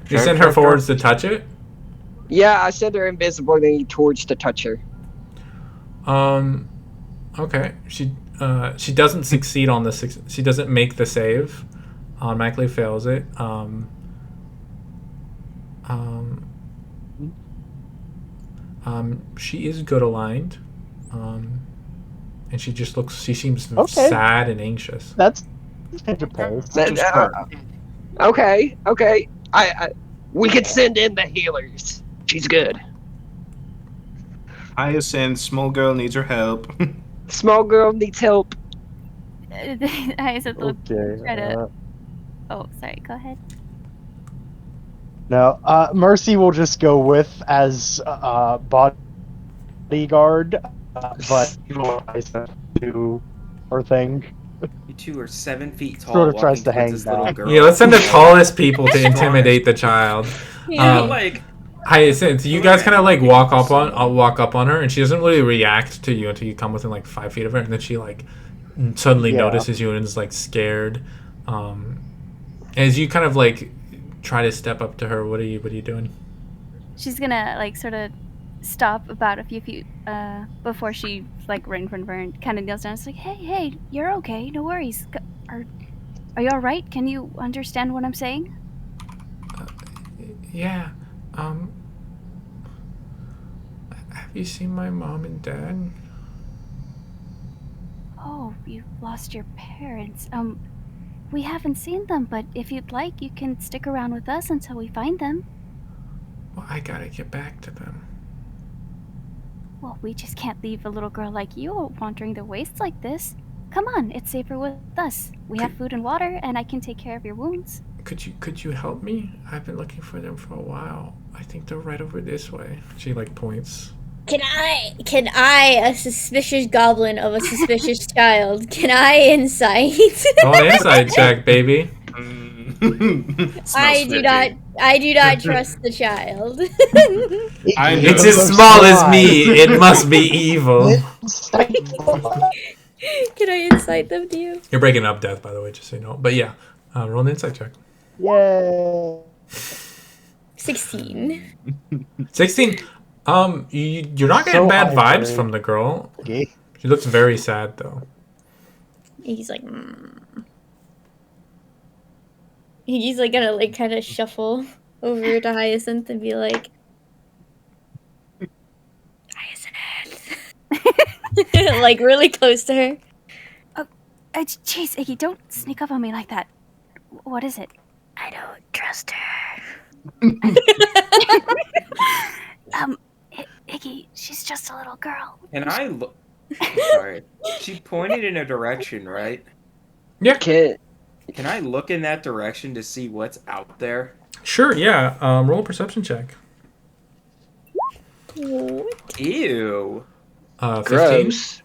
You send her forwards to touch it? Yeah, I sent her invisibility towards to touch her. Okay. She doesn't succeed on the she doesn't make the save. Automatically fails it. She is good aligned. And she just looks. She seems sad and anxious. That's Interpol. Okay. We could send in the healers. She's good. Hyacinth, small girl needs her help. Small girl needs help. I said Okay. try to. Oh, sorry. Go ahead. No, Mercy will just go with as bodyguard, but he will do her thing. You two are 7 feet tall. Sort of tries to walking hang towards this little down. girl. Yeah, let's send the tallest people to intimidate the child. Yeah. Like, Hyacinth, you guys kind of like walk up on her, and she doesn't really react to you until you come within like 5 feet of her, and then she like suddenly notices you and is like scared. As you kind of like try to step up to her, what are you doing? She's gonna like sort of stop about a few feet before she like ring kind of kneels down. It's like, hey, you're okay, no worries. Are you all right? Can you understand what I'm saying? Yeah. Have you seen my mom and dad? Oh, you lost your parents. We haven't seen them, but if you'd like, you can stick around with us until we find them. Well, I gotta get back to them. Well, we just can't leave a little girl like you wandering the wastes like this. Come on, it's safer with us. We have food and water, and I can take care of your wounds. Could you help me? I've been looking for them for a while. I think they're right over this way. She like points. Can I, a suspicious goblin of a suspicious child, can I insight? Oh, an insight check, baby. I do not trust the child. It's as small as me. It must be evil. Can I incite them to you? You're breaking up death, by the way, just so you know. But yeah, roll an insight check. Yay! 16. 16. You're not getting So bad vibes irate. from the girl. Okay. She looks very sad though. He's like, He's like gonna like kind of shuffle over to Hyacinth and be like, Hyacinth, like really close to her. Jeez, Iggy, don't sneak up on me like that. What is it? I don't trust her. Iggy, she's just a little girl. can I look? Sorry. She pointed in a direction, right? Yeah. Can Sure. Yeah. Roll a perception check. Ew. 15. gross.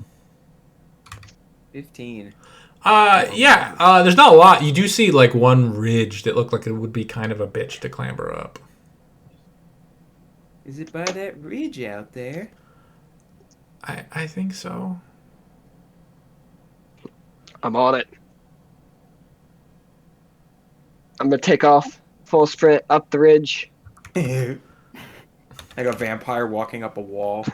15. Yeah. There's not a lot. You do see like one ridge that looked like it would be kind of a bitch to clamber up. Is it by that ridge out there? I think so. I'm on it. I'm gonna take off full sprint up the ridge. Like a vampire walking up a wall.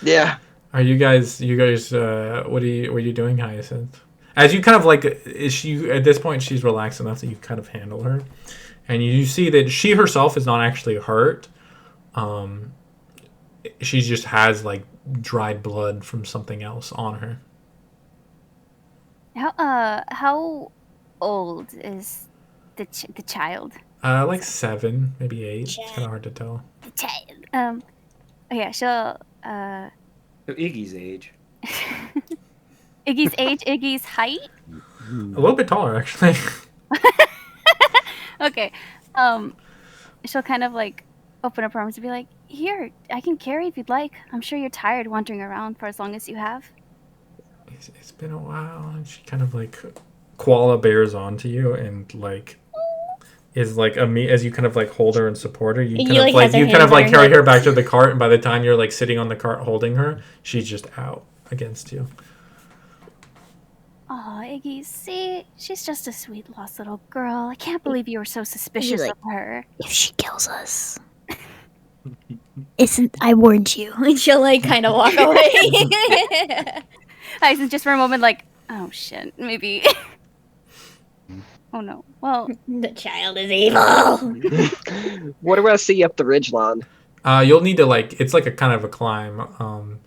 Yeah. Are you guys what are you doing, Hyacinth? As you kind of like is she at this point she's relaxed enough that you kind of handle her. And you see that she herself is not actually hurt. Um she just has like dried blood from something else on her. How old is the child? Like 7, maybe 8. It's kind of hard to tell. The child. Oh yeah, she'll So Iggy's age. Iggy's age, Iggy's height. A little bit taller, actually. Okay. She'll kind of like open up her arms and be like, "Here, I can carry if you'd like. I'm sure you're tired wandering around for as long as you have." It's been a while, and she kind of like koala bears onto you, and like is like as you kind of like hold her and support her. You kind of like you kind of like carry her back to the cart, and by the time you're like sitting on the cart holding her, she's just out against you. Oh, Iggy, see, she's just a sweet lost little girl. I can't believe you were so suspicious of her. If she kills us, I warned you. And she'll like kind of walk away. I just for a moment like, oh shit, maybe. Oh no. Well, the child is evil. What do I see up the ridgeline? You'll need to like it's like a kind of a climb.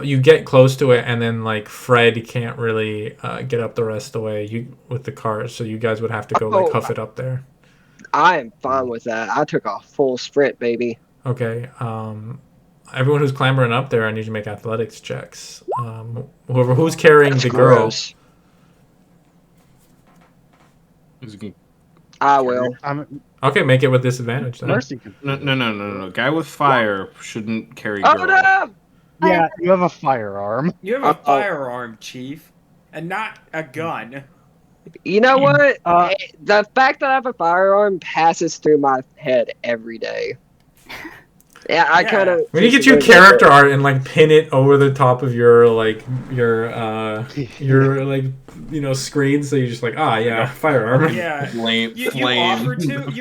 You get close to it, and then like Fred can't really get up the rest of the way with the cart, so you guys would have to go like huff it up there. I am fine with that. I took a full sprint, baby. Okay. Everyone who's clambering up there, I need you to make athletics checks. Who's carrying the girl? Gross. I will. Okay, make it with disadvantage then. Mercy. No. Guy with fire shouldn't carry Oh girl. no! Yeah, you have a firearm. You have a firearm, Chief, and not a gun. You know what? The fact that I have a firearm passes through my head every day. Yeah, I kind of. We need to get you character art and like pin it over the top of your like screen, so you're just like firearm. Yeah, you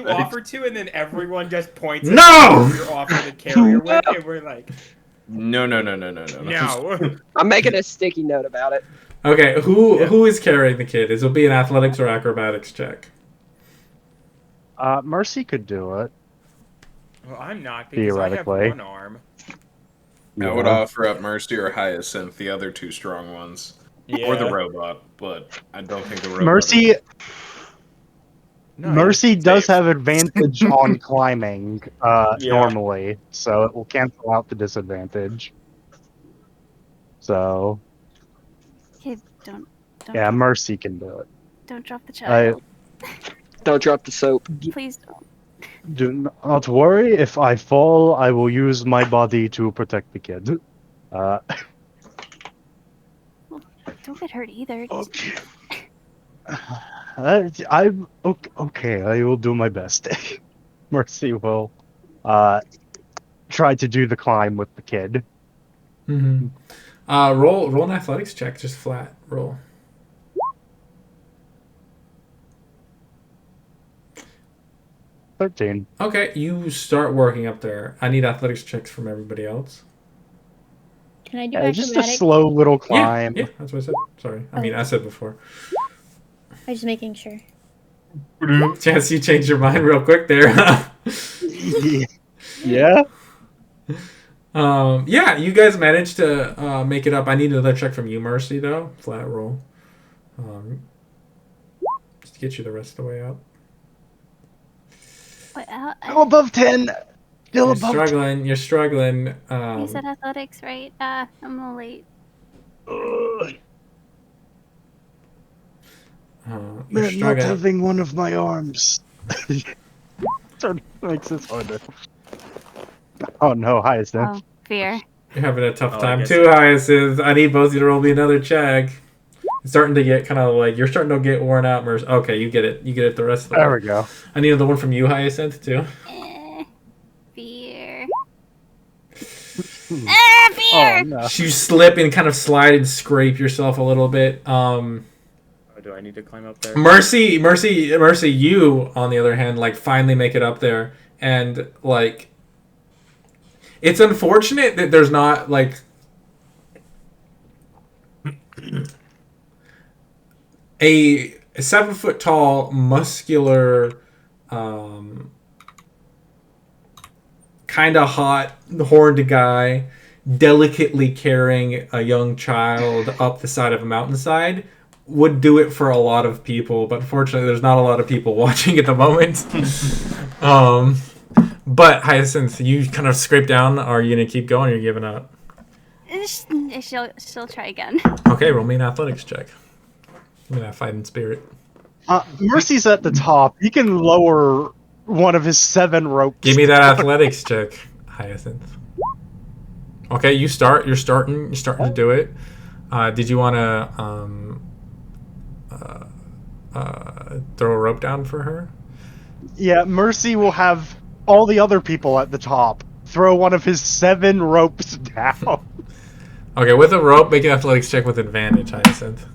offer to, and then everyone just points. No! At you're offering to carry with, and we're like, no. no. I'm making a sticky note about it. Okay, who is carrying the kid? It'll be an athletics or acrobatics check. Mercy could do it. Well, I'm not because I have one arm. I would offer up Mercy or Hyacinth, the other two strong ones, or the robot, but I don't think the robot. Mercy does have advantage on climbing normally, so it will cancel out the disadvantage. So. Okay, don't. Yeah, Mercy can do it. Don't drop the child. Don't drop the soap. Please don't. Do not worry. If I fall, I will use my body to protect the kid. Well, don't get hurt either. Okay. I'm okay. I will do my best. Mercy will try to do the climb with the kid. Mm-hmm. Roll an athletics check, just flat roll. $13. Okay, you start working up there. I need athletics checks from everybody else. Can I do just a slow little climb. Yeah, that's what I said. Sorry. I said before. I'm just making sure. Chance, you changed your mind real quick there. Yeah. Yeah, you guys managed to make it up. I need another check from you, Mercy, though. Flat roll. Just to get you the rest of the way up. Go above 10. Still above struggling. 10. You're struggling. You said athletics, right? I'm a little late. Man, not having one of my arms. Sort of makes this harder. Oh no, Hyacinth. Oh, fear. You're having a tough time too, Hyacinth. I need both of you to roll me another check. It's starting to get kind of like you're starting to get worn out, Mercy. Okay, you get it. You get it the rest of the way. There we go. I need another one from you, Hyacinth, too. Fear. Fear! Oh, no. You slip and kind of slide and scrape yourself a little bit. Do I need to climb up there? Mercy, you, on the other hand, like, finally make it up there. And, like, it's unfortunate that there's not, like, a 7 foot tall, muscular, kind of hot, horned guy, delicately carrying a young child up the side of a mountainside would do it for a lot of people, but unfortunately there's not a lot of people watching at the moment. But Hyacinth, you kind of scrape down. Are you gonna keep going or are you giving up? She'll try again. Okay, roll me an athletics check. I'm gonna fighting spirit. Mercy's at the top. He can lower one of his 7 ropes. Give me that athletics check, Hyacinth. Okay, you're starting to do it. Did you want to throw a rope down for her? Yeah, Mercy will have all the other people at the top throw one of his 7 ropes down. Okay, with a rope, make an athletics check with advantage, Hyacinth.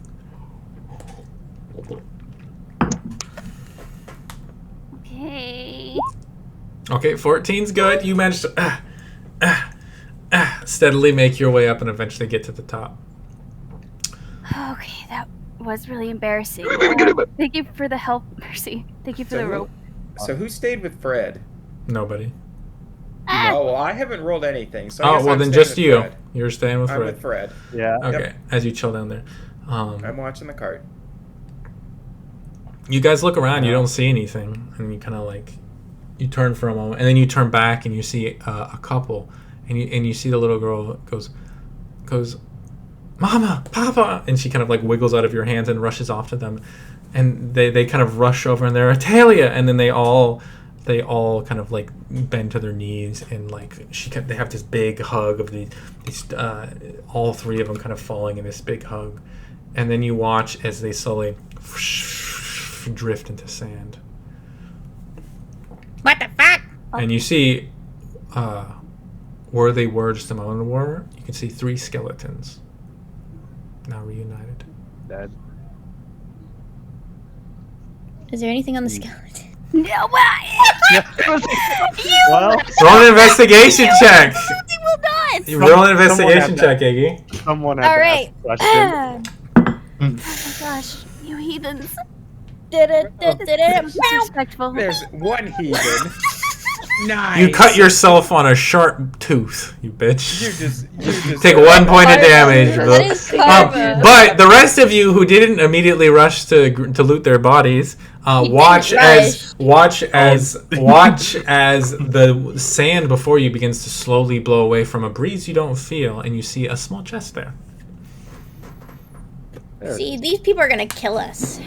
Okay. Okay, 14's good. You managed to steadily make your way up and eventually get to the top. Okay, that was really embarrassing. Thank you for the help, Mercy. Thank you for the rope. So who stayed with Fred? Nobody. Oh, well, I haven't rolled anything. So I Oh, guess well, I'm then staying just with you. Fred. You're staying with I'm Fred. with Fred. Yeah. Okay, Yep. as you chill down there. I'm watching the cart. You guys look around, you don't see anything, and you kind of like, you turn for a moment, and then you turn back and you see a couple, and you see the little girl goes, Mama, Papa, and she kind of like wiggles out of your hands and rushes off to them, and they kind of rush over and they're Atalia, and then they all kind of like bend to their knees and like they have this big hug of these all 3 of them kind of falling in this big hug, and then you watch as they slowly drift into sand. What the fuck? And you see where they were just a moment ago, you can see 3 skeletons now reunited. Dead. Is there anything on the skeleton? No, Well, roll an investigation check. will not. You roll an investigation check, Iggy. Someone had All to right. ask a question. Oh my gosh, you heathens. Bow. Disrespectful. There's one heathen. Nice. You cut yourself on a sharp tooth, you bitch. You just Take 1 point of damage. That is karma. But the rest of you who didn't immediately rush to loot their bodies, watch as the sand before you begins to slowly blow away from a breeze you don't feel, and you see a small chest there. See, these people are gonna kill us.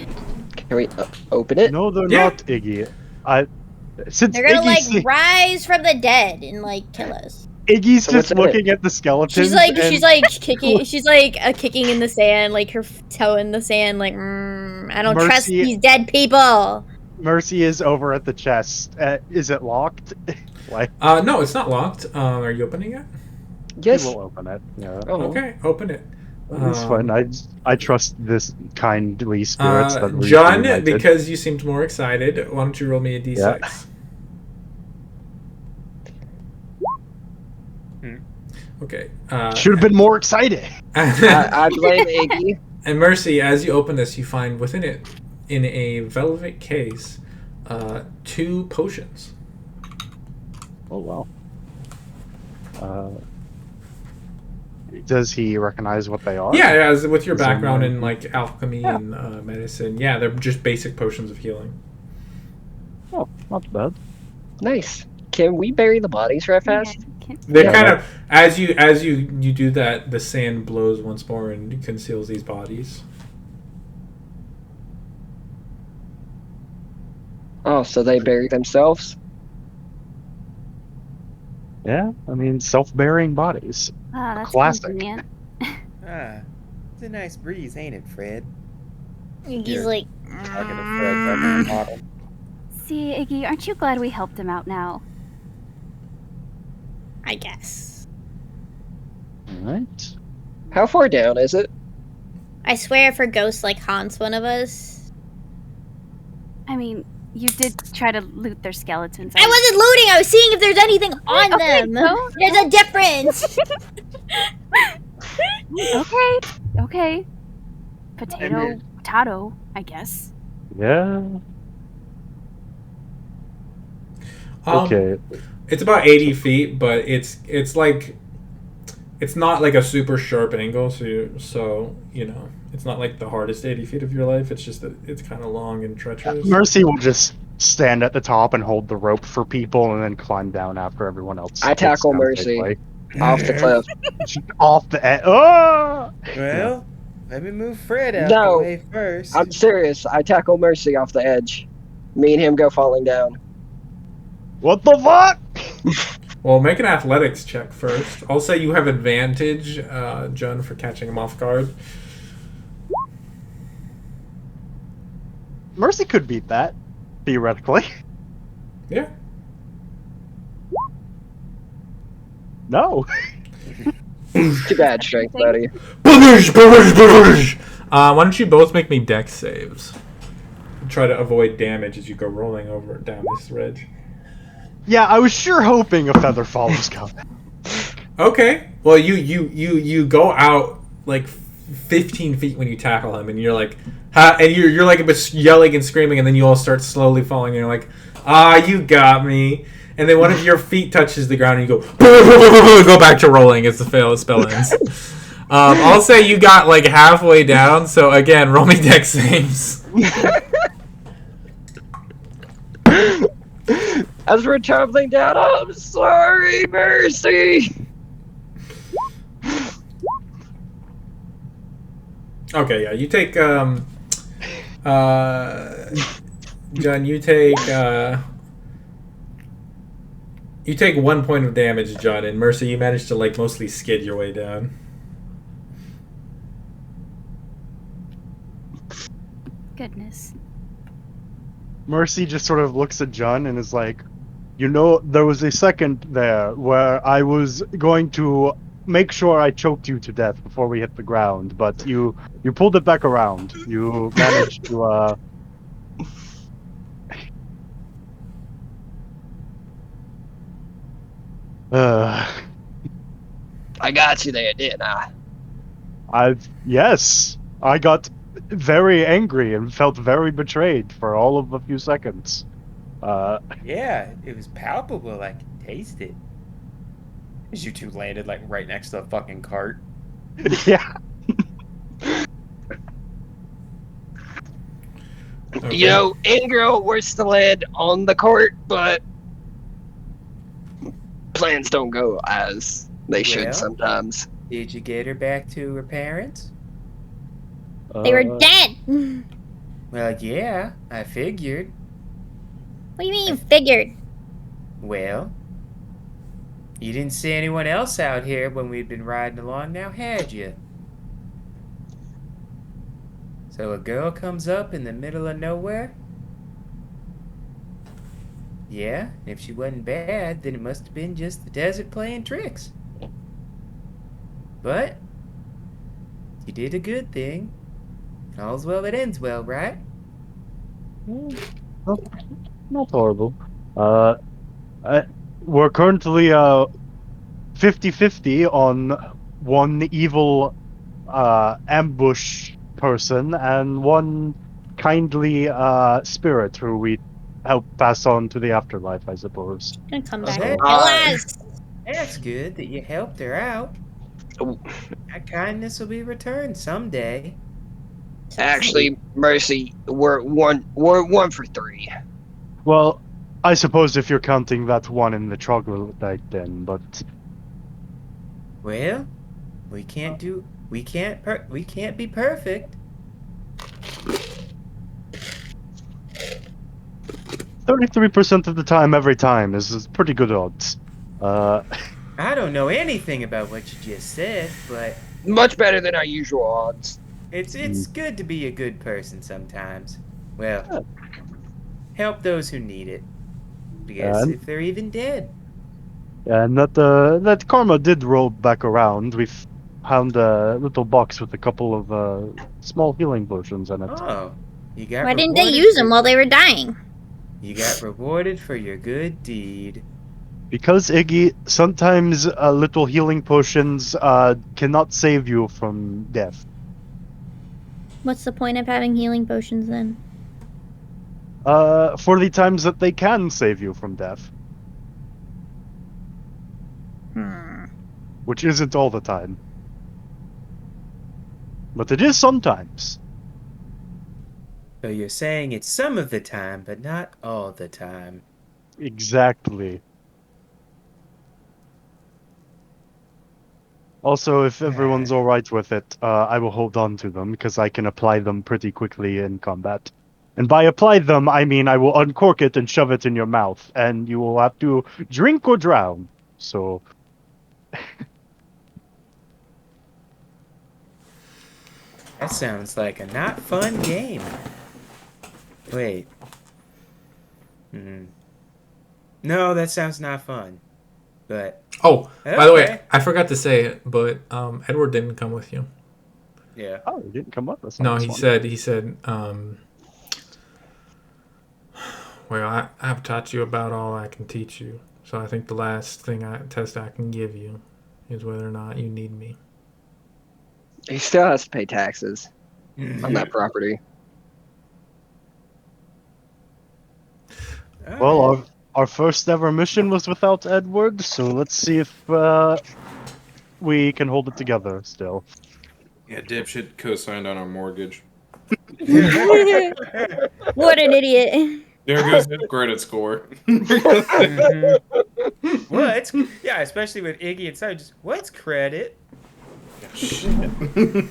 Can we open it? No, they're Yeah. not, Iggy. Since They're gonna Iggy's, rise from the dead and like kill us. Iggy's So what's just in it? looking at the skeletons. She's like and kicking. She's like kicking in the sand, like her toe in the sand. Like I don't trust Mercy- these dead people. Mercy is over at the chest. Is it locked? Like, No, it's not locked. Are you opening it? Yes. he will open it. Yeah. Oh. Okay, open it. It's fine. I trust this kindly spirits that we've John, united. because you seemed more excited, why don't you roll me a d6? Okay. Should have been more excited. I blame Iggy. And Mercy, as you open this, you find within it, in a velvet case, 2 potions. Oh wow. Does he recognize what they are? Yeah, as with your Is there background more? in like alchemy and medicine, yeah, they're just basic potions of healing. Oh, not bad. Nice. Can we bury the bodies right fast? They Yeah. kind of as you do that, the sand blows once more and conceals these bodies. Oh, so they bury themselves? Yeah, I mean, self-burying bodies. Ah, that's Classic. convenient. It's a nice breeze, ain't it, Fred? He's Here. like, Talking to Fred at the bottom. See, Iggy, aren't you glad we helped him out now? I guess. Alright. How far down is it? I swear, if a ghost like haunts one of us, I mean, you did try to loot their skeletons. I wasn't looting. I was seeing if there's anything on Okay, them. so- There's a difference. Okay. Potato, shadow, I guess. Yeah. Um, Okay. it's about 80 feet, but it's like it's not like a super sharp angle, so you know it's not like the hardest 80 feet of your life. It's just that it's kind of long and treacherous. Mercy will just stand at the top and hold the rope for people, and then climb down after everyone else. I gets tackle down Mercy safely. off the cliff. Off the edge. Oh! Well, let me move Fred out No. the way first. I'm serious. I tackle Mercy off the edge. Me and him go falling down. What the fuck? Well, make an athletics check first. I'll say you have advantage, John, for catching him off guard. Mercy could beat that, theoretically. Yeah. No. Too bad, strength, buddy. Why don't you both make me dex saves? Try to avoid damage as you go rolling over down this ridge. Yeah, I was sure hoping a feather fall was coming. Okay. Well, you go out like 15 feet when you tackle him, and you're like, and you're like yelling and screaming, and then you all start slowly falling. And you're like, you got me. And then one of your feet touches the ground, and you go back to rolling as the spell ends. I'll say you got like halfway down. So again, roll me dex saves. As we're traveling down, I'm sorry, Mercy. Okay, yeah, you take John, you take 1 point of damage, John, and Mercy, you manage to like mostly skid your way down. Goodness. Mercy just sort of looks at John and is like, you know, there was a second there where I was going to make sure I choked you to death before we hit the ground, but you pulled it back around. You managed to, I got you there, didn't I? Yes, I got very angry and felt very betrayed for all of a few seconds. Yeah, it was palpable. I could taste it. As you two landed like right next to the fucking cart. Yeah. Okay. You know, Ingrid wants to land on the court, but plans don't go as they should Well. sometimes. Did you get her back to her parents? They were dead. Well, yeah, I figured. What do you mean, figured? Well, you didn't see anyone else out here when we'd been riding along now, had you? So a girl comes up in the middle of nowhere? Yeah, if she wasn't bad, then it must have been just the desert playing tricks. But you did a good thing. All's well that ends well, right? Not horrible. We're currently 50-50 on one evil ambush person and one kindly spirit who we help pass on to the afterlife, I suppose. Gonna come back Okay. and kill us. That's good that you helped her out. That kindness will be returned someday. Actually, Mercy, we're one for three. Well, I suppose if you're counting that one in the troglodyte then, but Well, we can't be perfect. 33% of the time, every time, is pretty good odds. I don't know anything about what you just said, but Much better than our usual odds. it's good to be a good person sometimes. Well, help those who need it. Because And- if they're even dead. And that karma did roll back around. We found a little box with a couple of small healing potions in it. Oh, you got Why didn't they rewarded use for- them while they were dying? You got rewarded for your good deed. Because, Iggy, sometimes little healing potions cannot save you from death. What's the point of having healing potions then? For the times that they can save you from death, which isn't all the time. But it is sometimes. So you're saying it's some of the time, but not all the time. Exactly. Also, if everyone's alright with it, I will hold on to them, because I can apply them pretty quickly in combat. And by apply them, I mean I will uncork it and shove it in your mouth, and you will have to drink or drown. So, That sounds like a not fun game. Wait. No, that sounds not fun. But Oh, okay. by the way, I forgot to say it, but Edward didn't come with you. Yeah. oh, it didn't come up. That's No, not he this one. said, well, I have taught you about all I can teach you. So I think the last test I can give you is whether or not you need me. He still has to pay taxes on that property. Well, our first ever mission was without Edward, so let's see if we can hold it together still. Yeah, dipshit co-signed on our mortgage. What an idiot. There goes his credit score. What? Yeah, especially with Iggy inside. Just what's credit?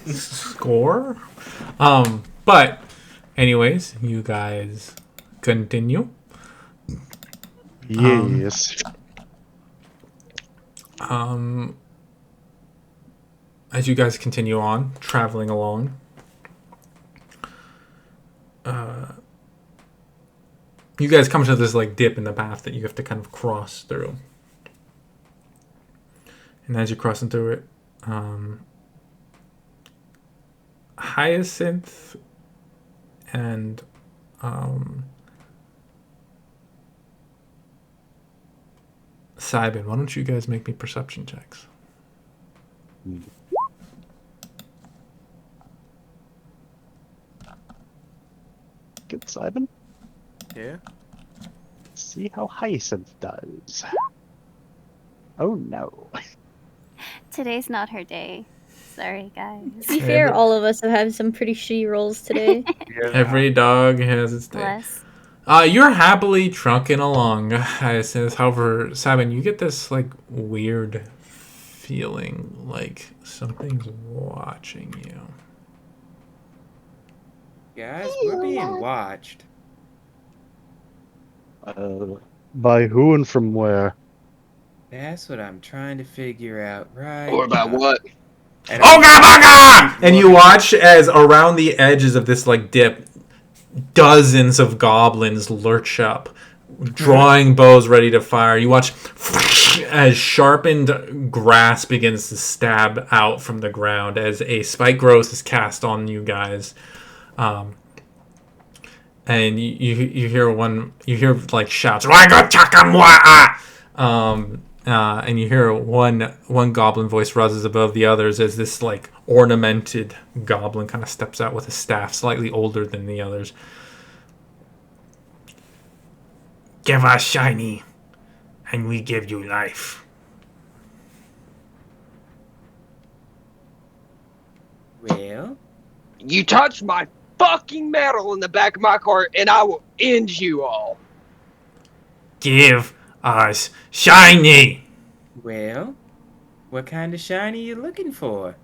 Score? But anyways, you guys continue. Yes. As you guys continue on, traveling along, you guys come to this like dip in the path that you have to kind of cross through. And as you're crossing through it, Hyacinth and Cybin, why don't you guys make me perception checks? Good, Simon. Yeah. Let's see how Hyacinth does. Oh no. Today's not her day. Sorry, guys. To be fair, all of us have had some pretty shitty rolls today. Every dog has its day. Bless. You're happily trucking along, Hyacinth. However, Sabin, you get this like weird feeling like something's watching you. Guys, we're being watched. By who and from where? That's what I'm trying to figure out right Or about now. what? And And you watch as around the edges of this like dip, dozens of goblins lurch up, drawing bows ready to fire. You watch as sharpened grass begins to stab out from the ground as a spike growth is cast on you guys. And you hear like shouts, and you hear one goblin voice rises above the others as this like ornamented goblin kind of steps out with a staff, slightly older than the others. Give us shiny, and we give you life. Well, You touch my fucking metal in the back of my car, and I will end you all. Give us shiny. well, what kind of shiny you looking for?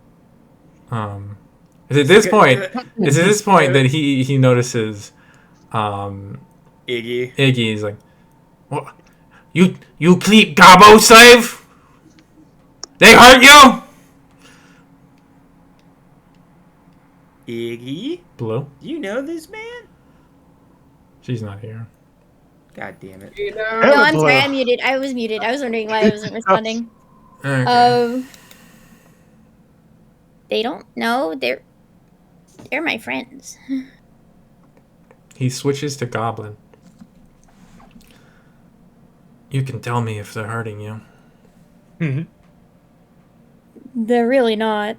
It's at this point that he notices Iggy. Iggy is like, what? You keep Gabo slave? They hurt you? Iggy? Blue? Do you know this man? She's not here. God damn it. You know? No, I'm sorry, I'm muted. I was muted. I was wondering why I wasn't responding. Okay. They don't know. They're my friends. He switches to Goblin. You can tell me if they're hurting you. They're really not.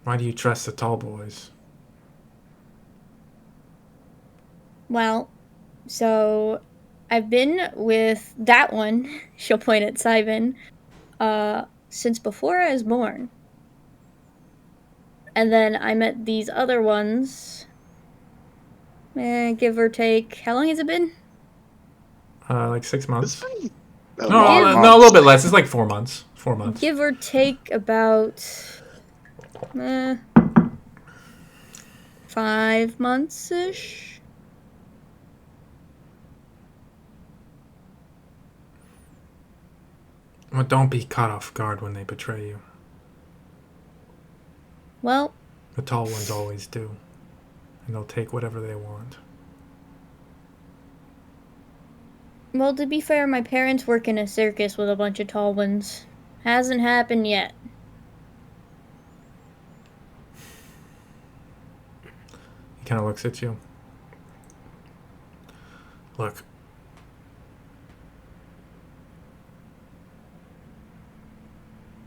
Why do you trust the tall boys? Well, so I've been with that one, she'll point at Simon, since before I was born. And then I met these other ones, give or take. How long has it been? Like 6 months. A No, long no, months. a little bit less. It's like 4 months. 4 months. Give or take about 5 months ish. Well, don't be caught off guard when they betray you. Well, The tall ones always do. And they'll take whatever they want. well, to be fair, my parents work in a circus with a bunch of tall ones. Hasn't happened yet. He kind of looks at you. Look.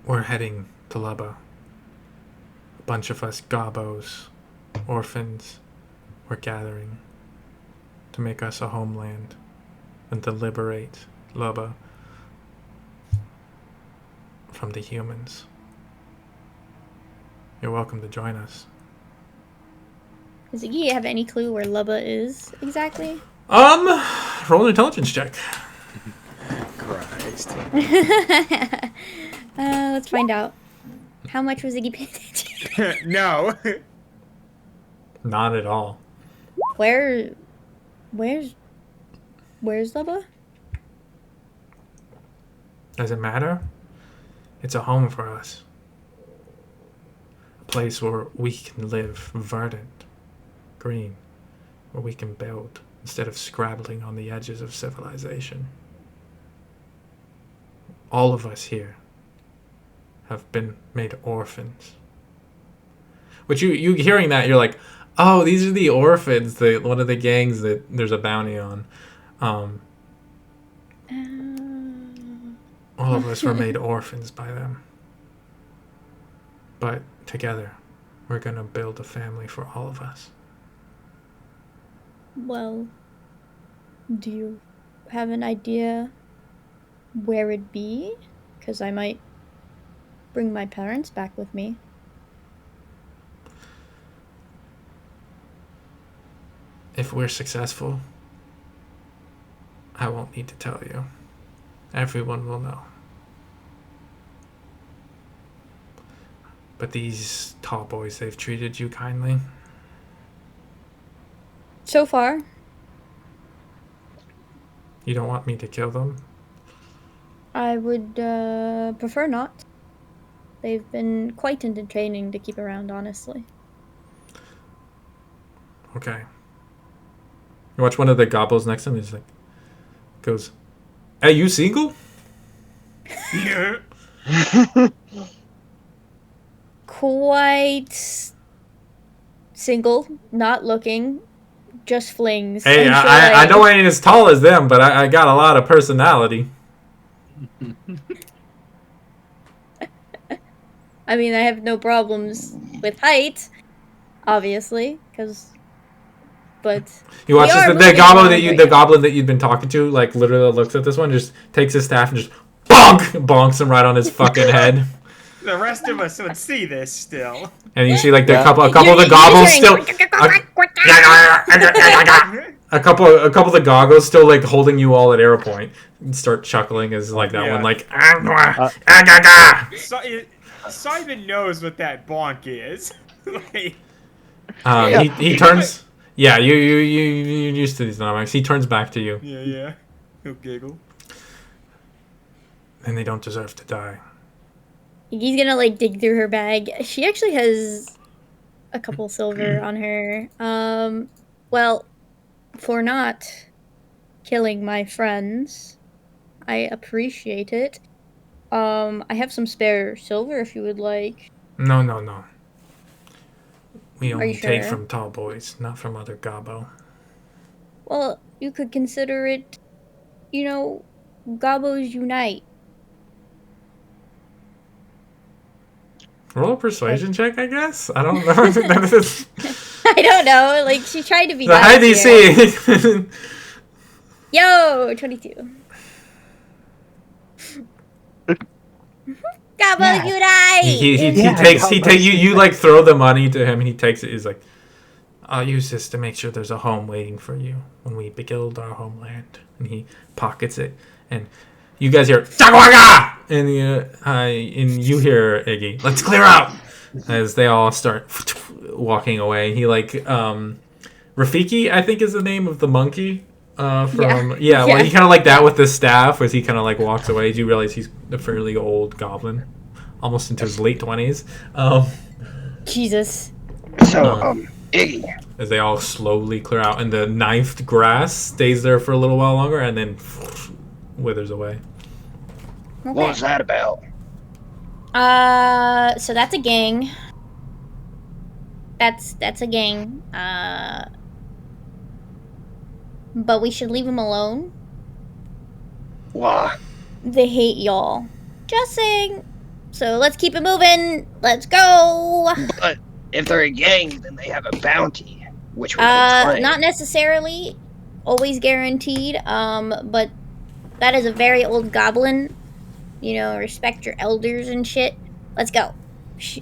We're heading to Lubba. A bunch of us gobos, orphans, we're gathering to make us a homeland and to liberate Lubba from the humans. You're welcome to join us. Does Iggy have any clue where Lubba is exactly? Roll an intelligence check. Christ. Let's find out. How much was Iggy paying attention? No. Not at all. Where's Lubba? Does it matter? It's a home for us. A place where we can live verdant, green, where we can build instead of scrabbling on the edges of civilization. All of us here have been made orphans. Which you hearing that, you're like, oh, these are the orphans, one of the gangs that there's a bounty on. All of us were made orphans by them. But together, we're gonna build a family for all of us. Well, do you have an idea where it'd be? Because I might bring my parents back with me. If we're successful, I won't need to tell you. Everyone will know. But these tall boys, they've treated you kindly. So far, You don't want me to kill them? I would prefer not. They've been quite entertaining to keep around, honestly. Okay. You watch one of the gobbles next to him, he's like, goes, hey, you single? Yeah. Quite single, not looking, just flings. Hey, And I know I ain't as tall as them, but I got a lot of personality. I mean, I have no problems with height, obviously, but You watch we are this, moving goblin along right the now. goblin that you'd been talking to, like literally looks at this one, just takes his staff and just bonks him right on his fucking head. The rest of us would see this still. And you see like Yeah. a couple of the goggles still a couple of the goggles still like holding you all at arrow point and start chuckling as like that Yeah. one like Simon knows what that bonk is. Like, he turns you're used to these dynamics. He turns back to you. yeah. He'll giggle. And they don't deserve to die. He's gonna like dig through her bag. She actually has a couple silver on her. Well, for not killing my friends, I appreciate it. I have some spare silver if you would like. No. We Are only you take sure? from tall boys, not from other gobbo. Well, you could consider it, Gobos unite. Roll a persuasion check, I guess. I don't know. I don't know. Like she tried to be. The high nice here. DC. Yo, 22. Gabagurai! He takes you like throw the money to him and he takes it. He's like, I'll use this to make sure there's a home waiting for you when we build our homeland. And he pockets it and you guys hear Chakwaga! And you hear Iggy, let's clear out as they all start walking away. He like Rafiki, I think is the name of the monkey. Well, he kind of like that with the staff as he kind of like walks away. You realize he's a fairly old goblin, almost into his late 20s. Jesus. So, Iggy. As they all slowly clear out, and the knifed grass stays there for a little while longer, and then withers away. Okay. What was that about? So that's a gang. That's a gang. But we should leave them alone. Why? They hate y'all. Just saying. So let's keep it moving. Let's go. But if they're a gang, then they have a bounty, which we can claim. Not necessarily always guaranteed. But that is a very old goblin. You know, respect your elders and shit. Let's go.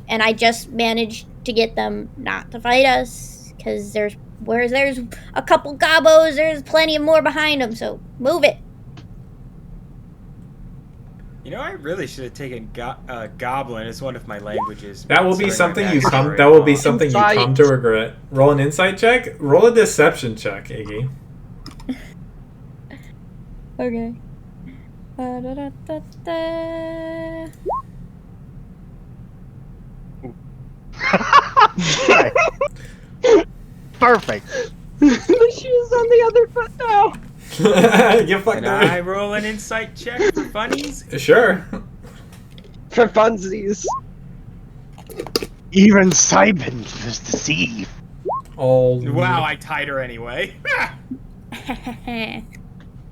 And I just managed to get them not to fight us, because there's a couple gobos, there's plenty of more behind them, so move it. You know, I really should have taken goblin as one of my languages. That will be something you come. That will be something you come to regret. Roll an insight check. Roll a deception check, Iggy. Okay. Perfect. The shoe's on the other foot now. You fucked Can I roll an insight check for funnies? Sure. For funsies. Even Simon was deceived. Oh. Wow, I tied her anyway.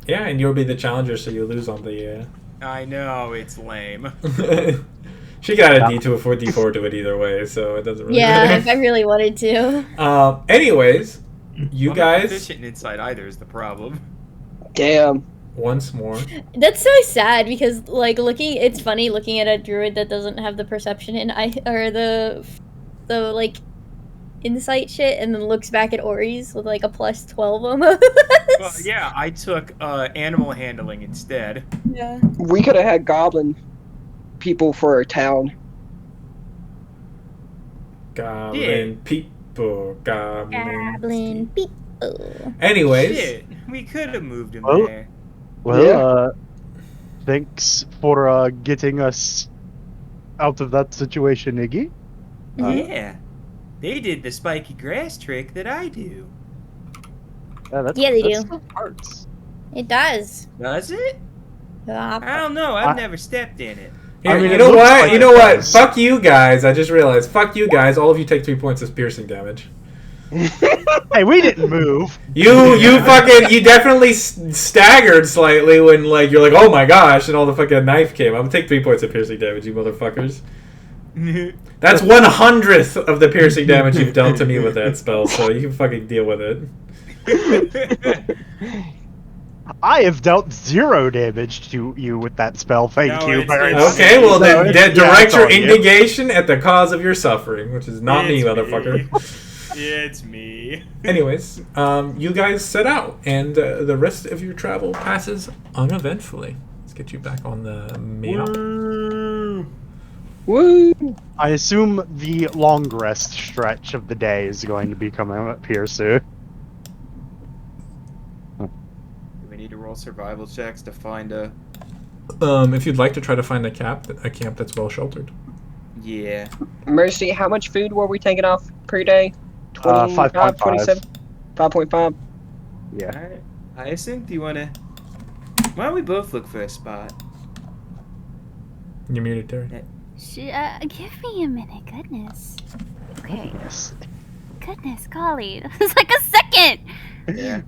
Yeah, and you'll be the challenger, so you lose on the. I know, it's lame. She got a D2 or D4 to it either way, so it doesn't really matter. If I really wanted to. Anyways, you guys. I'm not efficient inside either is the problem. Damn. Once more. That's so sad because, like, it's funny looking at a druid that doesn't have the perception or the like insight shit, and then looks back at Ori's with like a plus 12 almost. Well, yeah, I took animal handling instead. Yeah. We could have had goblin people for our town. Goblin people. Goblin people. Anyways. Shit, we could have moved him Well, there. Well, thanks for getting us out of that situation, Iggy. Yeah. They did the spiky grass trick that I do. Yeah, they do. still parts. It does. Does it? Yeah. I don't know. I've never stepped in it. Here, I mean, you it know looks what? like You know it what? does. Fuck you guys. I just realized. Fuck you guys. All of you take 3 points of piercing damage. Hey, we didn't move. You definitely staggered slightly when like you're like, oh my gosh, and all the fucking knife came. I'm gonna take 3 points of piercing damage, you motherfuckers. That's 1/100th of the piercing damage you've dealt to me with that spell, so you can fucking deal with it. I have dealt 0 damage to you with that spell. Thank No, you it's- very it's- much. Okay, well then Yeah, direct it's your on you. indignation at the cause of your suffering, which is not me, It's motherfucker. It's me. Anyways, you guys set out, and the rest of your travel passes uneventfully. Let's get you back on the map. Woo! I assume the long rest stretch of the day is going to be coming up here soon. Do we need to roll survival checks to find a... If you'd like to try to find a camp that's well sheltered. Yeah. Mercy, how much food were we taking off per day? 5.5. 27? 5.5? Yeah. Alright. Hyacinth, do you want to... Why don't we both look for a spot? You're muted, Terry. Give me a minute, goodness. Okay. Yes. Goodness, golly. It's like a second! Yeah.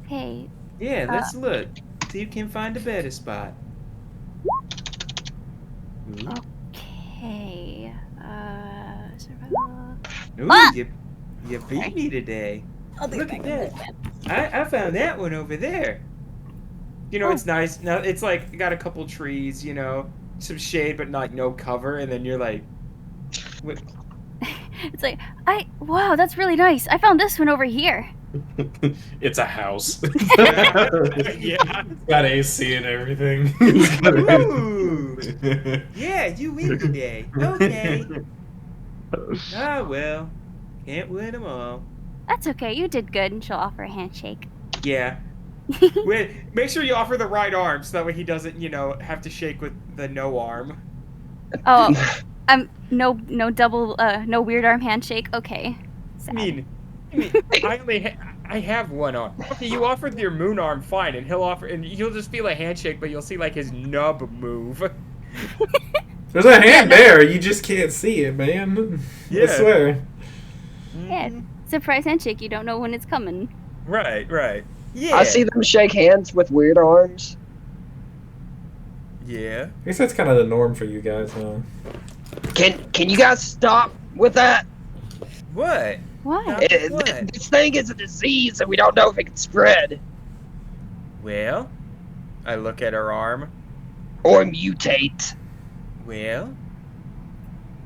Okay. Yeah, let's look. See if you can find a better spot. Okay. Ooh, Ah! you beat me today. I'll be Look back. at that. I found that one over there. You know, Oh. it's nice. Now it's like got a couple trees, you know, some shade, but like no cover. And then you're like, what? It's like, wow, that's really nice. I found this one over here. It's a house. Yeah. Got AC and everything. Ooh. Yeah, you win today. Okay. Ah, well, can't win them all. That's okay. You did good. And she'll offer a handshake. Yeah. Wait, make sure you offer the right arm so that way he doesn't, you know, have to shake with the no arm. Oh, no double, no weird arm handshake. Okay. Sad. I mean, I have one arm. Okay, you offered your moon arm, fine, and you'll just feel a handshake, but you'll see like his nub move. There's a hand there. You just can't see it, man. I Yeah. swear. Yeah, surprise handshake. You don't know when it's coming. Right. Yeah. I see them shake hands with weird arms. Yeah. I guess that's kind of the norm for you guys, huh? Can you guys stop with that? What? Why? What? This thing is a disease, and we don't know if it can spread Well, I look at her arm. or mutate. Well,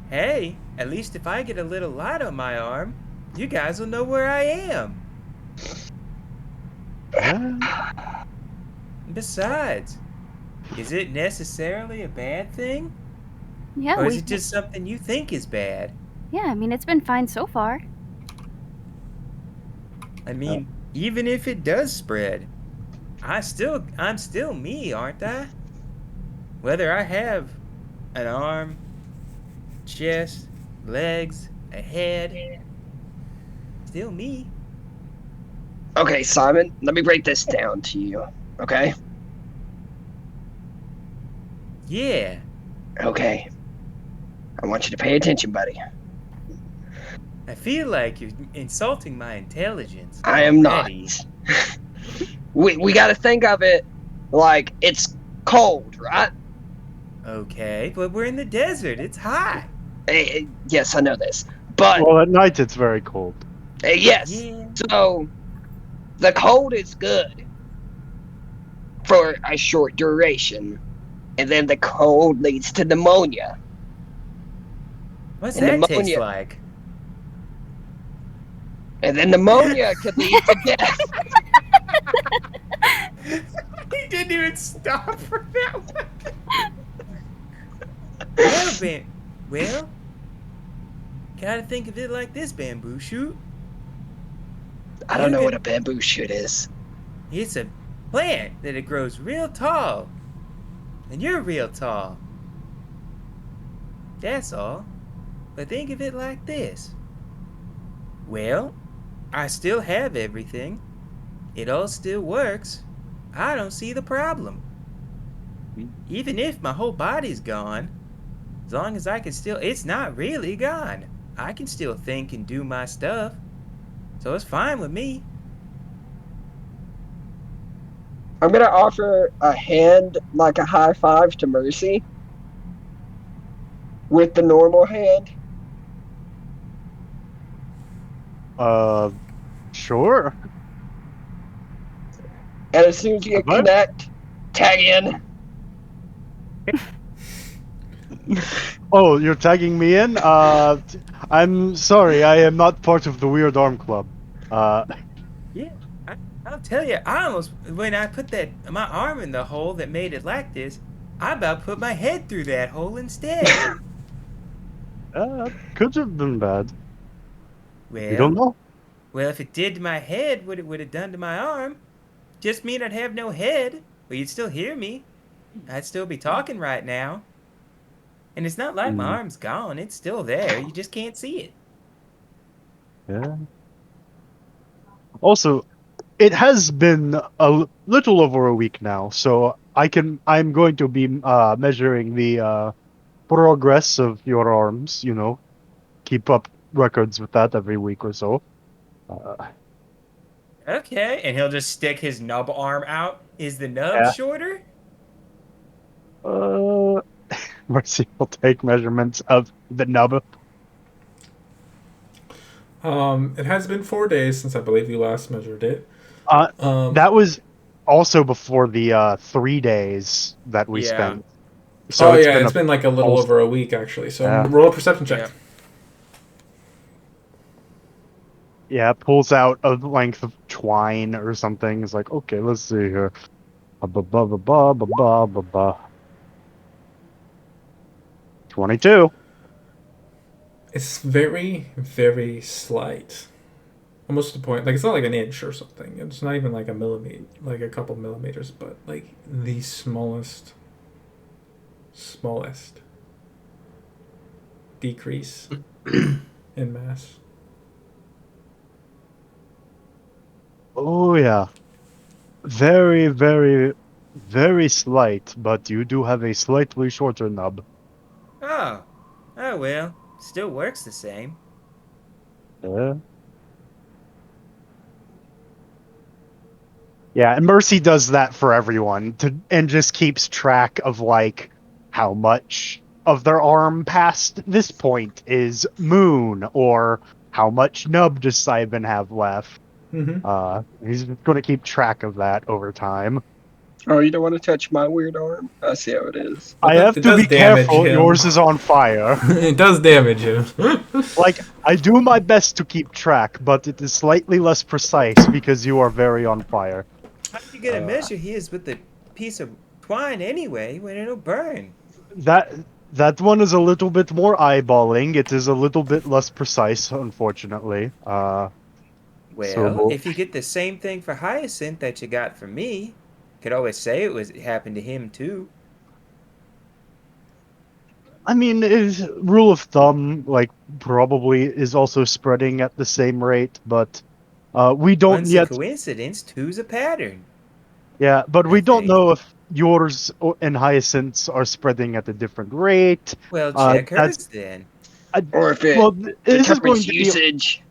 hey, at least if I get a little light on my arm, you guys will know where I am. Besides, is it necessarily a bad thing? Yeah, Or is it just something you think is bad? yeah. I mean, it's been fine so far. I mean, even if it does spread, I'm still me, aren't I? Whether I have an arm, chest, legs, a head, still me. Okay, Simon, let me break this down to you. Okay? Yeah. Okay. I want you to pay attention, buddy. I feel like you're insulting my intelligence. I am not. already. We got to think of it like it's cold, right? Okay, but we're in the desert. It's hot. Yes, I know this. But, Well, at night it's very cold. yes. Yeah. So, the cold is good for a short duration. And then the cold leads to pneumonia. What's And that taste pneumonia. like? And then pneumonia could lead to death. He didn't even stop for that one. Well, gotta think of it like this, bamboo shoot. I don't know what a bamboo shoot is. It's a plant that it grows real tall. And you're real tall. That's all. But think of it like this. Well, I still have everything. It all still works. I don't see the problem. Even if my whole body's gone, as long as I can still, it's not really gone. I can still think and do my stuff. So it's fine with me. I'm gonna offer a hand, like a high five to Mercy. With the normal hand. Sure. And as soon as you What? connect, tag in. Oh, you're tagging me in? I'm sorry, I am not part of the Weird Arm Club. Yeah, I'll tell you, I almost, when I put my arm in the hole that made it like this, I about put my head through that hole instead. Could have been bad. Well, You don't know? Well, if it did to my head, what it would have done to my arm, just mean I'd have no head, but you'd still hear me. I'd still be talking right now. And it's not like my arm's gone, it's still there, you just can't see it. Yeah. Also, it has been a little over a week now, so I'm going to be measuring the progress of your arms, you know. Keep up records with that every week or so. Okay, and he'll just stick his nub arm out. Is the nub Yeah. shorter? Mercy will take measurements of the nub. It has been 4 days since I believe you last measured it. That was also before the 3 days that we Yeah. spent. Oh So yeah, it's been like a little almost- over a week actually. So Yeah. roll a perception check. Yeah. Yeah, pulls out a length of twine or something. It's like, okay, let's see here. Ba ba ba ba ba ba ba ba ba. 22. It's very, very slight. Almost to the point, like it's not like an inch or something. It's not even like a millimeter, like a couple millimeters, but like the smallest decrease in mass. Oh yeah. Very, very, very slight, but you do have a slightly shorter nub. Oh. Oh well. Still works the same. Yeah. Yeah, and Mercy does that for everyone and just keeps track of like how much of their arm past this point is moon or how much nub does Simon have left. He's going to keep track of that over time. Oh, you don't want to touch my weird arm? I see how it is. I have to be careful. Yours is on fire. It does damage him. Like, I do my best to keep track, but it is slightly less precise because you are very on fire. How you gonna measure his with a piece of twine anyway when it'll burn? That one is a little bit more eyeballing. It is a little bit less precise, unfortunately. Well, So- if you get the same thing for Hyacinth that you got for me, could always say it happened to him too. I mean, rule of thumb, like, probably is also spreading at the same rate, but we don't One's yet. a coincidence, two's a pattern. Yeah, but we don't know if yours and Hyacinth's are spreading at a different rate. Well, check hers then. Or if it Well, this is going determines to be. usage.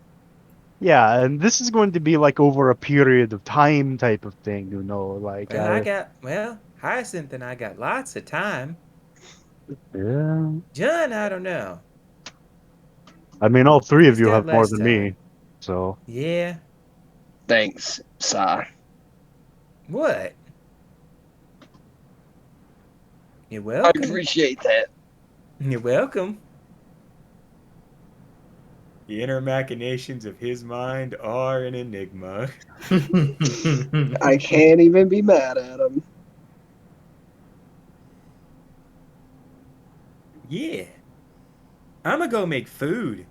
Yeah, and this is going to be like over a period of time type of thing, you know, like. Well, Hyacinth and I got lots of time. Yeah. John, I don't know. I mean, all three of He's you got have more less than time. me, so. Yeah. Thanks, Sigh. What? You're I welcome. appreciate that. You're welcome. The inner machinations of his mind are an enigma. I can't even be mad at him. Yeah. I'm gonna go make food.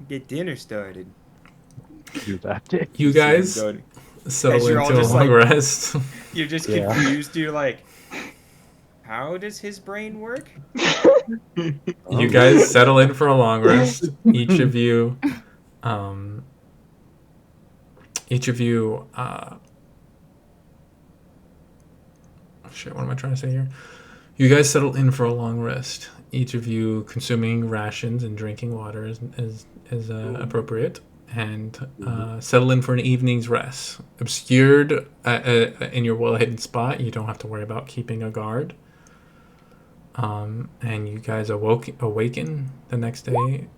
Get dinner started. Do that. You guys settle you're all into a just long like- rest. You're just Yeah. confused. You're like, How does his brain work? You guys settle in for a long rest. Each of you, oh shit, what am I trying to say here? You guys settle in for a long rest. Each of you consuming rations and drinking water is appropriate, and settle in for an evening's rest. Obscured in your well-hidden spot, you don't have to worry about keeping a guard. And you guys awaken the next day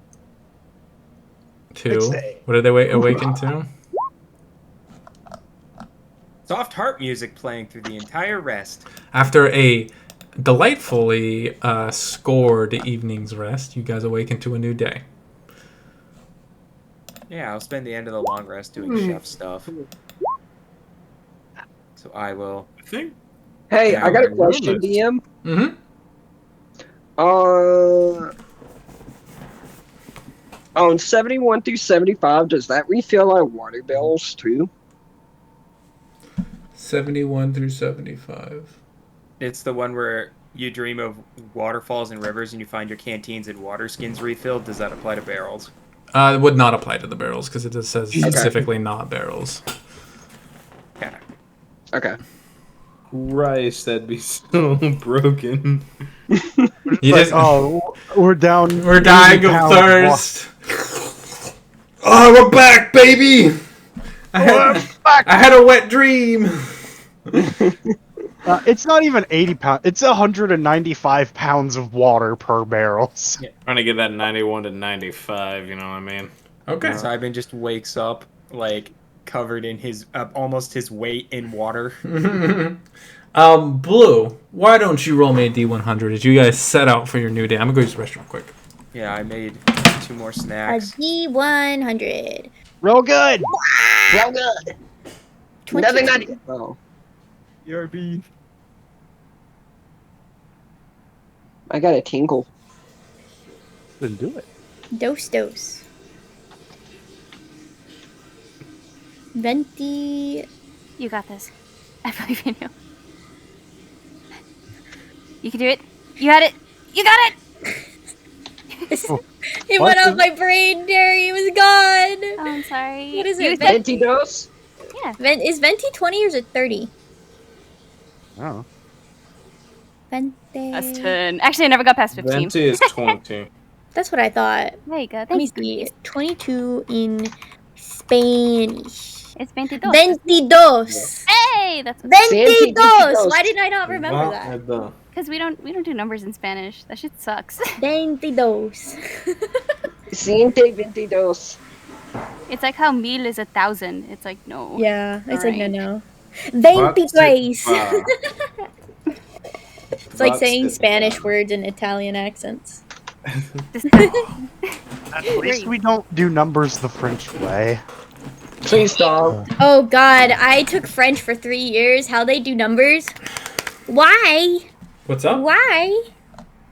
to Next day. what did they awaken to? Soft harp music playing through the entire rest. After a delightfully scored evening's rest, you guys awaken to a new day. Yeah, I'll spend the end of the long rest doing chef stuff. So I will. I think. Hey, Yeah, I got a we're question, ruined. DM. Mm-hmm. On 71 through 75, does that refill our water bills too? 71 through 75. It's the one where you dream of waterfalls and rivers and you find your canteens and water skins refilled. Does that apply to barrels? It would not apply to the barrels because it just says specifically not barrels. Yeah. Okay. Christ, that'd be so broken. You Like, just, we're down. we're dying 80 of pounds thirst. Oh, we're back, baby! I had a wet dream. It's not even 80 pounds. It's 195 pounds of water per barrel. Trying to get that 91 to 95, you know what I mean? Okay. Simon just wakes up like covered in his almost his weight in water. Blue, why don't you roll me a D100 as you guys set out for your new day? I'm gonna go use the restroom quick. Yeah, I made 2 more A snacks. D100. Real good. Well, good. Nothing I did. Oh, ERB. I got a tinkle. Then do it. Dose. Venti. You got this. I believe in you. You can do it. You had it. You got it. It What went off is- my brain, Derry. It was gone. Oh, I'm sorry. What is You it? said- Venti? Ventidos? Yeah. Is Venti 20 or is it 30? Oh. Venti. That's 10. Actually, I never got past 15. Venti is 20. That's what I thought. There you go. Let me Thank you. see. 22 in Spanish. It's 22. 22. Hey, that's Ventidos. Why did I not remember that? because we don't do numbers in Spanish. That shit sucks. Ventidos. Siente ventidos. It's like how mil is 1,000. It's like no. Yeah, it's like Alright. no. 23. It's like saying Spanish words in Italian accents. At least we don't do numbers the French way. Please stop. Oh god, I took French for 3 years. How they do numbers? Why? What's up? Why?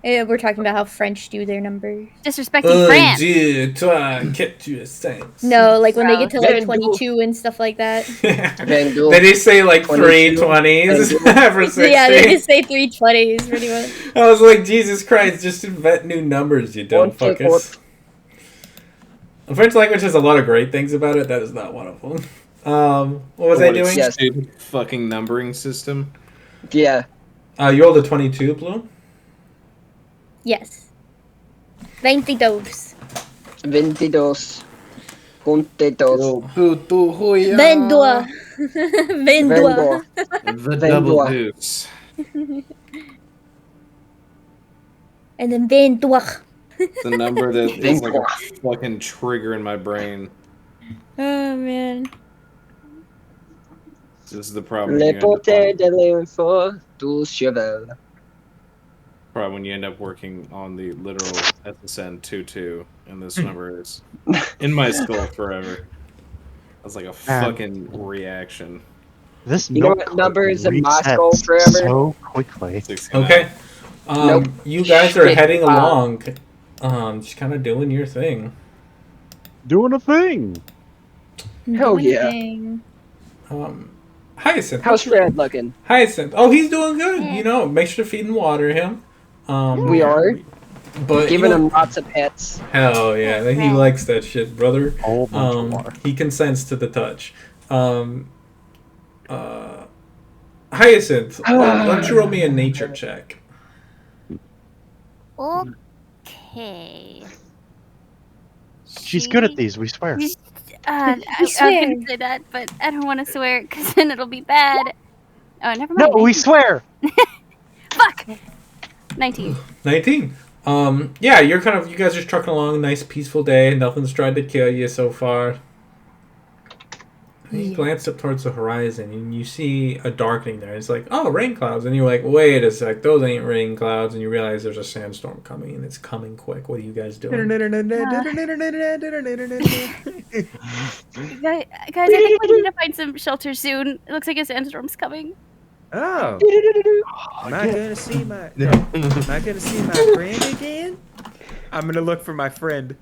We're talking about how French do their numbers. Disrespecting France. Dieu, toi, que tu es No, like when they get to like Van 22 and stuff like that. Van Duel. They just say like 3 22. 20s for 60. Yeah, they just say 320s pretty much. I was like, Jesus Christ, just invent new numbers, you dumb One, fuckers. The French language has a lot of great things about it. That is not one of them. What was I doing? Yes. Stupid fucking numbering system. Yeah. You rolled a 22, Blue? Yes. 22. Ventidos. Contedos. Vendua. Vendua. The double deuce. And then Vendua. It's a number that is like a fucking trigger in my brain. Oh man. This is the problem. Le when you end up pote on- de l'info du cheval. Probably when you end up working on the literal SSN 22, and this number is in my skull forever. That's like a fucking reaction. This You know milk what number is in my resets skull forever? so quickly. 69. Okay. Nope. You guys are Shit. heading along. Just kind of doing your thing. Doing a thing. Hell yeah. Dang. Hyacinth. How's Fred looking? Hyacinth. Oh, he's doing good. You know, make sure to feed and water him. We are But giving you know, him lots of pets. hell yeah, he likes that shit, brother. Whole bunch of water. He consents to the touch. Hyacinth, why don't you roll me a nature check? Okay. She's good at these, we swear. I was swear. gonna say that, but I don't want to swear because then it'll be bad. Oh, never No, mind. we swear. Fuck. 19. 19. Yeah, you guys are trucking along, nice peaceful day. Nothing's tried to kill you so far. You glance up towards the horizon and you see a darkening there. It's like, oh, rain clouds. And you're like, wait a sec, those ain't rain clouds. And you realize there's a sandstorm coming and it's coming quick. What are you guys doing? Guys, I think we need to find some shelter soon. It looks like a sandstorm's coming. Oh. Am I gonna see my friend again? I'm gonna look for my friend.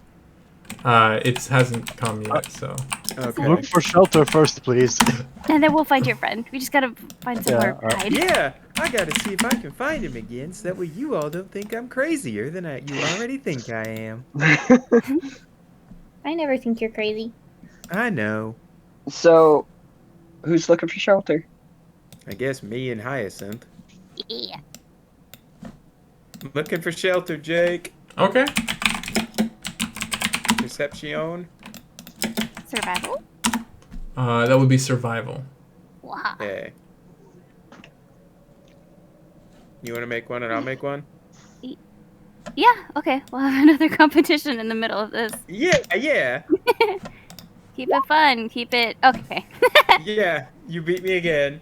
It hasn't come yet, so. Okay. Look for shelter first, please. And then we'll find your friend. We just gotta find somewhere to hide. Yeah, I gotta see if I can find him again, so that way you all don't think I'm crazier than you already think I am. I never think you're crazy. I know. So, who's looking for shelter? I guess me and Hyacinth. Yeah. Looking for shelter, Jake. Okay. Perception. Survival? That would be survival. Wow. Yeah. You want to make one and I'll make one? Yeah, okay. We'll have another competition in the middle of this. Yeah, yeah. Keep it fun. Keep it okay. Yeah, you beat me again.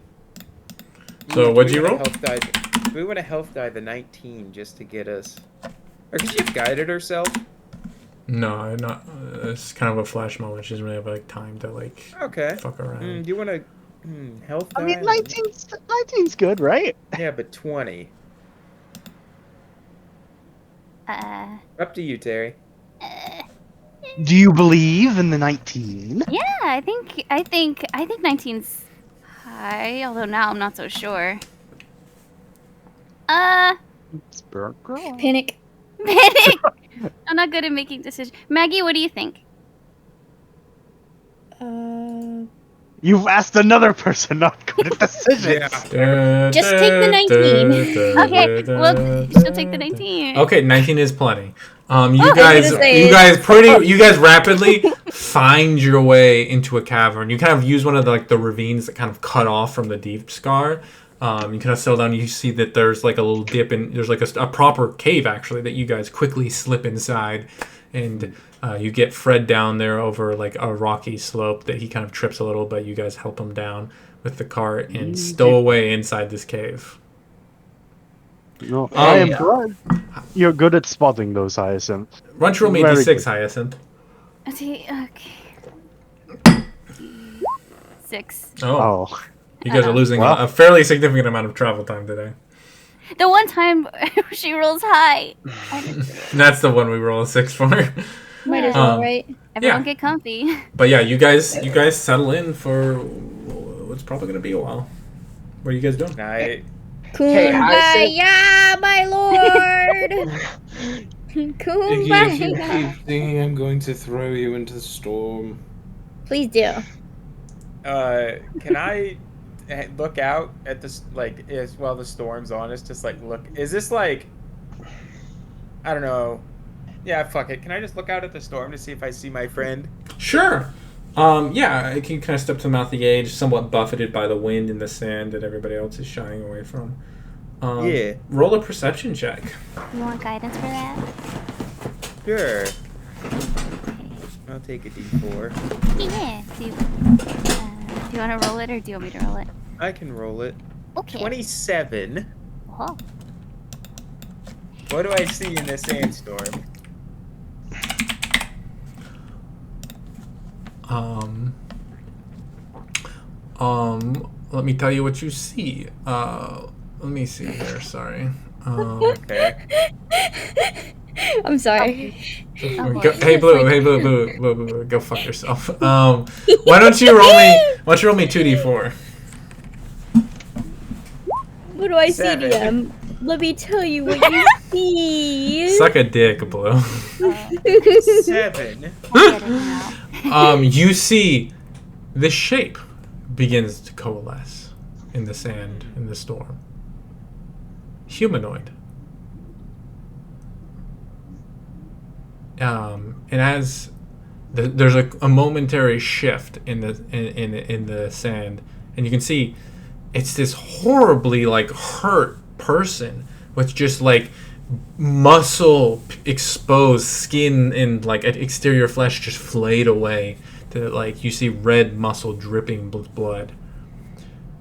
So what'd you roll? We want to health die the 19 just to get us. Or could you have guided herself? No, not. It's kind of a flash moment. She doesn't really have like time to like fuck around. Do you want to health die? I mean, 19's good, right? Yeah, but 20. Up to you, Terry. Do you believe in the 19? Yeah, I think 19's high, although now I'm not so sure. Panic. Panic. I'm not good at making decisions. Maggie, what do you think? You've asked another person not good at decisions. Just take the 19. Okay, well, she'll take the 19. Okay, 19 is plenty. You Oh, guys, I was gonna say, you guys rapidly find your way into a cavern. You kind of use one of the ravines that kind of cut off from the deep scar. You kind of settle down. You see that there's like a little dip, and there's like a proper cave actually that you guys quickly slip inside, and you get Fred down there over like a rocky slope that he kind of trips a little, but you guys help him down with the cart and stow away inside this cave. No, I am good. You're good at spotting those, Hyacinth. Why don't you roll me Very d6, good. Hyacinth? Okay. 6. Oh. You guys are losing Well. a fairly significant amount of travel time today. The one time she rolls high. That's the one we roll a 6 for. Might as well, right? Everyone yeah. get comfy. But yeah, you guys settle in for what's probably going to be a while. What are you guys doing? Night. Kumbaya, my lord! Kumbaya. Keep thinking I'm going to throw you into the storm. Please do. Can I look out at this, like, while the storm's on us? Just like look. Is this like? I don't know. Yeah, fuck it. Can I just look out at the storm to see if I see my friend? Sure. Yeah, I can kind of step to the mouth of the gauge, somewhat buffeted by the wind and the sand that everybody else is shying away from. Yeah. Roll a perception check. You want guidance for that? Sure. I'll take a d4. Yeah. Do you want to roll it or do you want me to roll it? I can roll it. Okay. 27. Oh. What do I see in this sandstorm? Let me tell you what you see. Let me see here. Sorry. Okay. I'm sorry. Hey Blue, go fuck yourself. Why don't you roll me 2d4? What do I see, 7. DM? Let me tell you what you see. Suck a dick, Blue. 7. You see the shape begins to coalesce in the sand in the storm. Humanoid. And as there's a momentary shift in the sand, and you can see it's this horribly like hurt person with just like muscle exposed, skin and like exterior flesh just flayed away to like you see red muscle dripping blood,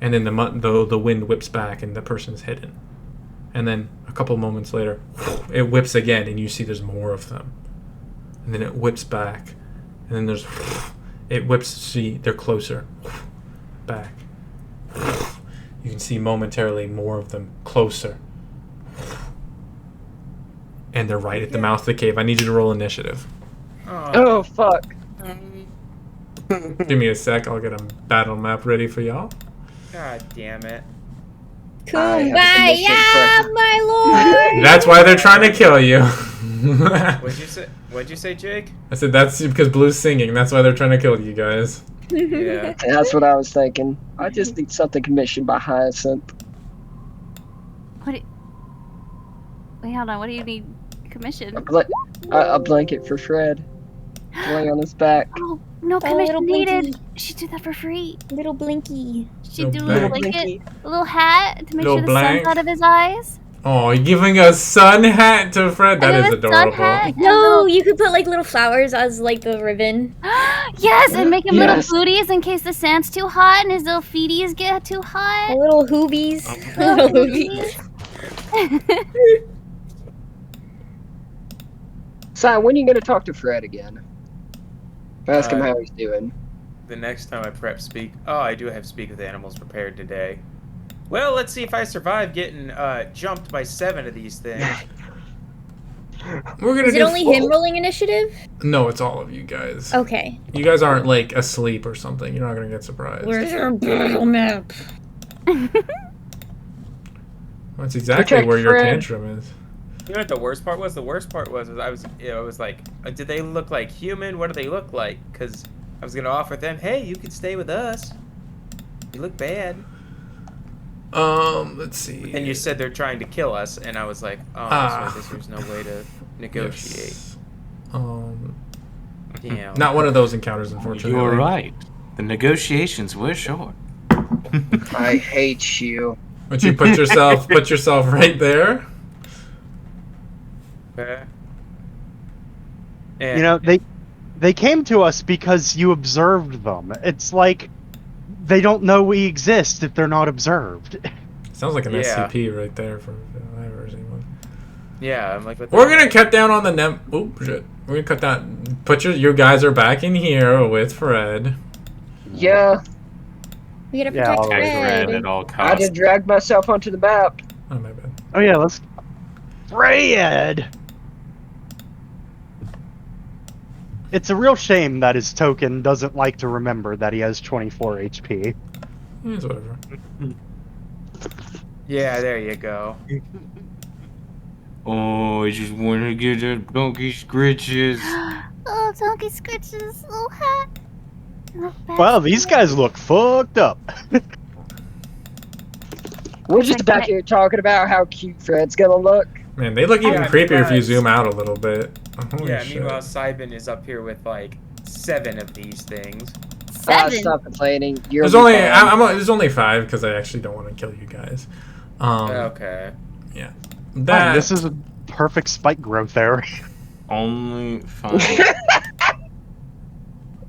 and then the wind whips back and the person's hidden, and then a couple moments later it whips again and you see there's more of them. And then it whips back, and then it whips. See, they're closer. Back. You can see momentarily more of them closer, and they're right at the mouth of the cave. I need you to roll initiative. Oh fuck! Give me a sec. I'll get a battle map ready for y'all. God damn it. Kumbaya, my lord! That's why they're trying to kill you. What'd you say, Jake? I said that's because Blue's singing. That's why they're trying to kill you guys. Yeah. That's what I was thinking. I just need something commissioned by Hyacinth. Wait, hold on. What do you need commissioned? A blanket for Fred. Lay on his back. Oh, no commission needed. She did that for free. Little Blinky. She'd do a Little little blanket. blanket, a little hat to make Little sure the sun's blank. out of his eyes. Oh, you're giving a sun hat to Fred. That is adorable. No, you could put like little flowers as like the ribbon. Yes, and make him little Yes. booties in case the sand's too hot and his little feeties get too hot. Little hoobies. Little Little hoobies. Si, when are you gonna talk to Fred again? Ask him how he's doing. The next time I prep speak... Oh, I do have speak with animals prepared today. Well, let's see if I survive getting jumped by 7 of these things. We're gonna Is it do only him rolling initiative? No, it's all of you guys. Okay. You guys aren't like asleep or something. You're not gonna get surprised. Where's our battle map? That's exactly Protect where your Fred. tantrum is. You know what the worst part was? The worst part was I was like, did they look like human? What do they look like? Because I was gonna offer them, hey, you can stay with us. You look bad. Let's see. And you said they're trying to kill us, and I was like, oh, so I guess there's no way to negotiate. Yes. Yeah. Not one of those encounters, unfortunately. You're right. The negotiations were short. I hate you. But you put yourself right there. Okay. You know, they came to us because you observed them. It's like they don't know we exist if they're not observed. Sounds like an Yeah. SCP right there from if I've ever seen one. Yeah, I'm like, what the We're gonna cut down on the Oh shit! We're gonna cut down. Put your guys are back in here with Fred. Yeah, We gotta Yeah, protect I'll Protect Fred. Fred at all I costs. just dragged myself onto the map. Oh my bad. Oh yeah, let's. Fred! It's a real shame that his token doesn't like to remember that he has 24 HP. It's whatever. Yeah, there you go. Oh, I just want to get a donkey scritches. Oh, donkey scritches, little hat. Little Wow, these guys look fucked up. We're just back here talking about how cute Fred's gonna look. Man, they look even Yeah, creepier if you because- zoom out a little bit. Holy Yeah, shit. meanwhile, Cybin is up here with like 7 of these things. Stop complaining. You're There's only there's only 5 because I actually don't want to kill you guys. Okay. Yeah. Man, That this is a perfect spike growth area. Only 5.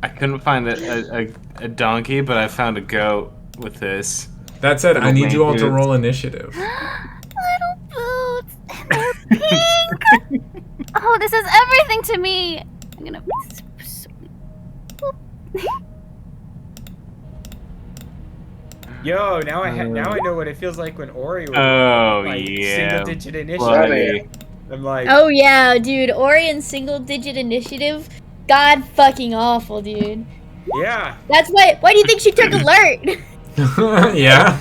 I couldn't find a donkey, but I found a goat with this. That said, I need you all to Little roll initiative. Little boots, and they're pink. Oh, this is everything to me. I'm gonna. Yo, now I know what it feels like when Ori was Oh, like yeah, single digit initiative. buddy. I'm like, Oh yeah, dude. Orion single digit initiative. God fucking awful, dude. yeah. That's why. Why do you think she took alert? Yeah.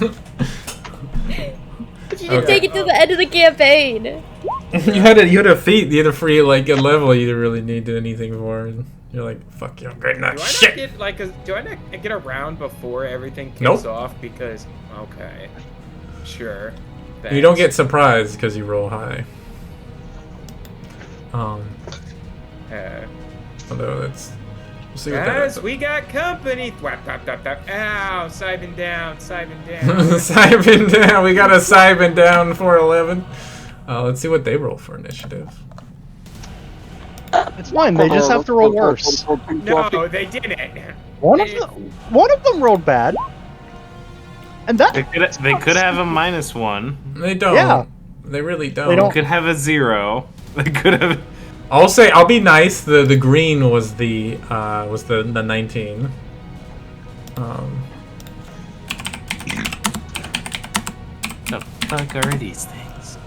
She didn't take it to the end of the campaign. you had a feat, the other free like a level you didn't really need anything for. And you're like, fuck you, I'm great enough. Do I Shit. not get like do I not get around before everything kicks Nope. off? Because okay, sure. You don't get Thanks. surprised because you roll high. Although that's. We'll see what that Guys, is. we got company. Whap, whap, whap, whap. Ow, Cybin down, Cybin down. Cybin down. We got a Cybin down 411. Let's see what they roll for initiative. It's fine. They just have to roll worse. No, they didn't. One of them rolled bad, and that They could have a -1. They don't. Yeah. They really don't. They They don't. could have a 0. They could have. I'll be nice. The green was the 19. The fuck are these things?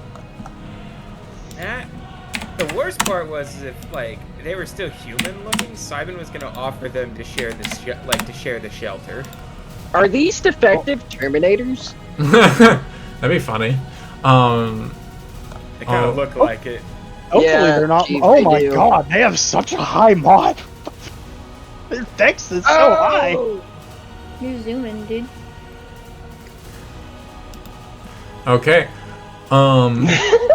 The worst part was if like they were still human looking, Cybin was gonna offer them to share the shelter. Are these defective Terminators? That'd be funny. They kind Oh. of look like it. hopefully Yeah, they're not. geez, Oh they my do. god, they have such a high mod. Their dex is so high. You're zooming, dude. Okay.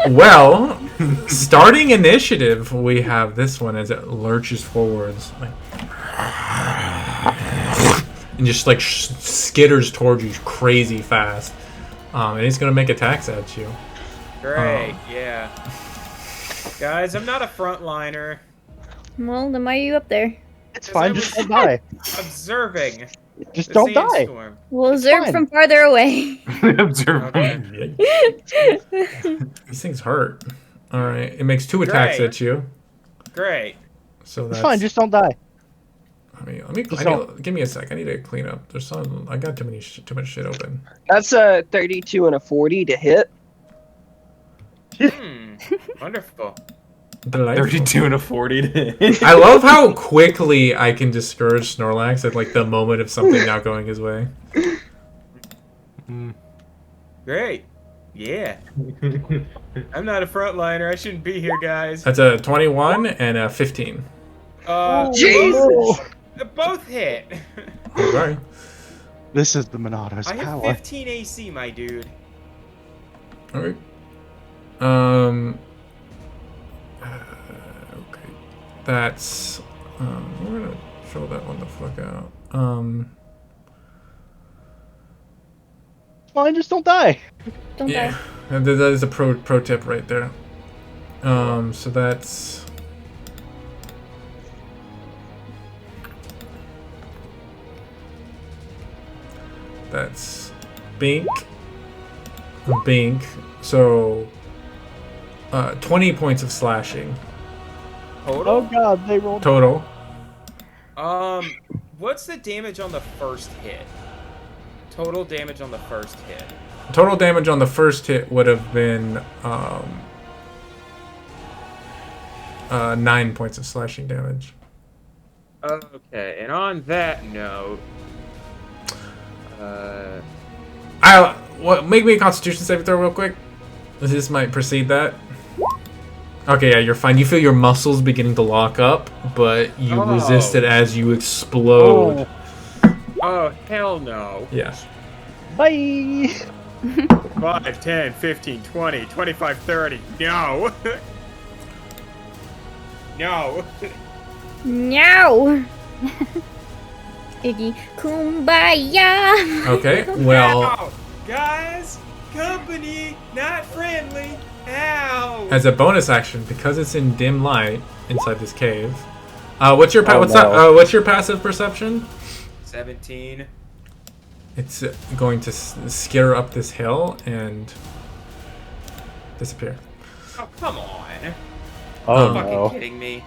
Well, starting initiative, we have this one as it lurches forwards, like, and just like skitters towards you crazy fast. And he's gonna make attacks at you. Great, yeah. Guys, I'm not a frontliner. Well, then why are you up there? It's 'Cause I fine. Just was don't die. observing Just the don't die. sandstorm. We'll It's observe fine. from farther away. Observe. Okay. These things hurt. All right, it makes 2 attacks Great. at you. Great. So It's that's fine. Just don't die. give me a sec. I need to clean up. There's some. I got too much shit open. That's a 32 and a 40 to hit. Wonderful. Delightful. 32 and a 40. I love how quickly I can discourage Snorlax at like the moment of something not going his way. Great. Yeah. I'm not a frontliner. I shouldn't be here, guys. That's a 21 and a 15. Jesus! Both hit. Okay. This is the Monato's I have power. 15 AC, my dude. Alright. Okay. That's. We're gonna throw that one the fuck out. Fine. Just don't die. Don't Yeah. die. And that is a pro tip right there. So that's. That's Bink. Bink. So 20 points of slashing Total? Oh god, they rolled. total. What's the damage on the first hit? Total damage on the first hit. Total damage on the first hit would have been 9 points of slashing damage. Okay, and on that note, Make me a Constitution saving throw real quick. This might precede that. Okay, yeah, you're fine. You feel your muscles beginning to lock up, but you resist it as you explode. oh hell no. Yes. Bye. 5, 10, 15, 20, 25, 30. No. No. No. Iggy, kumbaya. Okay, well, Ow! Guys, company, not friendly. Ow. as a bonus action, because it's in dim light inside this cave. What's your what's your passive perception? 17. It's going to scare up this hill and disappear. Oh, come on. Oh Fucking no. kidding me.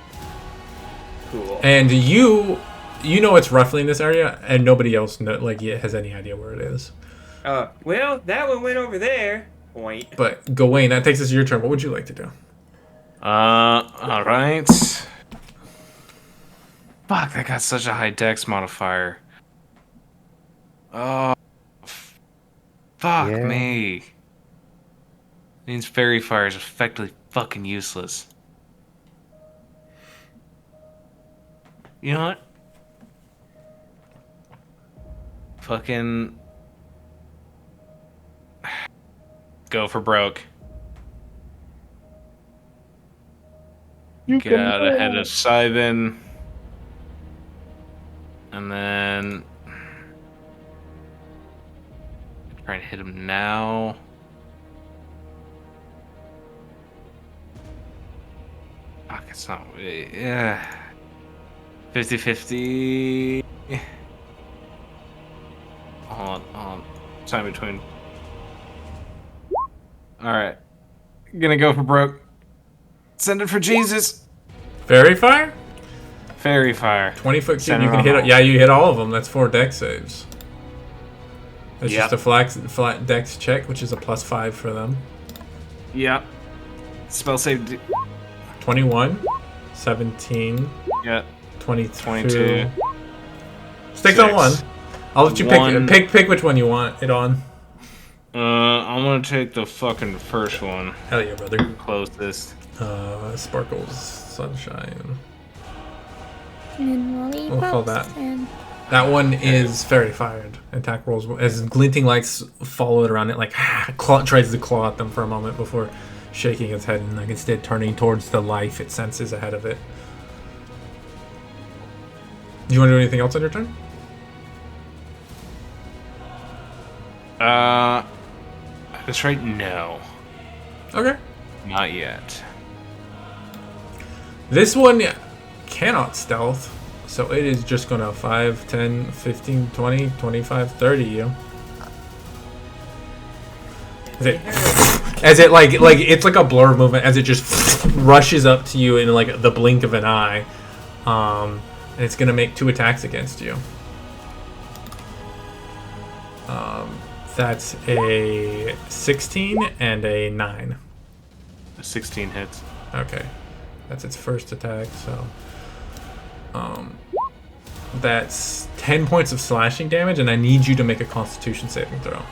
Cool. And you know it's roughly in this area, and nobody else has any idea where it is. Well, that one went over there. Point. But Gawain, that takes us to your turn. What would you like to do? Alright. Fuck, that got such a high dex modifier. Oh. Fuck Yeah. me. Means fairy fire is effectively fucking useless. You know what? Fucking go for broke. Get out ahead of Sybin. And then try and hit him now. Fuck, it's not. Yeah. 50-50. Hold on. Time between. Alright. Gonna go for broke. Send it for Jesus. Fairy fire? Fairy fire. 20-foot cube. Send You it can on hit. all. Yeah, you hit all of them. That's 4 dex saves. That's Yep. just a flat dex check, which is a +5 for them. Yep. Spell save. 21, 17, Yep. 22. Sticks on 1. I'll let you One. pick which one you want it on. I'm gonna take the fucking first one. Hell yeah, brother. Closest. Sparkles, sunshine. And lollipops We'll call that. and That one is fairy fired. Attack rolls as glinting lights follow it around it, like tries to claw at them for a moment before shaking its head and instead turning towards the life it senses ahead of it. Do you want to do anything else on your turn? That's right. No. Okay. Not yet. This one cannot stealth, so it is just gonna 5, 10, 15, 20, 25, 30 you. As it like it's like a blur movement as it just rushes up to you in like the blink of an eye. And it's gonna make 2 attacks against you. That's a 16 and a 9. A 16 hits. Okay. That's its first attack, so that's 10 points of slashing damage, and I need you to make a Constitution saving throw.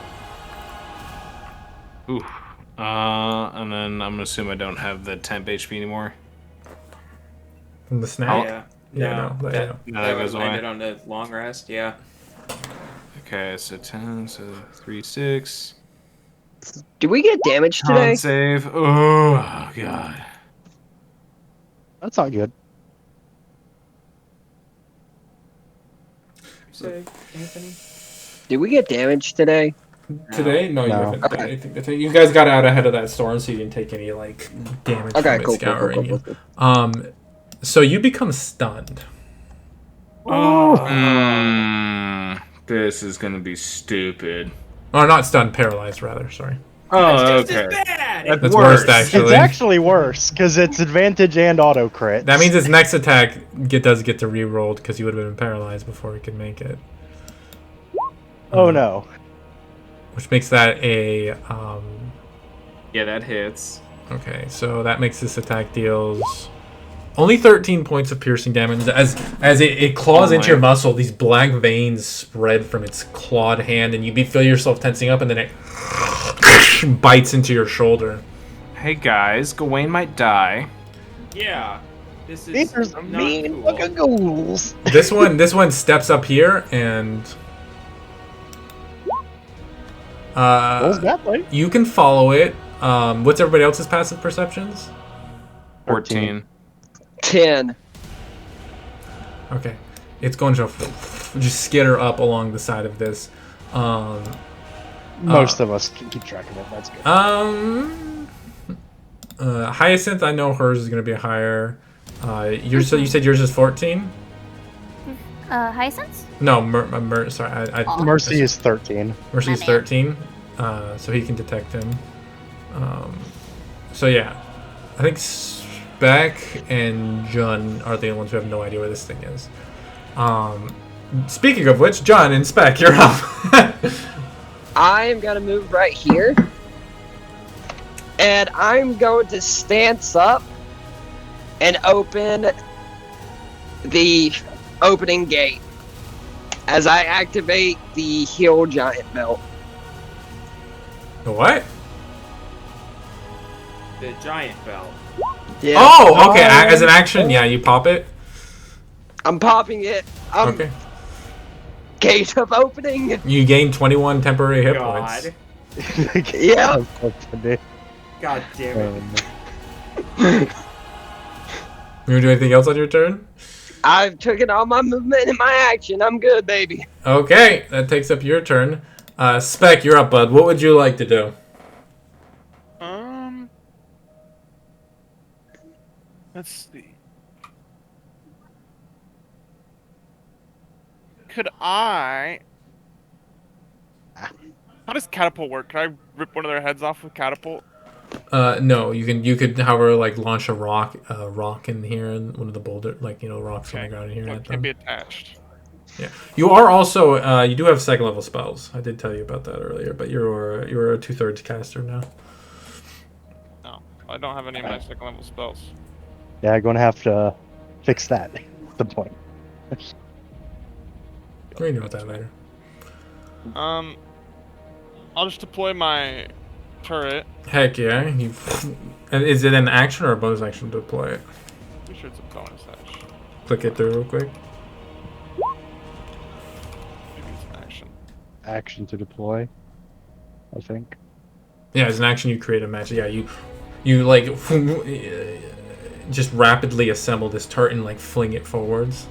Ooh. And then I'm gonna assume I don't have the temp HP anymore. From the snap? Yeah. Yeah, no, that goes away. landed on the long rest. Yeah. Okay, so 10, so 3, 6. Do we get damage today? Con save. Oh god. That's not good. Say, Anthony. Did we get damage today? Today? No, you No. haven't done anything today. You guys got out ahead of that storm, so you didn't take any like damage Okay, from it cool, scouring cool. you. So you become stunned. This is gonna be stupid. Or not stunned, paralyzed rather. Sorry. Oh, Just as okay. bad. That's worse, actually. It's actually worse because it's advantage and auto crit. That means his next attack does get to re-rolled because he would have been paralyzed before he could make it. Oh no. Which makes that a Yeah, that hits. okay, so that makes this attack deals only 13 points of piercing damage. As it claws into your muscle, these black veins spread from its clawed hand, and you feel yourself tensing up, and then it bites into your shoulder. Hey guys, Gawain might die. Yeah. This is These are not mean cool. fucking ghouls. This one steps up here, and Goes that way. you can follow it. What's everybody else's passive perceptions? 14. 10. Okay, it's going to just skitter up along the side of this. Most of us can keep track of it. That's good. Hyacinth, I know hers is going to be higher. You said yours is 14? Hyacinth? No, sorry. Mercy is 13. Mercy's My man. 13, so he can detect him. So yeah, I think Spec and Jun are the only ones who have no idea where this thing is. Speaking of which, Jun and Spec, you're up. I am going to move right here. And I'm going to stance up and open the opening gate as I activate the heal giant belt. The what? The giant belt. Yeah. Oh, okay. As an action, yeah, you pop it. I'm popping it. Okay. Gate of opening. You gain 21 temporary hit God. points. Yeah. God damn it. You want to do anything else on your turn? I've taken all my movement and my action. I'm good, baby. Okay, that takes up your turn. Spec, you're up, bud. What would you like to do? Let's see. Could I? How does catapult work? Can I rip one of their heads off with catapult? No, you could, however, like launch a rock in here, and one of the boulder, rocks on the ground in here. So at it them. can't be attached. Yeah, you are also you do have second level spells. I did tell you about that earlier, but you're a 2/3 caster now. No, I don't have any of my second level spells. Yeah, going to have to fix that. At the point. We can deal with that later. I'll just deploy my turret. Heck yeah! And is it an action or a bonus action to deploy it? Pretty sure it's a bonus action. Click it through real quick. Maybe it's an action. Action to deploy, I think. Yeah, as an action, you create a match. Yeah, you like just rapidly assemble this turret and like fling it forwards.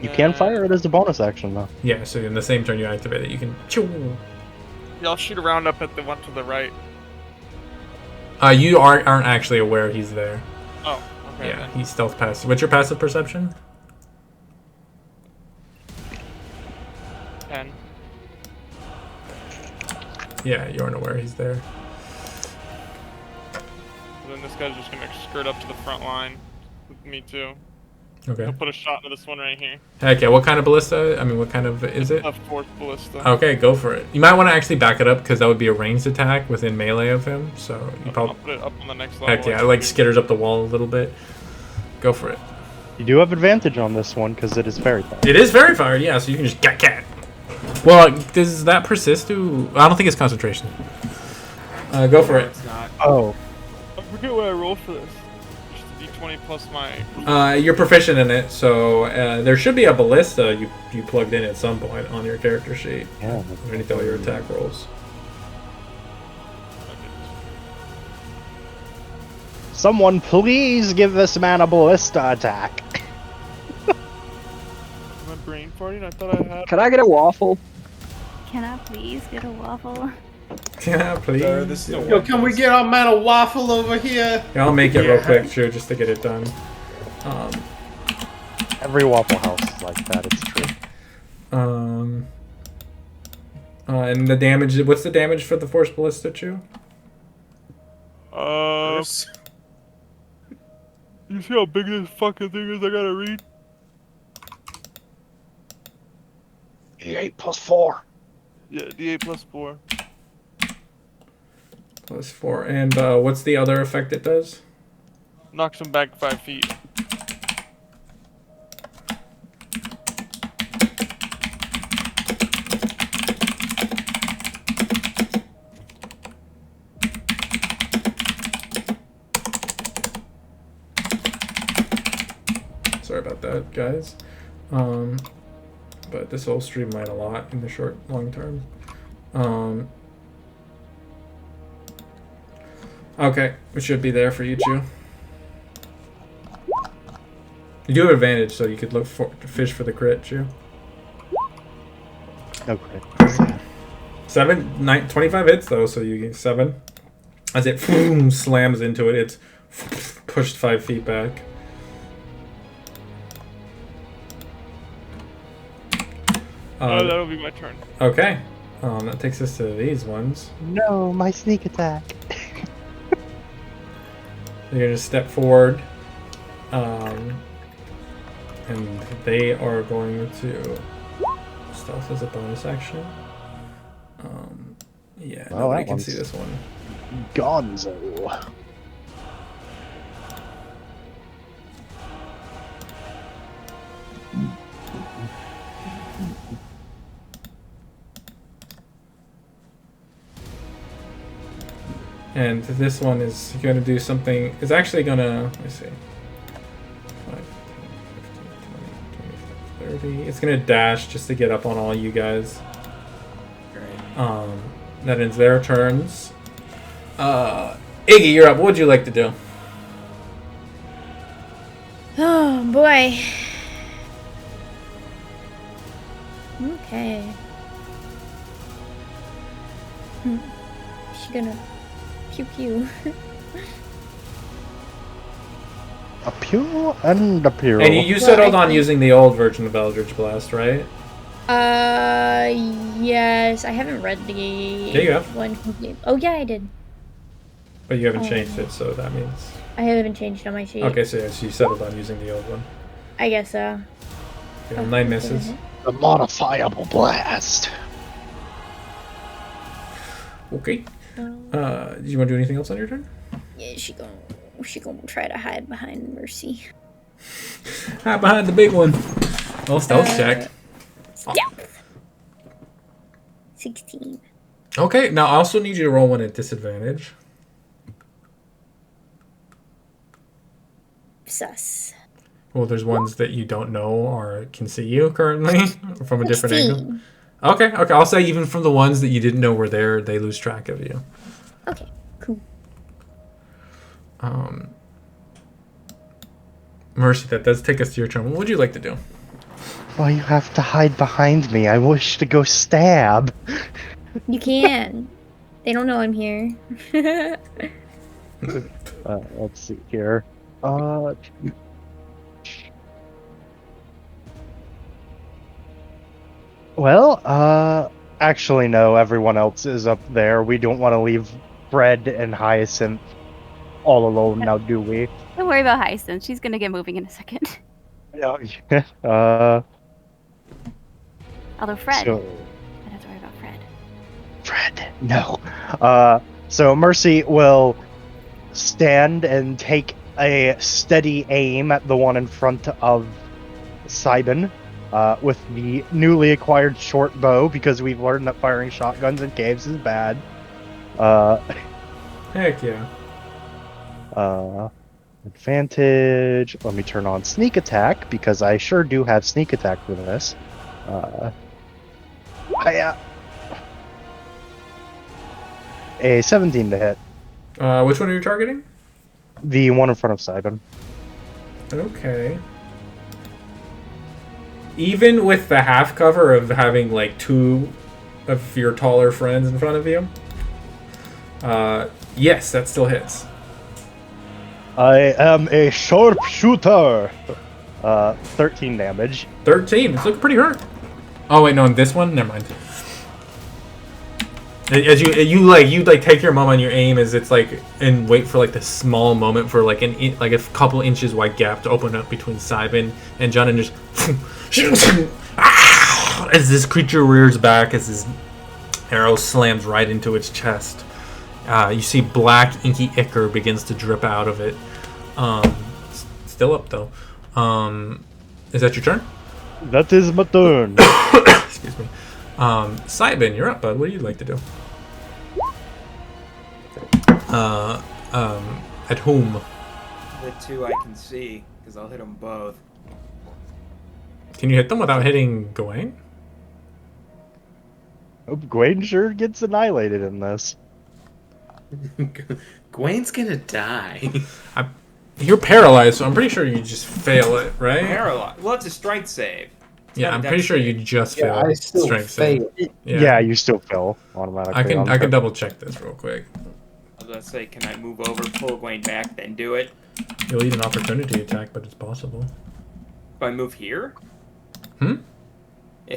You can fire it as a bonus action, though. Yeah, so in the same turn you activate it, you can. Yeah, I'll shoot a round up at the one to the right. You aren't actually aware he's there. Oh, okay. Yeah, Then. he's stealth passive. What's your passive perception? 10. Yeah, you aren't aware he's there. And then this guy's just gonna skirt up to the front line with me too. Okay. He'll put a shot into this one right here. Heck yeah, what kind of ballista? I mean, what kind of is it? A fourth ballista. Okay, go for it. You might want to actually back it up because that would be a ranged attack within melee of him. So you I'll probably. put it up on the next level. Heck yeah, it like skitters up the wall a little bit. Go for it. You do have advantage on this one because it is fairy fire. It is very fire, yeah. So you can just cat. Well, does that persist to? I don't think it's concentration. Go for it. It's not. Oh. I forget what I rolled for this. Just a d20 plus my. You're proficient in it, so there should be a ballista you plugged in at some point on your character sheet. Yeah. Underneath all your attack rolls. Someone please give this man a ballista attack. My brain farting. I thought I had. Can I get a waffle? Can I please get a waffle? Yeah, please. This is Yo, can we get our man a waffle over here? Yeah, I'll make it real quick, sure, just to get it done. Every Waffle House is like that, it's true. And the damage. What's the damage for the force ballista, Chew? You see how big this fucking thing is? I gotta read. D8 plus 4. Yeah, d8 plus 4. Plus 4. And what's the other effect it does? Knocks him back 5 feet. Sorry about that, guys. But this will streamline a lot in the long term. Okay, it should be there for you, Chew. You do have advantage, so you could look for fish for the crit, Chew. Okay. 25 hits though, so you get 7. As it slams into it, it's pushed 5 feet back. That'll be my turn. Okay. That takes us to these ones. No, my sneak attack. You're gonna step forward, and they are going to stealth as a bonus action. Yeah, Well, nobody that can one's- see this one. Gonzo. And this one is going to do something. It's actually going to. Let me see. 5, 10, 15, 20, 25, 30. It's going to dash just to get up on all you guys. That ends their turns. Iggy, you're up. What would you like to do? Oh boy. Okay. She gonna pew pew. A pew and a pew. And you settled on using the old version of Eldritch Blast, right? Yes. I haven't read the you have. one complete. Oh yeah, I did. But you haven't changed it, so that means. I haven't changed on my sheet. Okay, so yes, you settled on using the old one. I guess so. Okay, 9 misses. The modifiable blast. Okay. Do you want to do anything else on your turn? Yeah, she gonna try to hide behind Mercy. Hide behind the big one. Well, stealth check. Stealth. 16. Okay, now I also need you to roll one at disadvantage. Sus. Well, there's ones that you don't know or can see you currently from a different 16. angle. Okay. I'll say even from the ones that you didn't know were there, they lose track of you. Okay, cool. Mercy, that does take us to your turn. What would you like to do? Why you have to hide behind me? I wish to go stab. You can. They don't know I'm here. Let's see here. Actually, no. Everyone else is up there. We don't want to leave Fred and Hyacinth all alone now, do we? Don't worry about Hyacinth. She's gonna get moving in a second. Yeah. Although Fred, So, I don't have to worry about Fred. Fred, no. So Mercy will stand and take a steady aim at the one in front of Cybin, with the newly acquired short bow, because we've learned that firing shotguns in caves is bad. Heck yeah. Advantage. Let me turn on sneak attack, because I sure do have sneak attack for this. A 17 to hit. Which one are you targeting? The one in front of Cybin. Okay. Even with the half cover of having like two of your taller friends in front of you, yes, that still hits. I am a sharpshooter. 13 damage. 13. It's looking pretty hurt. Oh wait, no, in this one, never mind. As you take your moment, your aim is it's like and wait for like this small moment for like a couple inches wide gap to open up between Cybin and John, and just as this creature rears back as his arrow slams right into its chest. You see black inky ichor begins to drip out of it. Still up though. Is that your turn? That is my turn. Excuse me. Cybin, you're up, bud. What do you like to do? At whom? The two I can see, because I'll hit them both. Can you hit them without hitting Gawain? Oh, Gwaine sure gets annihilated in this. Gwain's gonna die. You're paralyzed, so I'm pretty sure you just fail it, right? Paralyzed. Well, it's a strength save. It's Yeah, not a I'm dex pretty sure save. you just Yeah, fail I still strength fail. save. Yeah, you still fail automatically. I can double check this real quick. I was gonna say, can I move over, pull Gwaine back, then do it? You'll need an opportunity attack, but it's possible. If I move here? Hmm?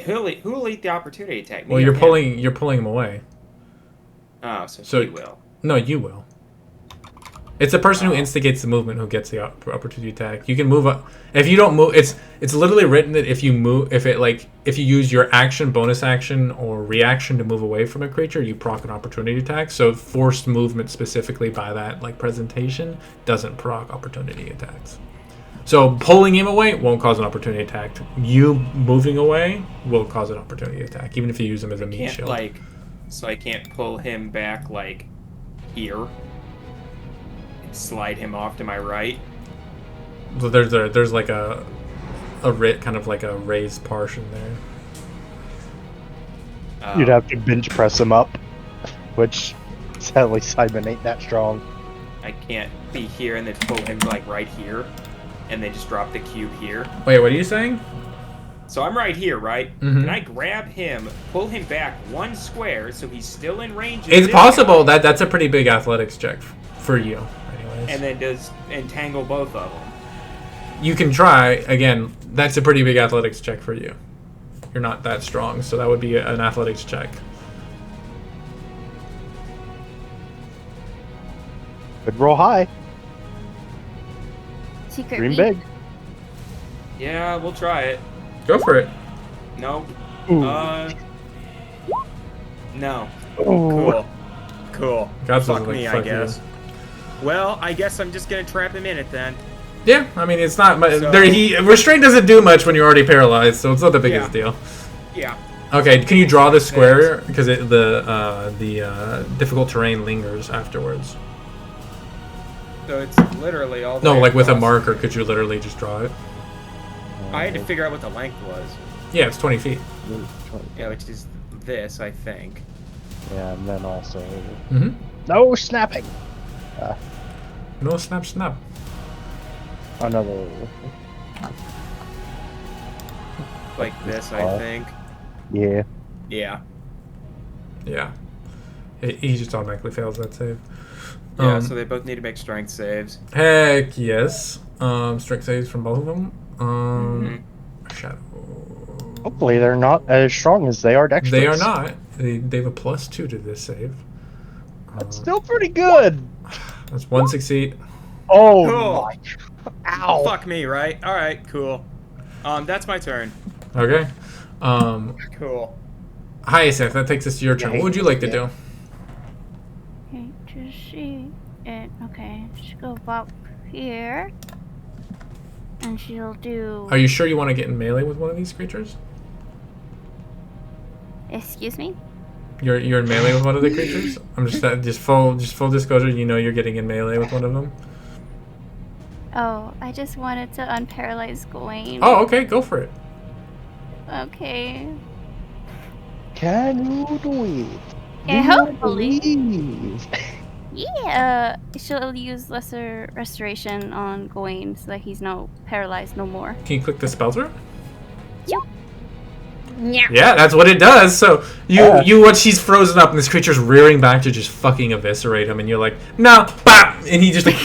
Who will eat the opportunity attack? Me Well, or him? you're pulling him away. Oh, so he will. No, you will. It's the person who instigates the movement who gets the opportunity attack. You can move up if you don't move. It's literally written that if you use your action, bonus action, or reaction to move away from a creature, you proc an opportunity attack. So forced movement specifically by that presentation doesn't proc opportunity attacks. So pulling him away won't cause an opportunity attack. You moving away will cause an opportunity attack, even if you use him as a meat shield. So I can't pull him back here. Slide him off to my right. So there's like a kind of like a raised portion there. You'd have to bench press him up, which sadly Simon ain't that strong. I can't be here and then pull him right here, and then just drop the cube here. Wait, what are you saying? So I'm right here, right? Mm-hmm. Can I grab him, pull him back one square so he's still in range? It's possible. That's a pretty big athletics check for you. And then does entangle both of them. You can try again. That's a pretty big athletics check for you. You're not that strong, so that would be an athletics check. Could roll high. Secret Dream beat. big. Yeah, we'll try it. Go for it. Nope. Ooh. No. Ooh. Cool. God's Fuck like, me, fuck I guess. Well, I guess I'm just gonna trap him in it then. Yeah, I mean it's not. So- Restraint doesn't do much when you're already paralyzed, so it's not the biggest deal. Yeah. Okay, can you draw this square because the difficult terrain lingers afterwards? So it's literally all the No, way like with a across. marker, could you literally just draw it? I had to figure out what the length was. Yeah, it's 20 feet. Yeah, which is this, I think. Yeah, and then also Mm-hmm. no snapping. No snap. Another. Like this, I think. Yeah. Yeah. Yeah. He just automatically fails that save. Yeah, so they both need to make strength saves. Heck yes. Strength saves from both of them. Shadow. Hopefully they're not as strong as they are dexterous. They are not. They have a +2 to this save. That's still pretty good. That's 1 succeed. Oh Cool. my. Ow. Fuck me, right? Alright, cool. That's my turn. Okay. Cool. Hyacinth, that takes us to your turn. What would you like to do? Okay, just see it. Okay, just go up here. And she'll do. Are you sure you want to get in melee with one of these creatures? Excuse me? You're in melee with one of the creatures? I'm just full disclosure, you know you're getting in melee with one of them. Oh, I just wanted to unparalyze Gawain. Oh, okay, go for it. Okay. Can you do it? Yeah, Do you hopefully. believe? Yeah, she'll use lesser restoration on Gawain so that he's paralyzed no more. Can you click the spell through? Yep. Yeah, that's what it does. So you watch, she's frozen up and this creature's rearing back to just fucking eviscerate him, and you're like, no, bap, and he just like,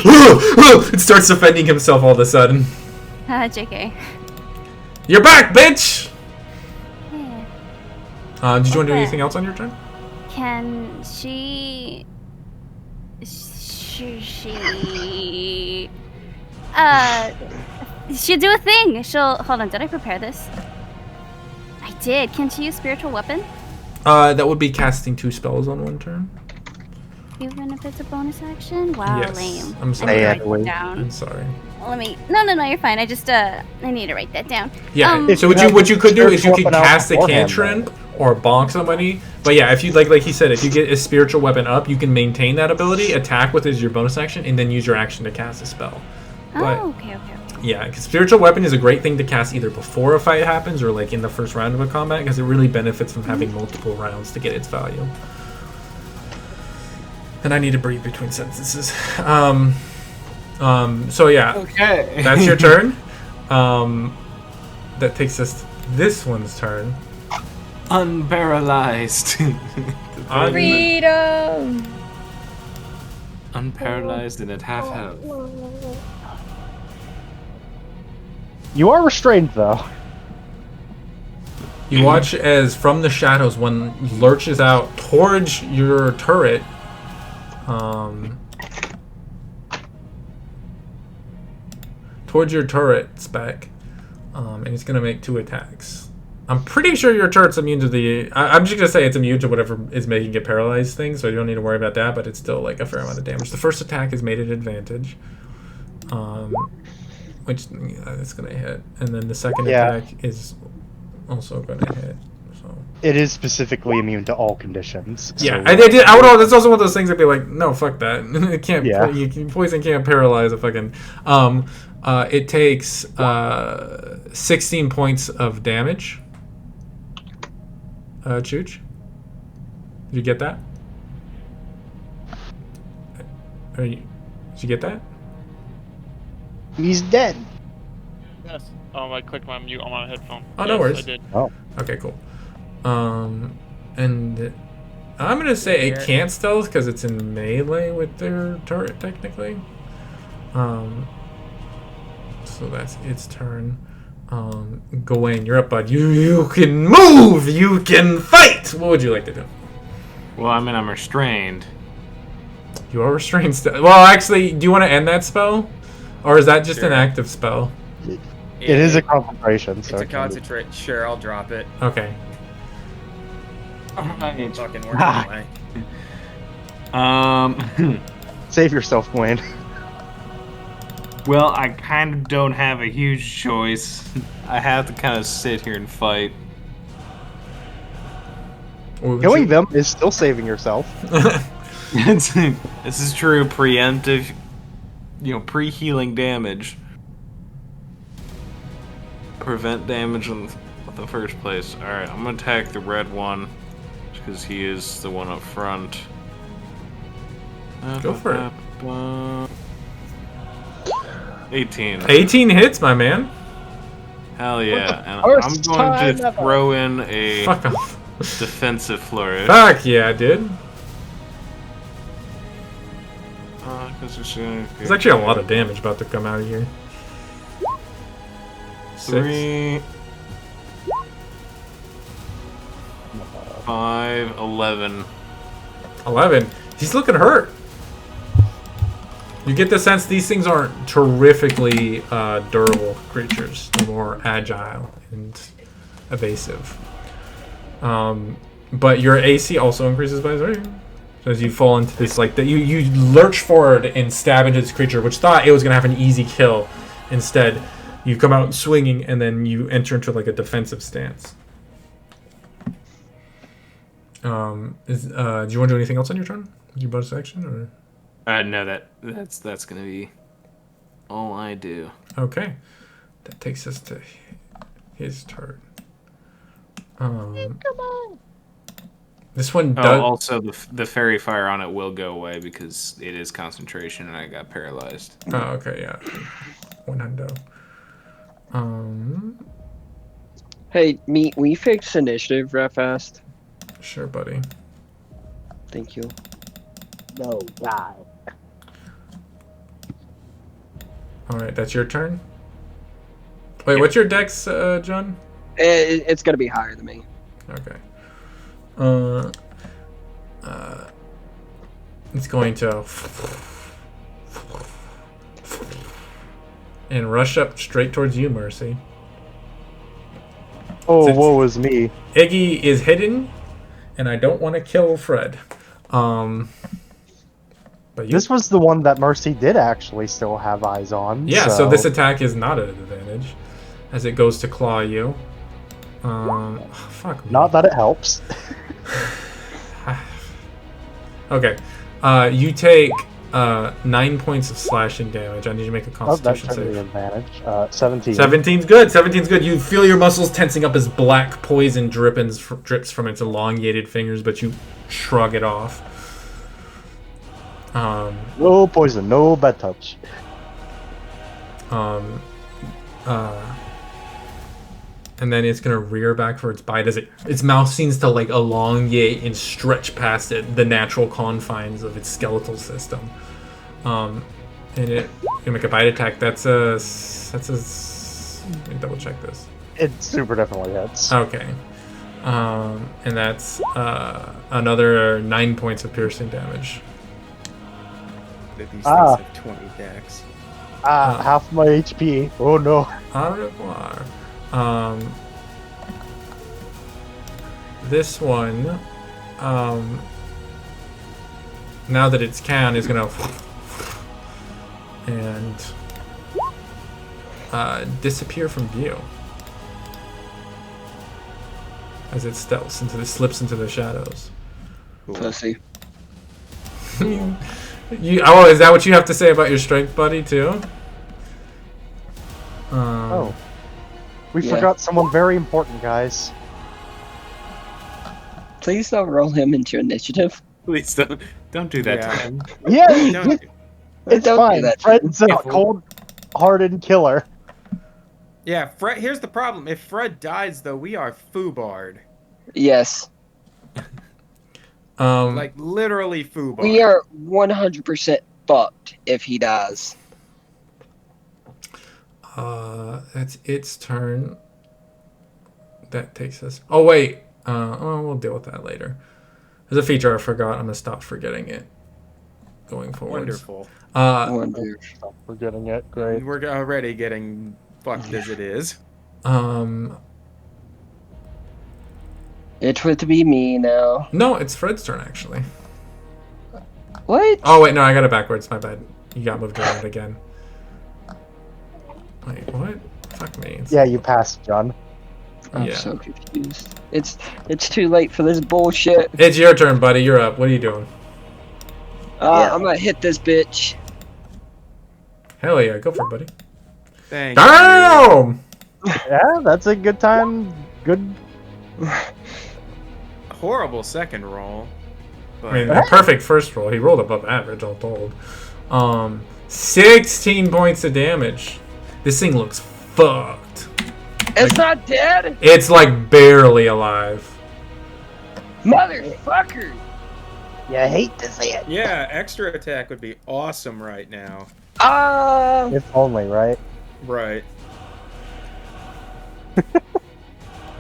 it starts defending himself all of a sudden. JK. You're back, bitch. Yeah. Did you want to do Okay. anything else on your turn? Can she? She'll do a thing. Hold on. Did I prepare this? I did. Can she use spiritual weapon? That would be casting 2 spells on one turn. Even if it's a bonus action? Wow, Yes. lame. I'm sorry. I need to write that I'm down. sorry. Let me. No, you're fine. I just I need to write that down. Yeah. So what you could do is you could cast a cantrip or bonk somebody. But yeah, if you like he said, if you get a spiritual weapon up, you can maintain that ability, attack with as your bonus action, and then use your action to cast a spell. But, Oh, okay. yeah, because spiritual weapon is a great thing to cast either before a fight happens or like in the first round of a combat, because it really benefits from having multiple rounds to get its value. And I need to breathe between sentences. So yeah. Okay. That's your turn. That takes us to this one's turn. Unparalyzed. Freedom! Unparalyzed and at half health. You are restrained though. You watch as from the shadows one lurches out towards your turret. Towards your turret spec, and it's gonna make 2 attacks. I'm pretty sure your turret's immune to the. I'm just gonna say it's immune to whatever is making it paralyzed thing, so you don't need to worry about that. But it's still like a fair amount of damage. The first attack is made at advantage, which it's gonna hit, and then the second attack is also gonna hit. So it is specifically immune to all conditions. So yeah, I did. That's also one of those things I'd be like, no, fuck that. It can't. Yeah. Poison can't paralyze a fucking. It takes 16 points of damage. Chooch? Did you get that? Did you get that? He's dead. Yes. I clicked my mute on my headphone. Oh, no Yes, worries. I did. Oh. Okay, cool. And I'm gonna say it can't stealth because it's in melee with their turret technically. So that's its turn. Gawain, you're up, bud. You can move. You can fight. What would you like to do? Well, I mean, I'm restrained. You are restrained still. Well, actually, do you want to end that spell, or is that just Sure. an active spell? It is a concentration. So It's a it can be- concentrate. Sure, I'll drop it. Okay. Alright. Fucking working away. Save yourself, Wayne. Well, I kind of don't have a huge choice. I have to kind of sit here and fight. Killing them is still saving yourself. This is true. Preemptive, pre-healing damage. Prevent damage in the first place. Alright, I'm gonna attack the red one, because he is the one up front. Go for it. 18. 18 hits, my man. Hell yeah. And First I'm going time to ever. throw in a Fuck off. defensive flourish. Fuck yeah, dude. There's actually a lot of damage about to come out of here. 3, 5, 11. 11. He's looking hurt. You get the sense these things aren't terrifically durable creatures. They're more agile and evasive. But your AC also increases by 3. So as you fall into this, like, you lurch forward and stab into this creature, which thought it was going to have an easy kill. Instead, you come out swinging, and then you enter into, like, a defensive stance. Do you want to do anything else on your turn? Your bonus action, or? No, that's gonna be all I do. Okay, that takes us to his turn. Come on. This one does. Oh, also the fairy fire on it will go away because it is concentration, and I got paralyzed. Oh, okay, yeah. 100. Hey, meat, we fix initiative real fast. Sure, buddy. Thank you. No, die. Alright, that's your turn? Wait, what's your dex, John? It's gonna be higher than me. Okay. It's going to and rush up straight towards you, Mercy. Oh, woe is me. Iggy is hidden, and I don't want to kill Fred. But this was the one that Mercy did actually still have eyes on. Yeah, so this attack is not at an advantage, as it goes to claw you. Fuck me. Not that it helps. Okay. You take 9 points of slashing damage. I need you to make a Constitution that's save. an advantage. 17. 17's good. 17's good. You feel your muscles tensing up as black poison drips from its elongated fingers, but you shrug it off. No poison, no bad touch. And then it's gonna rear back for its bite as its mouth seems to like elongate and stretch past the natural confines of its skeletal system. And it gonna make a bite attack. That's a. Let me double check this. It super definitely hits. Okay. And that's another 9 points of piercing damage. These things have 20 dex. Half my HP. Oh no. Au revoir. This one, now that it's can, is gonna and disappear from view as it slips into the shadows. Pussy. Is that what you have to say about your strength, buddy, too? Oh. We forgot someone very important, guys. Please don't roll him into initiative. Please don't do that to him. Yeah, it's Don't do fine. that. Fred's a cold-hearted killer. Yeah, Fred. Here's the problem. If Fred dies, though, we are foobarred. Yes. Like literally foobarred. We are 100% fucked if he dies. That's its turn. That takes us. Oh wait. We'll deal with that later. There's a feature I forgot. I'm gonna stop forgetting it. Going forward. Wonderful. Stop forgetting it. Great. We're already getting fucked as it is. It would be me now. No, it's Fred's turn actually. What? Oh wait, no, I got it backwards. My bad. You got moved around again. Wait, what? Fuck me. Yeah, you passed, John. I'm so confused. It's too late for this bullshit. It's your turn, buddy. You're up. What are you doing? I'm gonna hit this bitch. Hell yeah, go for it, buddy. Thank Damn! Yeah, that's a good time. Good. Horrible second roll. I mean, a perfect first roll. He rolled above average, all told. 16 points of damage. This thing looks fucked. It's not dead? It's like barely alive. Motherfucker! You hate to see it. Yeah, extra attack would be awesome right now. If only, right? Right. I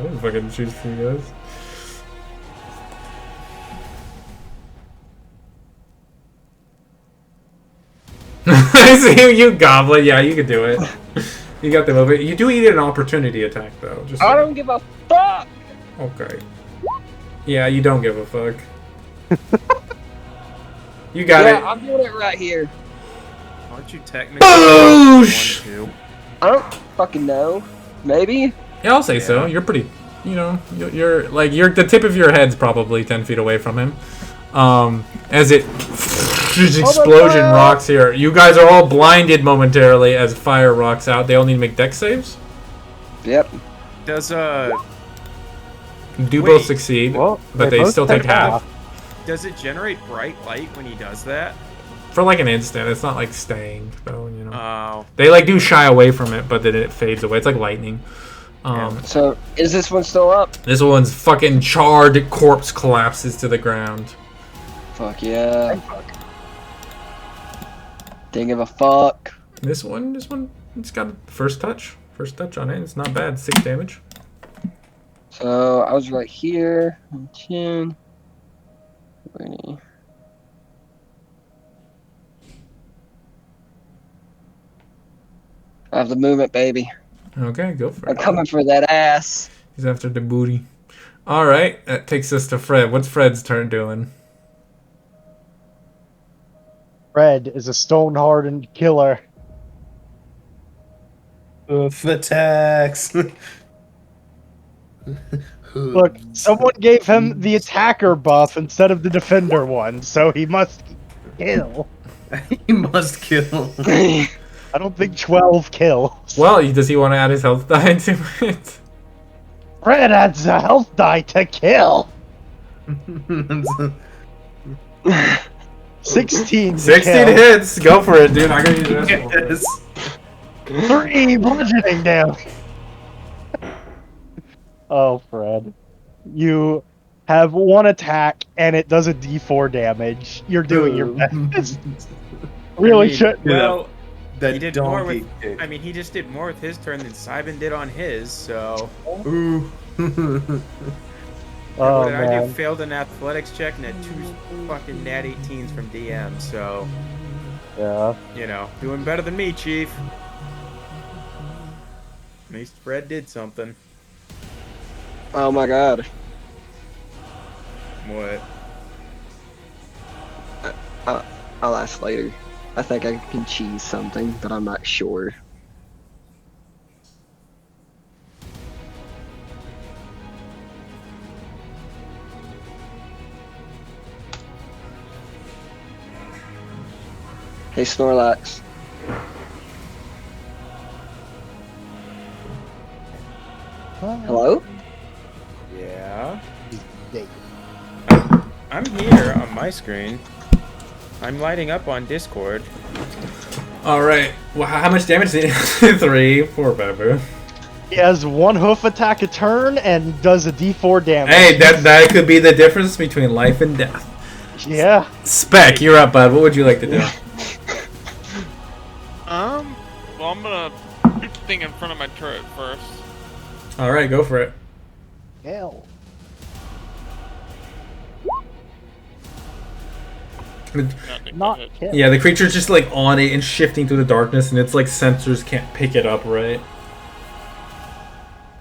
didn't fucking choose for you guys. I see you, Goblin. Yeah, you can do it. You got the move. You do eat an opportunity attack, though. Just I don't give a fuck! Okay. Yeah, you don't give a fuck. You got it. I'm doing it right here. Aren't you technically Boosh! 1-2? I don't fucking know. Maybe? Yeah, I'll say so. You're pretty. You know, you're like the tip of your head's probably 10 feet away from him. As it explosion rocks here. You guys are all blinded momentarily as fire rocks out. They all need to make dex saves. Yep. Does Do Wait. both succeed, Well, but they both still take half. does it generate bright light when he does that? For like an instant. It's not like staying though, you know. Oh. They like do shy away from it, but then it fades away. It's like lightning. So, is this one still up? This one's fucking charred corpse collapses to the ground. Fuck yeah. Didn't give a fuck. This one, it's got first touch. First touch on it. It's not bad. 6 damage. So, I was right here. 10. 20. I have the movement, baby. Okay, go for I'm it. coming for that ass. He's after the booty. Alright, that takes us to Fred. What's Fred's turn doing? Fred is a stone-hardened killer. Oof, attacks. Look, someone gave him the attacker buff instead of the defender one, so he must kill. He must kill. I don't think 12 kills. Well, does he want to add his health die to it? Fred adds a health die to kill. 16. 16 kill. hits! Go for it, dude. I gotta use the rest of them. 3 bludgeoning damage. Oh, Fred. You have 1 attack and it does a d4 damage. You're doing your best. Really shouldn't do that. Well, That he did more donkey with. kick. I mean, he just did more with his turn than Simon did on his. So. Ooh. Oh, what did I do? man. Failed an athletics check and had 2 fucking nat 18s from DM. So. Yeah. You know, doing better than me, Chief. At least Fred did something. Oh my god. What? I'll ask later. I think I can cheese something, but I'm not sure. Hey, Snorlax. Hello? Yeah. I'm here on my screen. I'm lighting up on Discord. Alright. Well, how much damage did he 3. Poor Babu. He has 1 hoof attack a turn and does a d4 damage. Hey, that could be the difference between life and death. Yeah. Spec, you're up, bud. What would you like to do? Well, I'm gonna put the thing in front of my turret first. Alright, go for it. Hell. Not kill. Yeah, the creature's just like on it and shifting through the darkness, and its like sensors can't pick it up, right?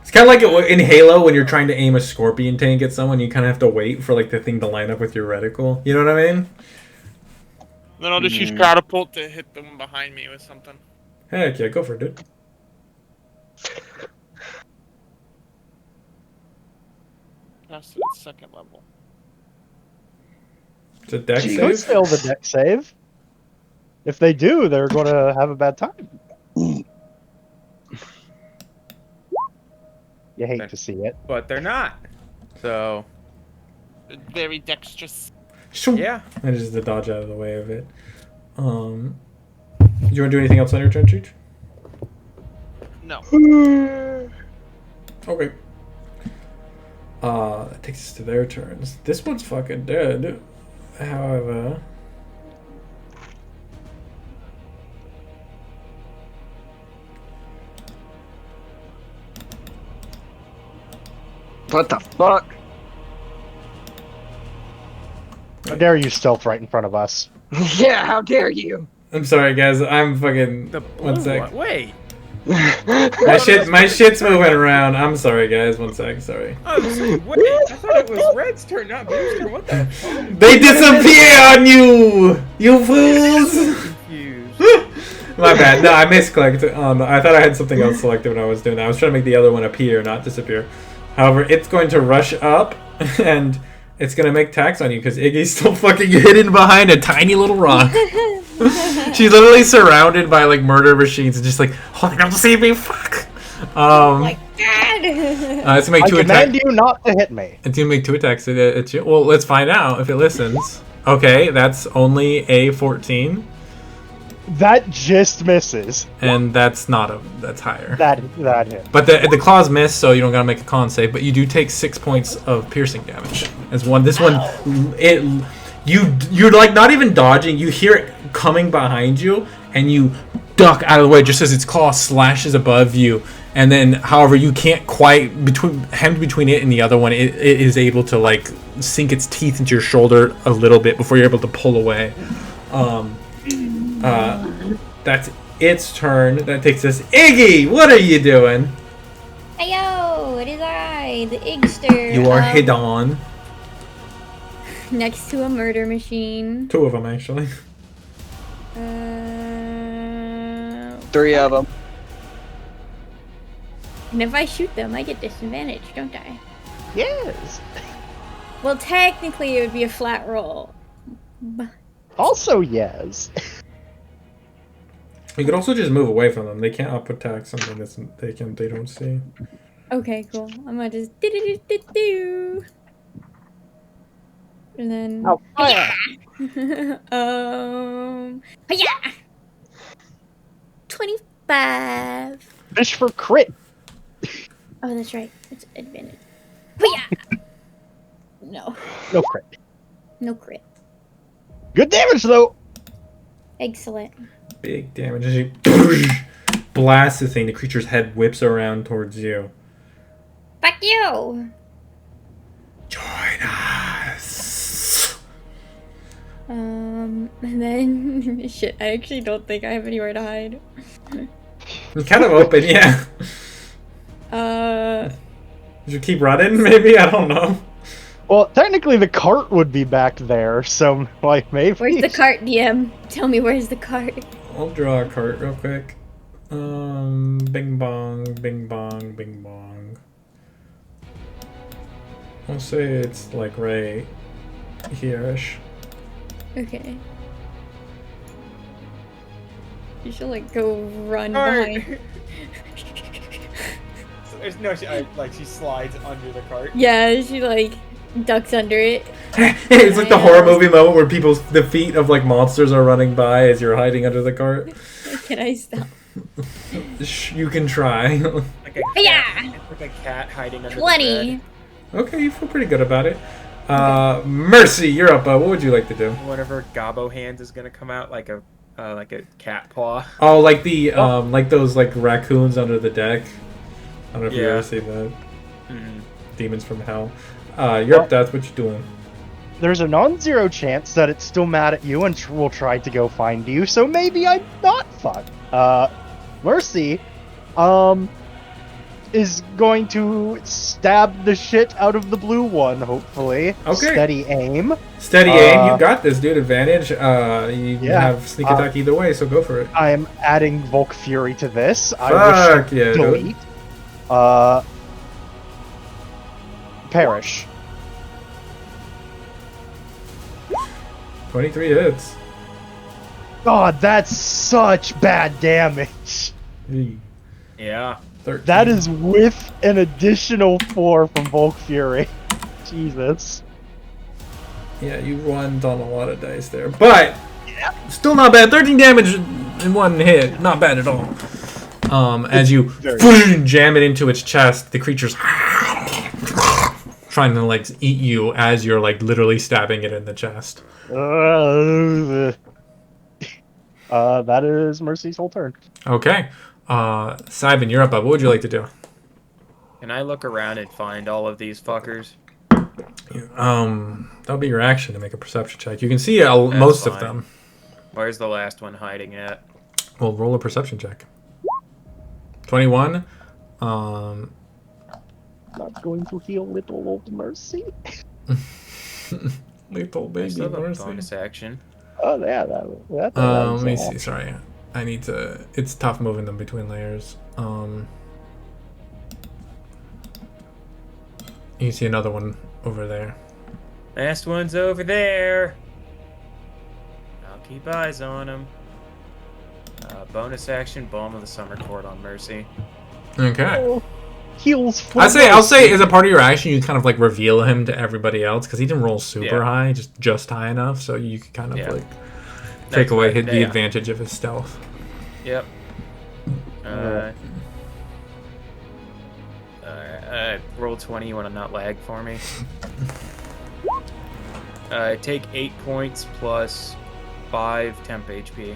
It's kind of like in Halo when you're trying to aim a scorpion tank at someone, you kind of have to wait for like the thing to line up with your reticle. You know what I mean? Then I'll just use catapult to hit the one behind me with something. Heck yeah, go for it, dude. That's the second level. It's a deck Could save. fail the deck save. If they do, they're going to have a bad time. You hate to see it. But they're not. So. Very dexterous. Yeah. I just had to dodge out of the way of it. Do you want to do anything else on your turn, Cheech? No. Okay. That takes us to their turns. This one's fucking dead. However, What the fuck? How dare you stealth right in front of us? Yeah, how dare you? I'm sorry, guys. I'm fucking. The One blue sec. one. Wait. My shit's moving around. I'm sorry, guys. One sec. Sorry. I was saying, wait. I thought it was Red's turn, not Blue's turn. What the fuck? They disappear on you, you fools. Confused. My bad. No, I misclicked. I thought I had something else selected when I was doing that. I was trying to make the other one appear, not disappear. However, it's going to rush up, and it's going to make attacks on you because Iggy's still fucking hidden behind a tiny little rock. She's literally surrounded by like murder machines and just like, oh, they don't see me, fuck. My God. It's gonna make I two command attacks. you not to hit me. It's gonna make 2 attacks at you. Well, let's find out if it listens. Okay, that's only a 14, That just misses. and that's higher. That hit. But the claws miss, so you don't gotta make a con save. But you do take 6 points of piercing damage. As one, this one, you're like not even dodging. You hear it coming behind you, and you duck out of the way just as its claw slashes above you. And then, however, you can't quite hemmed between it and the other one. It is able to like sink its teeth into your shoulder a little bit before you're able to pull away. That's its turn. That takes us. Iggy, what are you doing? Heyo, it is I, the Igster. You are hidden. Next to a murder machine. 2 of them, actually. 3 of them. And if I shoot them, I get disadvantage, don't I? Yes. Well, technically, it would be a flat roll. Also, yes. You could also just move away from them. They can't up attack something they don't see. Okay, cool. I'm gonna just do. And then. Oh, fire. Yeah. 25. Fish for crit. Oh, that's right. It's advantage. Yeah. No. No crit. No crit. Good damage though. Excellent. Big damage as you blast the thing. The creature's head whips around towards you. Fuck you. Join us. And then shit. I actually don't think I have anywhere to hide. It's kind of open, yeah. Did you keep running? Maybe, I don't know. Well, technically the cart would be back there, so like maybe. Where's the cart, DM? Tell me where's the cart. I'll draw a cart real quick. Bing bong, bing bong, bing bong. I'll say it's like right here-ish. Okay. You should like go run Cart. behind. There's no, she slides under the cart. Yeah, she like ducks under it. It's like the horror movie moment where the feet of like monsters are running by as you're hiding under the cart. Can I stop? You can try. Like a cat, Yeah. like a cat hiding under 20. the bed. Okay, you feel pretty good about it. Mercy, you're up. What would you like to do? Whatever Gobbo hand is gonna come out like a cat paw. Oh, like the like those like raccoons under the deck. I don't know if you ever seen that. Mm-hmm. Demons from Hell. You're up. That's what you're doing. There's a non-zero chance that it's still mad at you and will try to go find you, so maybe I'm not fucked. Mercy, is going to stab the shit out of the blue one, hopefully. Okay. Steady aim. Steady aim. You got this, dude. Advantage. You have sneak attack either way, so go for it. I am adding Volk Fury to this. Fuck I wish to yeah, delete. dude. Perish. 23 hits. God, that's such bad damage. Yeah. 13. That is with an additional 4 from Volk Fury. Jesus. Yeah, you won on a lot of dice there, but still not bad. 13 damage in one hit, not bad at all. As you jam it into its chest, the creature's trying trying to like eat you as you're like literally stabbing it in the chest. That is Mercy's whole turn. Okay. Simon, you're up. What would you like to do? Can I look around and find all of these fuckers? That'll be your action to make a perception check. You can see most of fine. them. Where's the last one hiding at? Well, roll a perception check. 21. Not going to heal little old Mercy. Little I baby still have a Mercy. bonus action. Oh yeah, that Let me see. Sorry, I need to. It's tough moving them between layers. You see another one over there. Last one's over there. I'll keep eyes on him. Bonus action, Balm of the Summer Court on Mercy. Okay. Heals. I'll say as a part of your action, you kind of like reveal him to everybody else because he didn't roll super high, just high enough, so you can kind of like take away the advantage of his stealth. Yep. Roll 20. You want to not lag for me? Take 8 points plus 5 temp HP.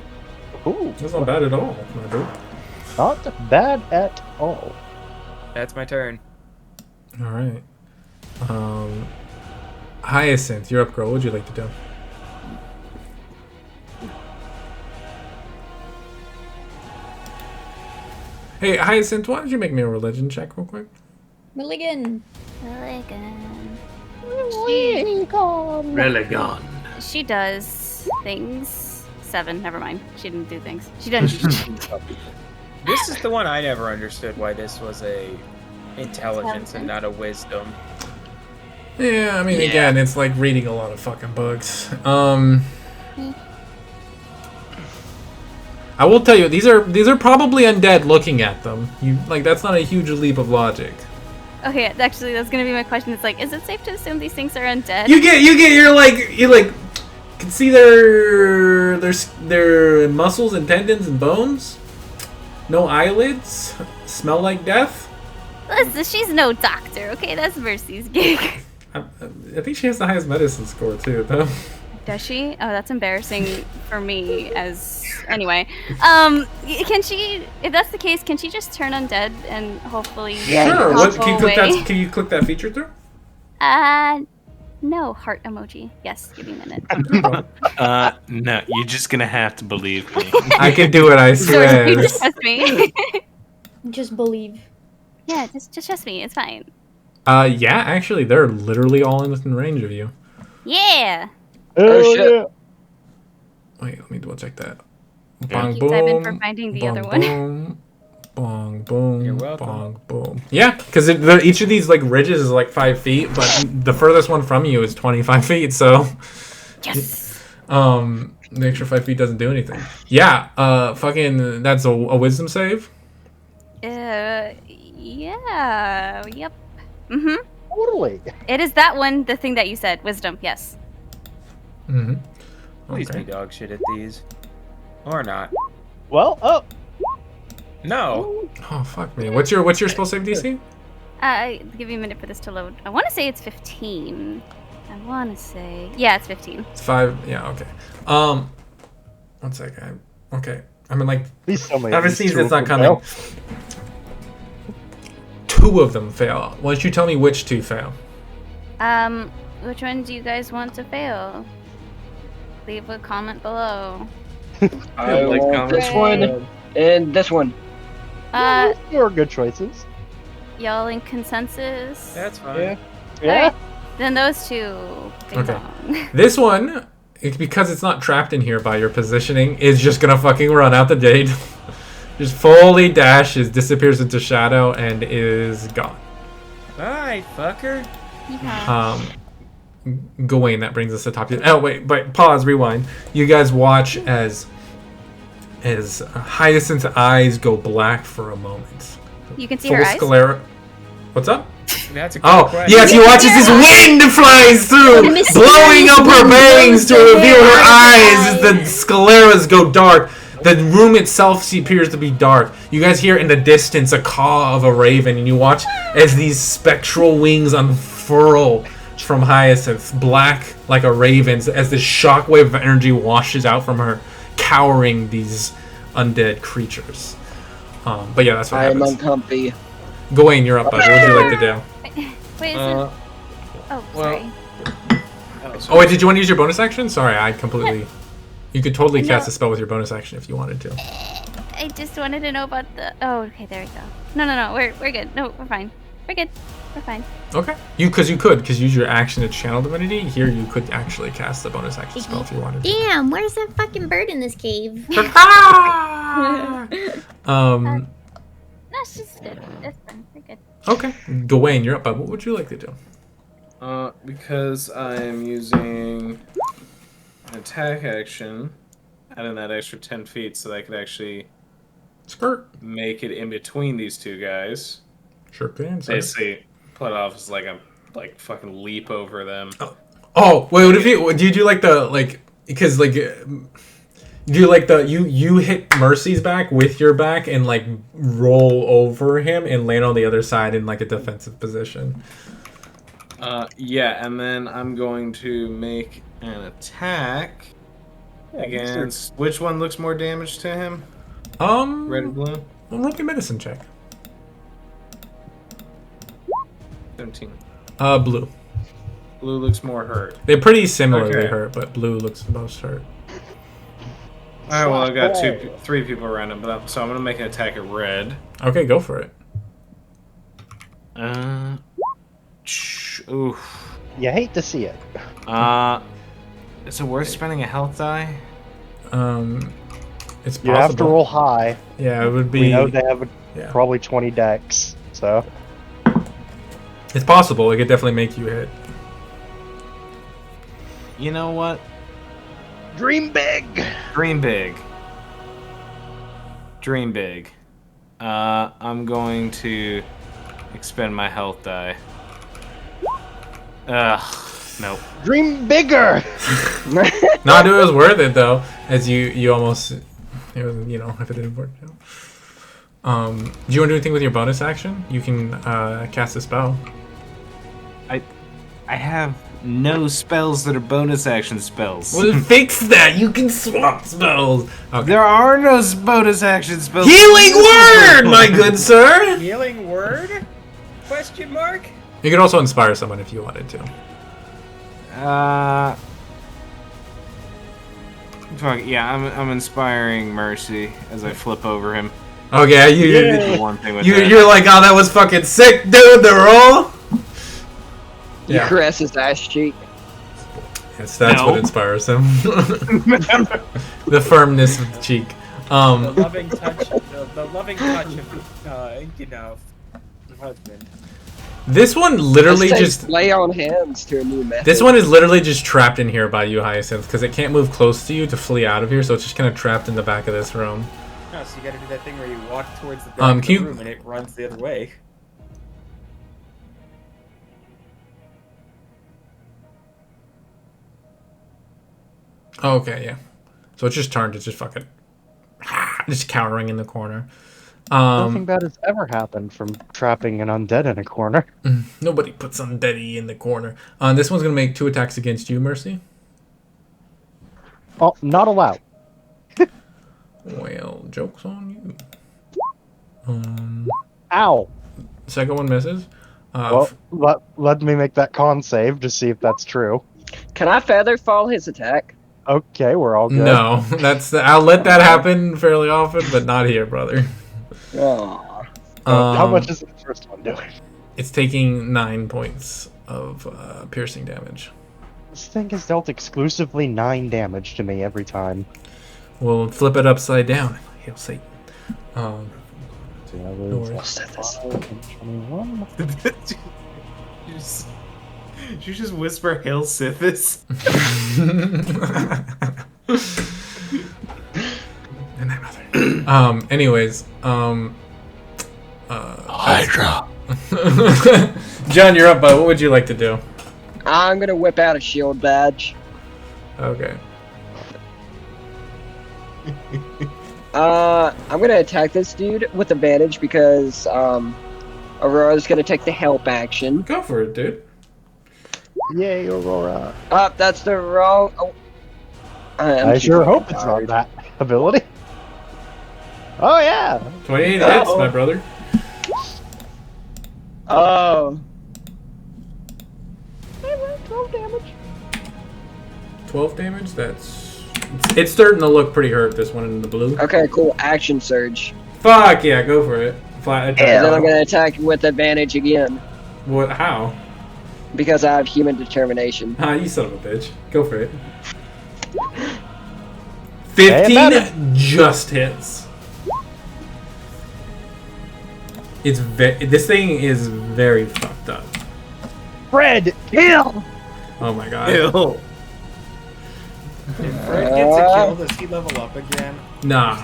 Ooh, that's not bad at all, my dude. Not bad at all. That's my turn. All right. Hyacinth, you're up, girl. What would you like to do? Hey, Hyacinth, why don't you make me a religion check real quick? Milligan. Religon. She does things. 7. Never mind. She didn't do things. She doesn't. This is the one I never understood why this was a intelligence and not a wisdom. Yeah, I mean, again, it's like reading a lot of fucking books. I will tell you, these are probably undead looking at them. That's not a huge leap of logic. Okay, actually, that's gonna be my question. It's like, is it safe to assume these things are undead? You can see their muscles and tendons and bones. No eyelids. Smell like death. Listen, she's no doctor, okay? That's Mercy's gig. I think she has the highest medicine score too, though. Does she? Oh, that's embarrassing for me. Anyway, can she? If that's the case, can she just turn undead and hopefully? Sure. Can you click that feature through? No heart emoji. Yes, give me a minute. No, you're just gonna have to believe me. I can do it. I swear. Just trust me. Just believe. Yeah, just trust me. It's fine. Yeah. Actually, they're literally all in range of you. Yeah. Oh shit. Wait, let me double check that. Thank you, Simon, for finding the other one. Bong, boom. You're welcome. Bong, boom. Yeah, because each of these like ridges is like 5 feet, but the furthest one from you is 25 feet. So, yes. The extra 5 feet doesn't do anything. Yeah. Fucking. That's a wisdom save. Yeah. Yep. Mhm. Totally. It is that one. The thing that you said. Wisdom. Yes. Mhm. Please Okay. be dog shit at these. Or not. Well, No. Oh fuck me. What's your spell save DC? Give me a minute for this to load. I want to say it's 15. I want to say, yeah, it's 15. It's 5. Yeah. Okay. 1 second. Okay. I mean, like, these so many. Ever these sees two it's not of coming. them 2 of them fail. Why don't you tell me which 2 fail? Which one do you guys want to fail? Leave a comment below. I like want this one and this one. fail. Those are good choices. Y'all in consensus? That's fine. Yeah. Alright, then those 2. Ding Okay. dong. This one, because it's not trapped in here by your positioning, is just gonna fucking run out the gate. Just fully dashes, disappears into shadow, and is gone. Alright, fucker. Yeah. Gawain, that brings us to top 10. Oh wait, pause, rewind. You guys watch as Hyacinth's eyes go black for a moment. You can see her eyes? What's up? That's a good Oh, question. yes, you watch as this wind flies through, blowing up her bangs to reveal her eyes as the scleras go dark. The room itself appears to be dark. You guys hear in the distance a caw of a raven, and you watch as these spectral wings unfold furl from Hyacinth, black like a raven's, as this shockwave of energy washes out from her, cowering these undead creatures. But yeah, that's what I am happens. uncomfy. Gawain, you're up, bud. What would you like to do? Wait, is it? Oh, sorry. Oh, wait, did you want to use your bonus action? Sorry, I completely... You could totally No. cast a spell with your bonus action if you wanted to. I just wanted to know about the. Oh, okay, there we go. No, we're good. No, we're fine. We're good. We're fine. Okay. Because you could use your action to channel divinity. Here, you could actually cast the bonus action spell if you wanted to. Damn, where's that fucking bird in this cave? That's just good. That's fine. We're good. Okay. Gawain, you're up, bud. What would you like to do? Because I'm using an attack action, adding that extra 10 feet so that I could actually make it in between these two guys. Sure can. Basically, put it off as like a fucking leap over them. Oh, wait, what if you... Do you do like the... Because, do you like the... You hit Mercy's back with your back and, roll over him and land on the other side in, a defensive position. Yeah, and then I'm going to make an attack against... Which one looks more damage to him? Red or blue? Well, roll your medicine check. 17. Blue. Blue looks more hurt. They're pretty similarly Okay. hurt, but blue looks the most hurt. Alright, well, I've got three people around him, so I'm going to make an attack at red. Okay, go for it. Oof. You hate to see it. Is it worth spending a health die? It's possible. You have to roll high. Yeah, it would be... We know they have probably 20 decks, so... It's possible. It could definitely make you hit. You know what? Dream big! Dream big. Dream big. I'm going to expend my health die. Ugh, nope. Dream bigger! No, it was worth it, though. As you almost... It was, if it didn't work out. Do you want to do anything with your bonus action? You can cast a spell. I have no spells that are bonus action spells. Well, fix that! You can swap spells! Okay. There are no bonus action spells. Healing word, my good sir! Healing word? Question mark? You could also inspire someone if you wanted to. Fuck, yeah, I'm inspiring Mercy as I flip over him. Okay, One thing with you're like, oh, that was fucking sick, dude, the roll! You caress his ass cheek. Yes, that's what inspires him. The firmness of the cheek. The loving touch, the loving touch of, the husband. This one literally just... lay on hands to a new method. This one is literally just trapped in here by you, Hyacinth, because it can't move close to you to flee out of here, so it's just kind of trapped in the back of this room. No, so you gotta do that thing where you walk towards the back of the room and it runs the other way. Oh, okay, yeah. So it's just turned. It's just fucking... Just cowering in the corner. Nothing bad has ever happened from trapping an undead in a corner. Nobody puts undeady in the corner. This one's going to make 2 attacks against you, Mercy. Oh, not allowed. Well, joke's on you. Ow! Second one misses. Well, let me make that con save to see if that's true. Can I feather fall his attack? Okay, we're all good. No, I'll let that happen fairly often, but not here, brother. Oh. How much is the first one doing? It's taking 9 points of piercing damage. This thing has dealt exclusively 9 damage to me every time. We'll flip it upside down. Hail Satan. So that was No 21. Did you just whisper Hail Sithis? And that mother. Anyways, Hydra. John, you're up, bud. What would you like to do? I'm gonna whip out a shield badge. Okay. I'm gonna attack this dude with advantage because Aurora's gonna take the help action. Go for it, dude. Yay, Aurora. Oh, that's the wrong. Oh. I sure hope it's not that ability. Oh, yeah. 28 hits, my brother. Oh. 12 damage. 12 damage? It's starting to look pretty hurt, this one in the blue. Okay, cool. Action surge. Fuck yeah, go for it. Flat attack. And then I'm gonna attack with advantage again. What? How? Because I have human determination. Ah, you son of a bitch. Go for it. 15 just hits. This thing is very fucked up. Fred, kill! Oh my god. Ew. If Fred gets a kill, does he level up again? Nah.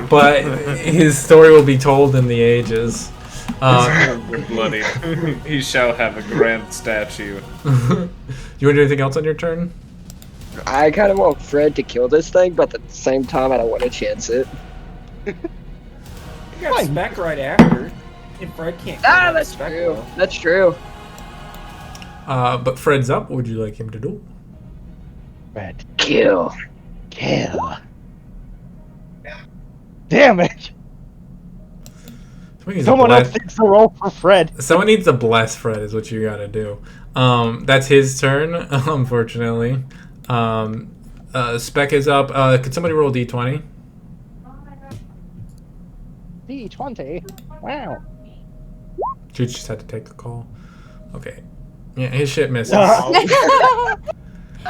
But his story will be told in the ages. Bloody. He shall have a grand statue. You want to do anything else on your turn? I kind of want Fred to kill this thing, but at the same time, I don't want to chance it. You got Spec right after. And Fred can't. That's true. Well. That's true. But Fred's up. What would you like him to do? Fred, Kill. kill. Damn it! Someone else needs to roll for Fred. Someone needs to bless Fred, is what you gotta do. That's his turn, unfortunately. Spec is up. Could somebody roll D20? D20. Wow. Jude just had to take a call. Okay. Yeah, his shit misses.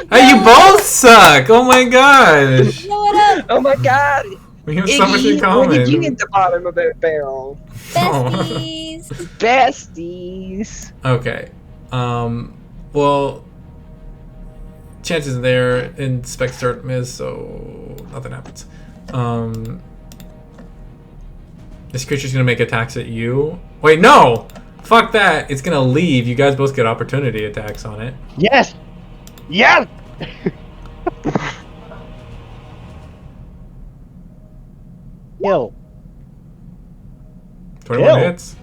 Hey, you both suck! Oh my gosh! Oh my god! We have so much in Iggy, common. What did you get the bottom of that barrel? Besties. Besties. Okay. Well, chances are there in Spec start miss, so nothing happens. This creature's gonna make attacks at you. Wait, no! Fuck that! It's gonna leave. You guys both get opportunity attacks on it. Yes! Yes! Kill. 21 Kill. hits.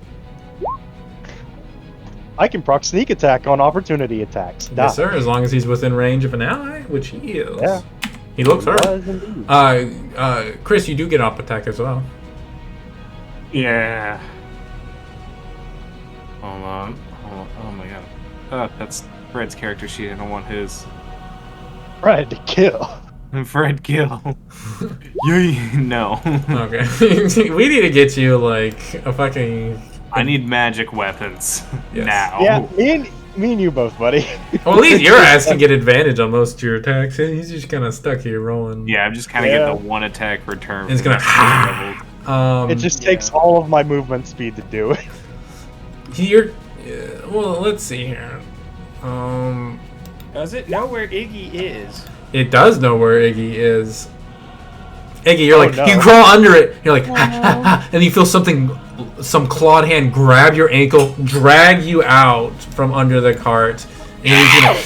I can proc sneak attack on opportunity attacks. Yes, sir. As long as he's within range of an ally, which he is. Yeah. He looks He hurt. was indeed. Chris, you do get op attack as well. Yeah. Hold on. Oh my god. Oh, that's Fred's character sheet. I don't want his. Fred, kill. Fred, kill. No. Okay. We need to get you, like, a fucking... I need magic weapons. Yes. Now. Yeah, me and you both, buddy. Well, at least your ass can get advantage on most of your attacks. He's just kind of stuck here rolling. Yeah, I'm just kind of getting the one attack return. It's gonna... It just takes all of my movement speed to do it. You're... well, let's see here. Does it know where Iggy is? It does know where Iggy is. Iggy, you're like, no. you crawl under it. You're like, ha, ha, ha, and you feel some clawed hand grab your ankle, drag you out from under the cart, and he's gonna,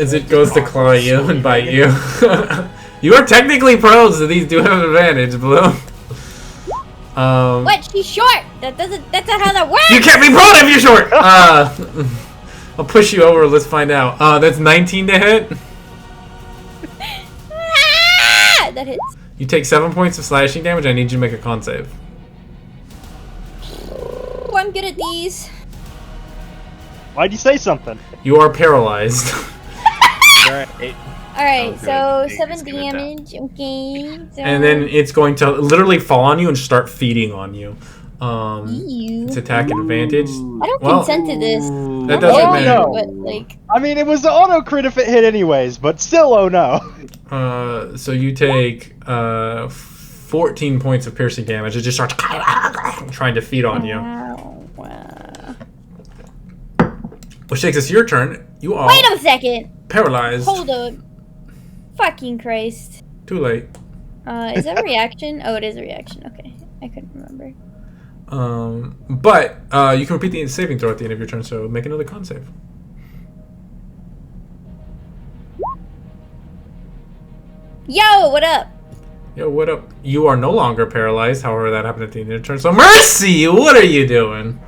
as it goes to claw you and bite you. You are technically prone, so these do have advantage, Blue. What? She's short. That's not how that works. You can't be prone if you're short. I'll push you over. Let's find out. That's 19 to hit. Ah, that hits. You take 7 points of slashing damage. I need you to make a con save. Oh, I'm good at these. Why'd you say something? You are paralyzed. Alright, so okay, 7 it's gonna damage. Okay. So... And then it's going to literally fall on you and start feeding on you. Ew. It's attack advantage. I don't Well, consent to this. that I'm doesn't sorry, matter. But, like, I mean, it was the auto crit if it hit anyways, but still, oh no. So you take 14 points of piercing damage. It just starts trying to feed on you. wow. Which takes us to your turn. You are Wait a second. paralyzed. Hold up. Fucking Christ. Too late. Is that a reaction? Oh, it is a reaction. Okay. I couldn't remember. But you can repeat the saving throw at the end of your turn, so make another con save. Yo, what up? Yo, what up? You are no longer paralyzed. However, that happened at the end of your turn. So, Mercy, what are you doing?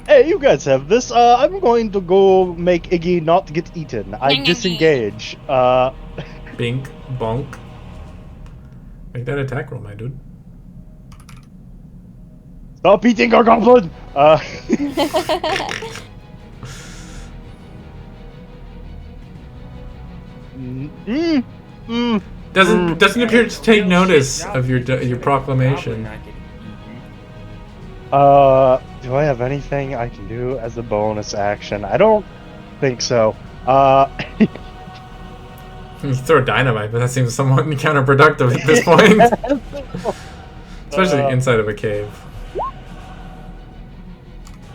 Hey, you guys have this. I'm going to go make Iggy not get eaten. I disengage. Bink, bonk. Make that attack roll, my dude. Stop eating our goblin! Doesn't appear to take notice of your proclamation. Do I have anything I can do as a bonus action? I don't think so. You throw dynamite, but that seems somewhat counterproductive at this point. Especially inside of a cave.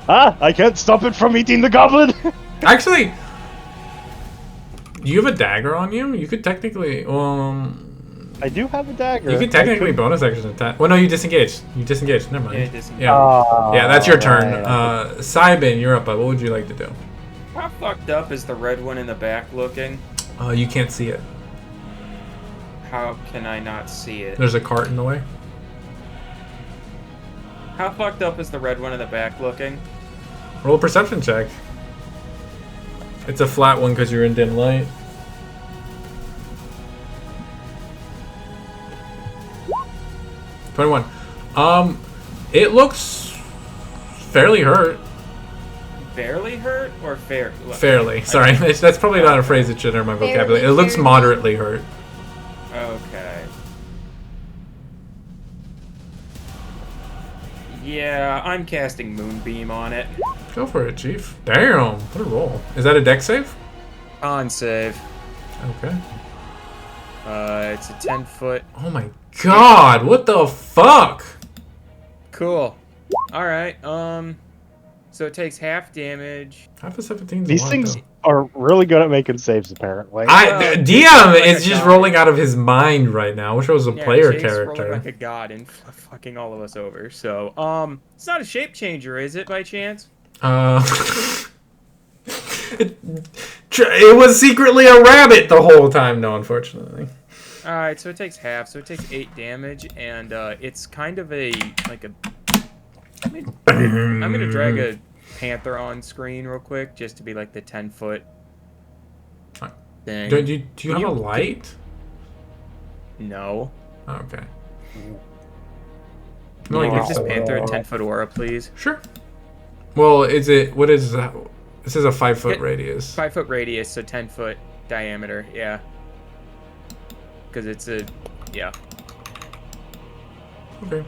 I can't stop it from eating the goblin! Actually, you have a dagger on you? You could technically, I do have a dagger. You could technically bonus action attack. Well, no, you disengage. You disengage. Never mind. Yeah, disengage. Yeah, that's your turn. Right. Cybin, you're up. What would you like to do? How fucked up is the red one in the back looking? You can't see it. How can I not see it? There's a cart in the way. How fucked up is the red one in the back looking? Roll a perception check. It's a flat one because you're in dim light. $21. It looks fairly hurt. Barely hurt or fair? Fairly. Sorry, that's probably not a phrase that should enter my vocabulary. It looks moderately hurt. Okay. Yeah, I'm casting Moonbeam on it. Go for it, Chief. Damn, what a roll. Is that a deck save? On save. Okay. It's a 10-foot. Oh my god, what the fuck? Cool. Alright, so it takes half damage. Half of 17 is These a lot, things though. are really good at making saves, apparently. DM is just rolling out of his mind right now. Wish I was a player Jake's character. rolling like a god and fucking all of us over. So, it's not a shape changer, is it, by chance? It was secretly a rabbit the whole time. No, unfortunately. Alright, so it takes half, so it takes 8 damage, and it's kind of a I'm gonna drag a panther on screen real quick just to be like the 10-foot thing. Do you have a light? No. Oh, okay. No, you give this panther a 10-foot aura, please. Sure. Well, what is that? This is a 5-foot radius. 5-foot radius, so 10-foot diameter, yeah. Because it's yeah. Okay.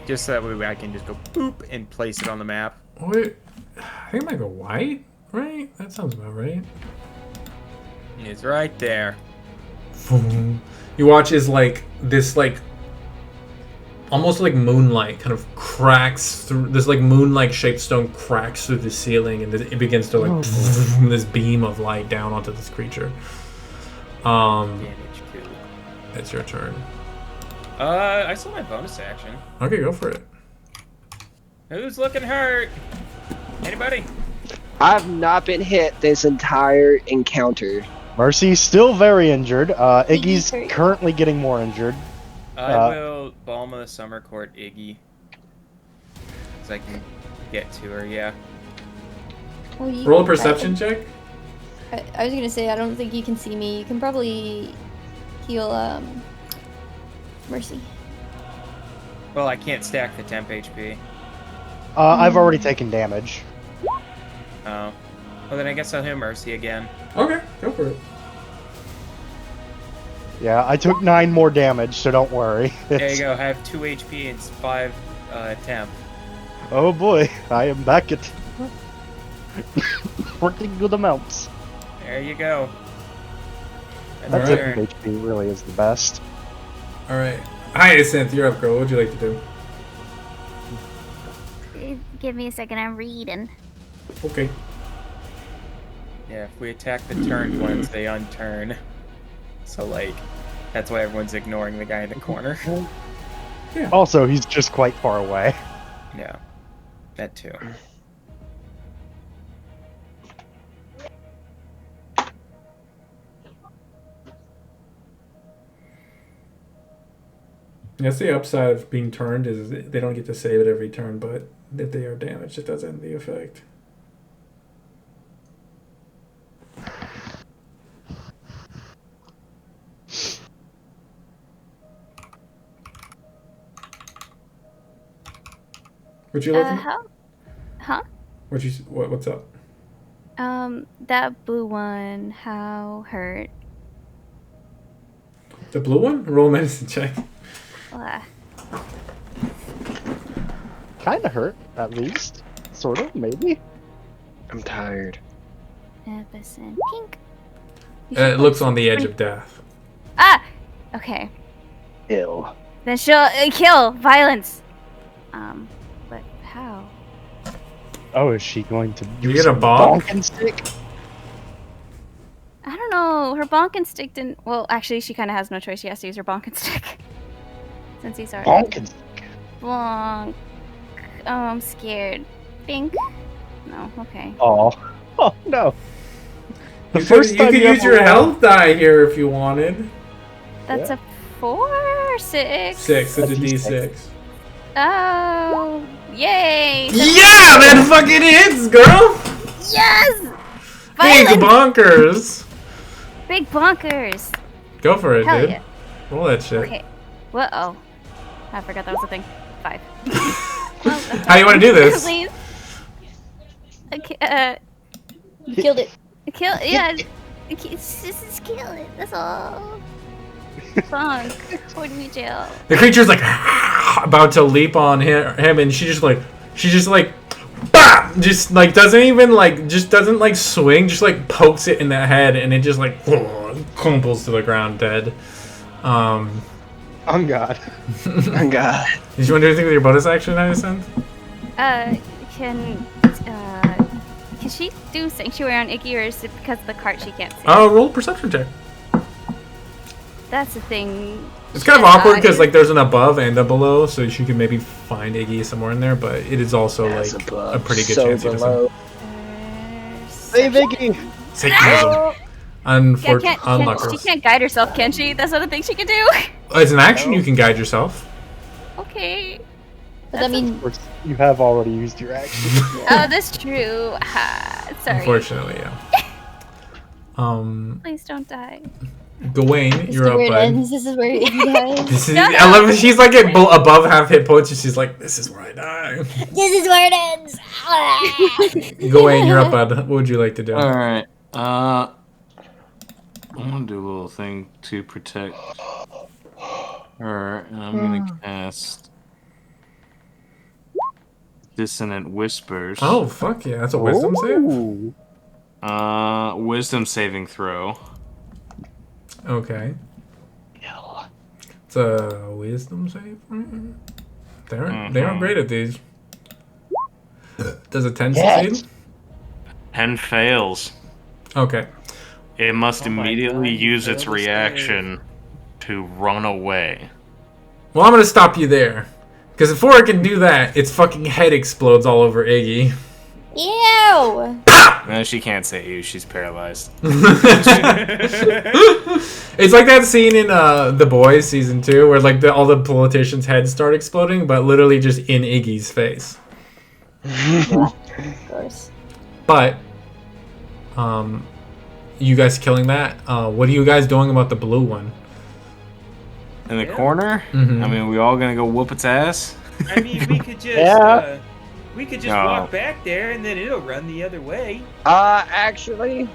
Just so that way I can just go boop and place it on the map. Wait, I think I might go white, right? That sounds about right. It's right there. You watch as this almost like moonlight kind of cracks through this moon-like shaped stone cracks through the ceiling, and it begins to this beam of light down onto this creature. Damage 2. It's your turn. I saw my bonus action. Okay, go for it. Who's looking hurt? Anybody? I've not been hit this entire encounter. Mercy's still very injured. Iggy's currently getting more injured. I will Balm of the Summer Court Iggy. So I can get to her, yeah. Well, Roll a perception check? I was gonna say, I don't think you can see me. You can probably heal, Mercy. Well, I can't stack the temp HP. I've already taken damage. Oh. Well, then I guess I'll hit Mercy again. Okay, go for it. Yeah, I took 9 more damage, so don't worry. There you go. I have 2 HP and 5 temp. Oh boy, I am back at pretty good amounts. There you go. That's All it. HP really is the best. All right. Hi, Synth. You're up, girl. What would you like to do? Give me a second, I'm reading. Okay. Yeah, if we attack the turned ones, they unturn. So, that's why everyone's ignoring the guy in the corner. Yeah. Also, he's just quite far away. Yeah. That too. That's the upside of being turned is they don't get to save it every turn, but if they are damaged, it does end the effect. What you looking? How? Huh? What's up? That blue one, how hurt? The blue one? Roll medicine check. Kind of hurt, at least. Sort of, maybe. I'm tired. Epicent pink. It looks on the edge of death. Ah! Okay. Ill. Then she'll kill. Violence. But how? Oh, is she going to You use get a some bonk? bonking stick? I don't know. Her bonkin stick didn't. Well, actually, she kind of has no choice. She has to use her bonkin stick. Since he's already. Bonking stick. Bonk. Oh, I'm scared. Pink. No. Okay. Oh. Oh, no. The You first could time you use ever your rolled- health die here if you wanted. That's a 4 or 6. 6. It's a A D6. D6. Oh, yay! Yeah, that fucking hits, girl. Yes! Big Violence! bonkers. Big bonkers. Go for it, Hell dude. yeah. Roll that shit. Okay. What? Oh. I forgot that was a thing. 5. How you want to do this? Please. Okay, You killed it. kill. Yeah. Just kill it. That's all. Bonk. Put me jail. The creature's like about to leap on him, and she just like, bah! Just like doesn't like swing, just like pokes it in the head, and it just like crumples to the ground dead. Oh, God. Oh God. Did you want to do anything with your bonus action, Addison? Can she do sanctuary on Iggy, or is it because of the cart she can't see? Oh, roll a perception check. That's the thing. It's kind of awkward because like there's an above and a below, so she can maybe find Iggy somewhere in there, but it is also That's like above, a pretty good so chance he doesn't. below. Save Iggy! Satanism. Yeah, she Unluckers. can't guide herself, can she? That's not a thing she can do. As an action, you can guide yourself. Okay. But that means Of course, you have already used your action. Oh, that's true. Sorry. Unfortunately, yeah. Please don't die. Gawain, this you're is up, where it bud. ends. This is where Iggy dies. This is. No, no. I love it. She's like above half hit points, and she's like, "This is where I die." This is where it ends. Gawain, you're up, bud. What would you like to do? All right. I'm gonna do a little thing to protect her, and I'm gonna cast Dissonant Whispers. Oh fuck yeah! That's a wisdom save. Ooh. Wisdom saving throw. Okay. It's a wisdom save. They aren't great at these. Does a 10 succeed? 10 fails. Okay. It must Oh my immediately God, you use its failed the save. reaction to run away. Well, I'm gonna stop you there, because before I can do that, its fucking head explodes all over Iggy. Ew! No, she can't say you. She's paralyzed. It's like that scene in The Boys season 2 where like all the politicians' heads start exploding, but literally just in Iggy's face. Of course. But, you guys killing that? What are you guys doing about the blue one? In the corner? Mhm. I mean, we all gonna go whoop its ass? I mean, we could just Yeah. No. walk back there, and then it'll run the other way. Actually,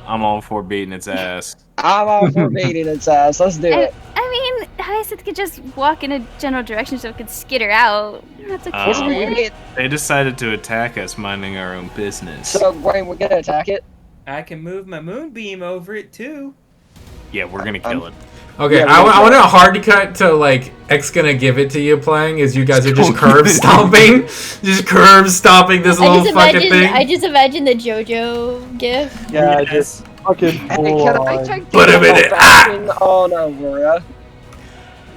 I'm all for beating its ass. I'm all for beating its ass. Let's do it. I mean, Hyacinth could just walk in a general direction so it could skitter out. You don't have to kill it. They decided to attack us minding our own business. So, Wayne, we're gonna attack it. I can move my moonbeam over it too. Yeah, we're gonna kill it. Okay, Yeah, I want a hard cut to like X gonna give it to you playing as you guys are just curb stomping, just curb stomping this little fucking thing. I just imagine the JoJo gif. Yeah, Yes. just fucking Hey, full can I on. take Put the him in it. action on Aurora?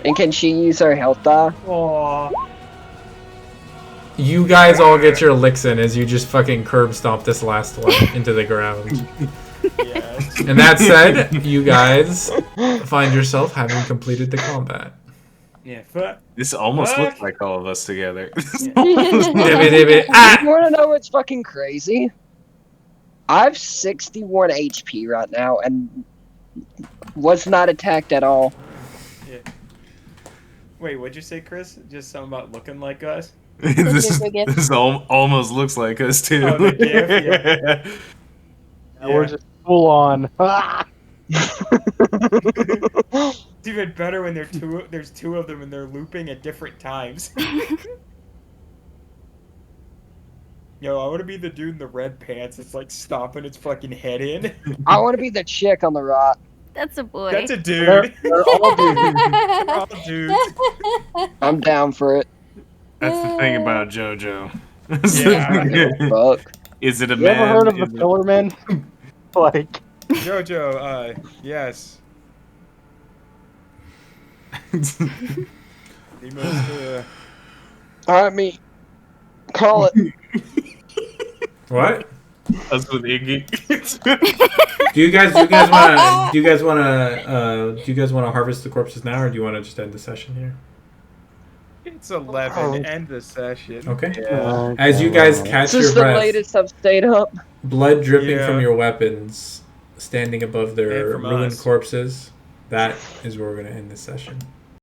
And can she use her health die? Aww. You guys all get your licks in as you just fucking curb stomp this last one into the ground. Yes. And that said, you guys find yourself having completed the combat. Yeah, fuck. This almost Fuck. looks like all of us together. Ah! You want to know what's fucking crazy? I have 61 HP right now and was not attacked at all. Yeah. Wait, what'd you say, Chris? Just something about looking like us? this almost looks like us too. Oh, the GIF, yeah. We're just full on. It's even better when there's two of them and they're looping at different times. Yo, I want to be the dude in the red pants that's like stomping its fucking head in. I want to be the chick on the rock. That's a boy. That's a dude. They're all dudes. They're all dudes. I'm down for it. That's the thing about JoJo. Yeah. Fuck. Is it a You man? ever heard of the Is it- Pillarman? Like, JoJo, yes. The most, Alright, me. Call it. What? Us with Iggy. Do you guys want to harvest the corpses now, or do you want to just end the session here? It's 11. End the session. Okay. Yeah. As you guys catch This your is the breath, latest I've stayed up. blood dripping Yeah. from your weapons, standing above their And from ruined us. corpses. That is where we're gonna end this session.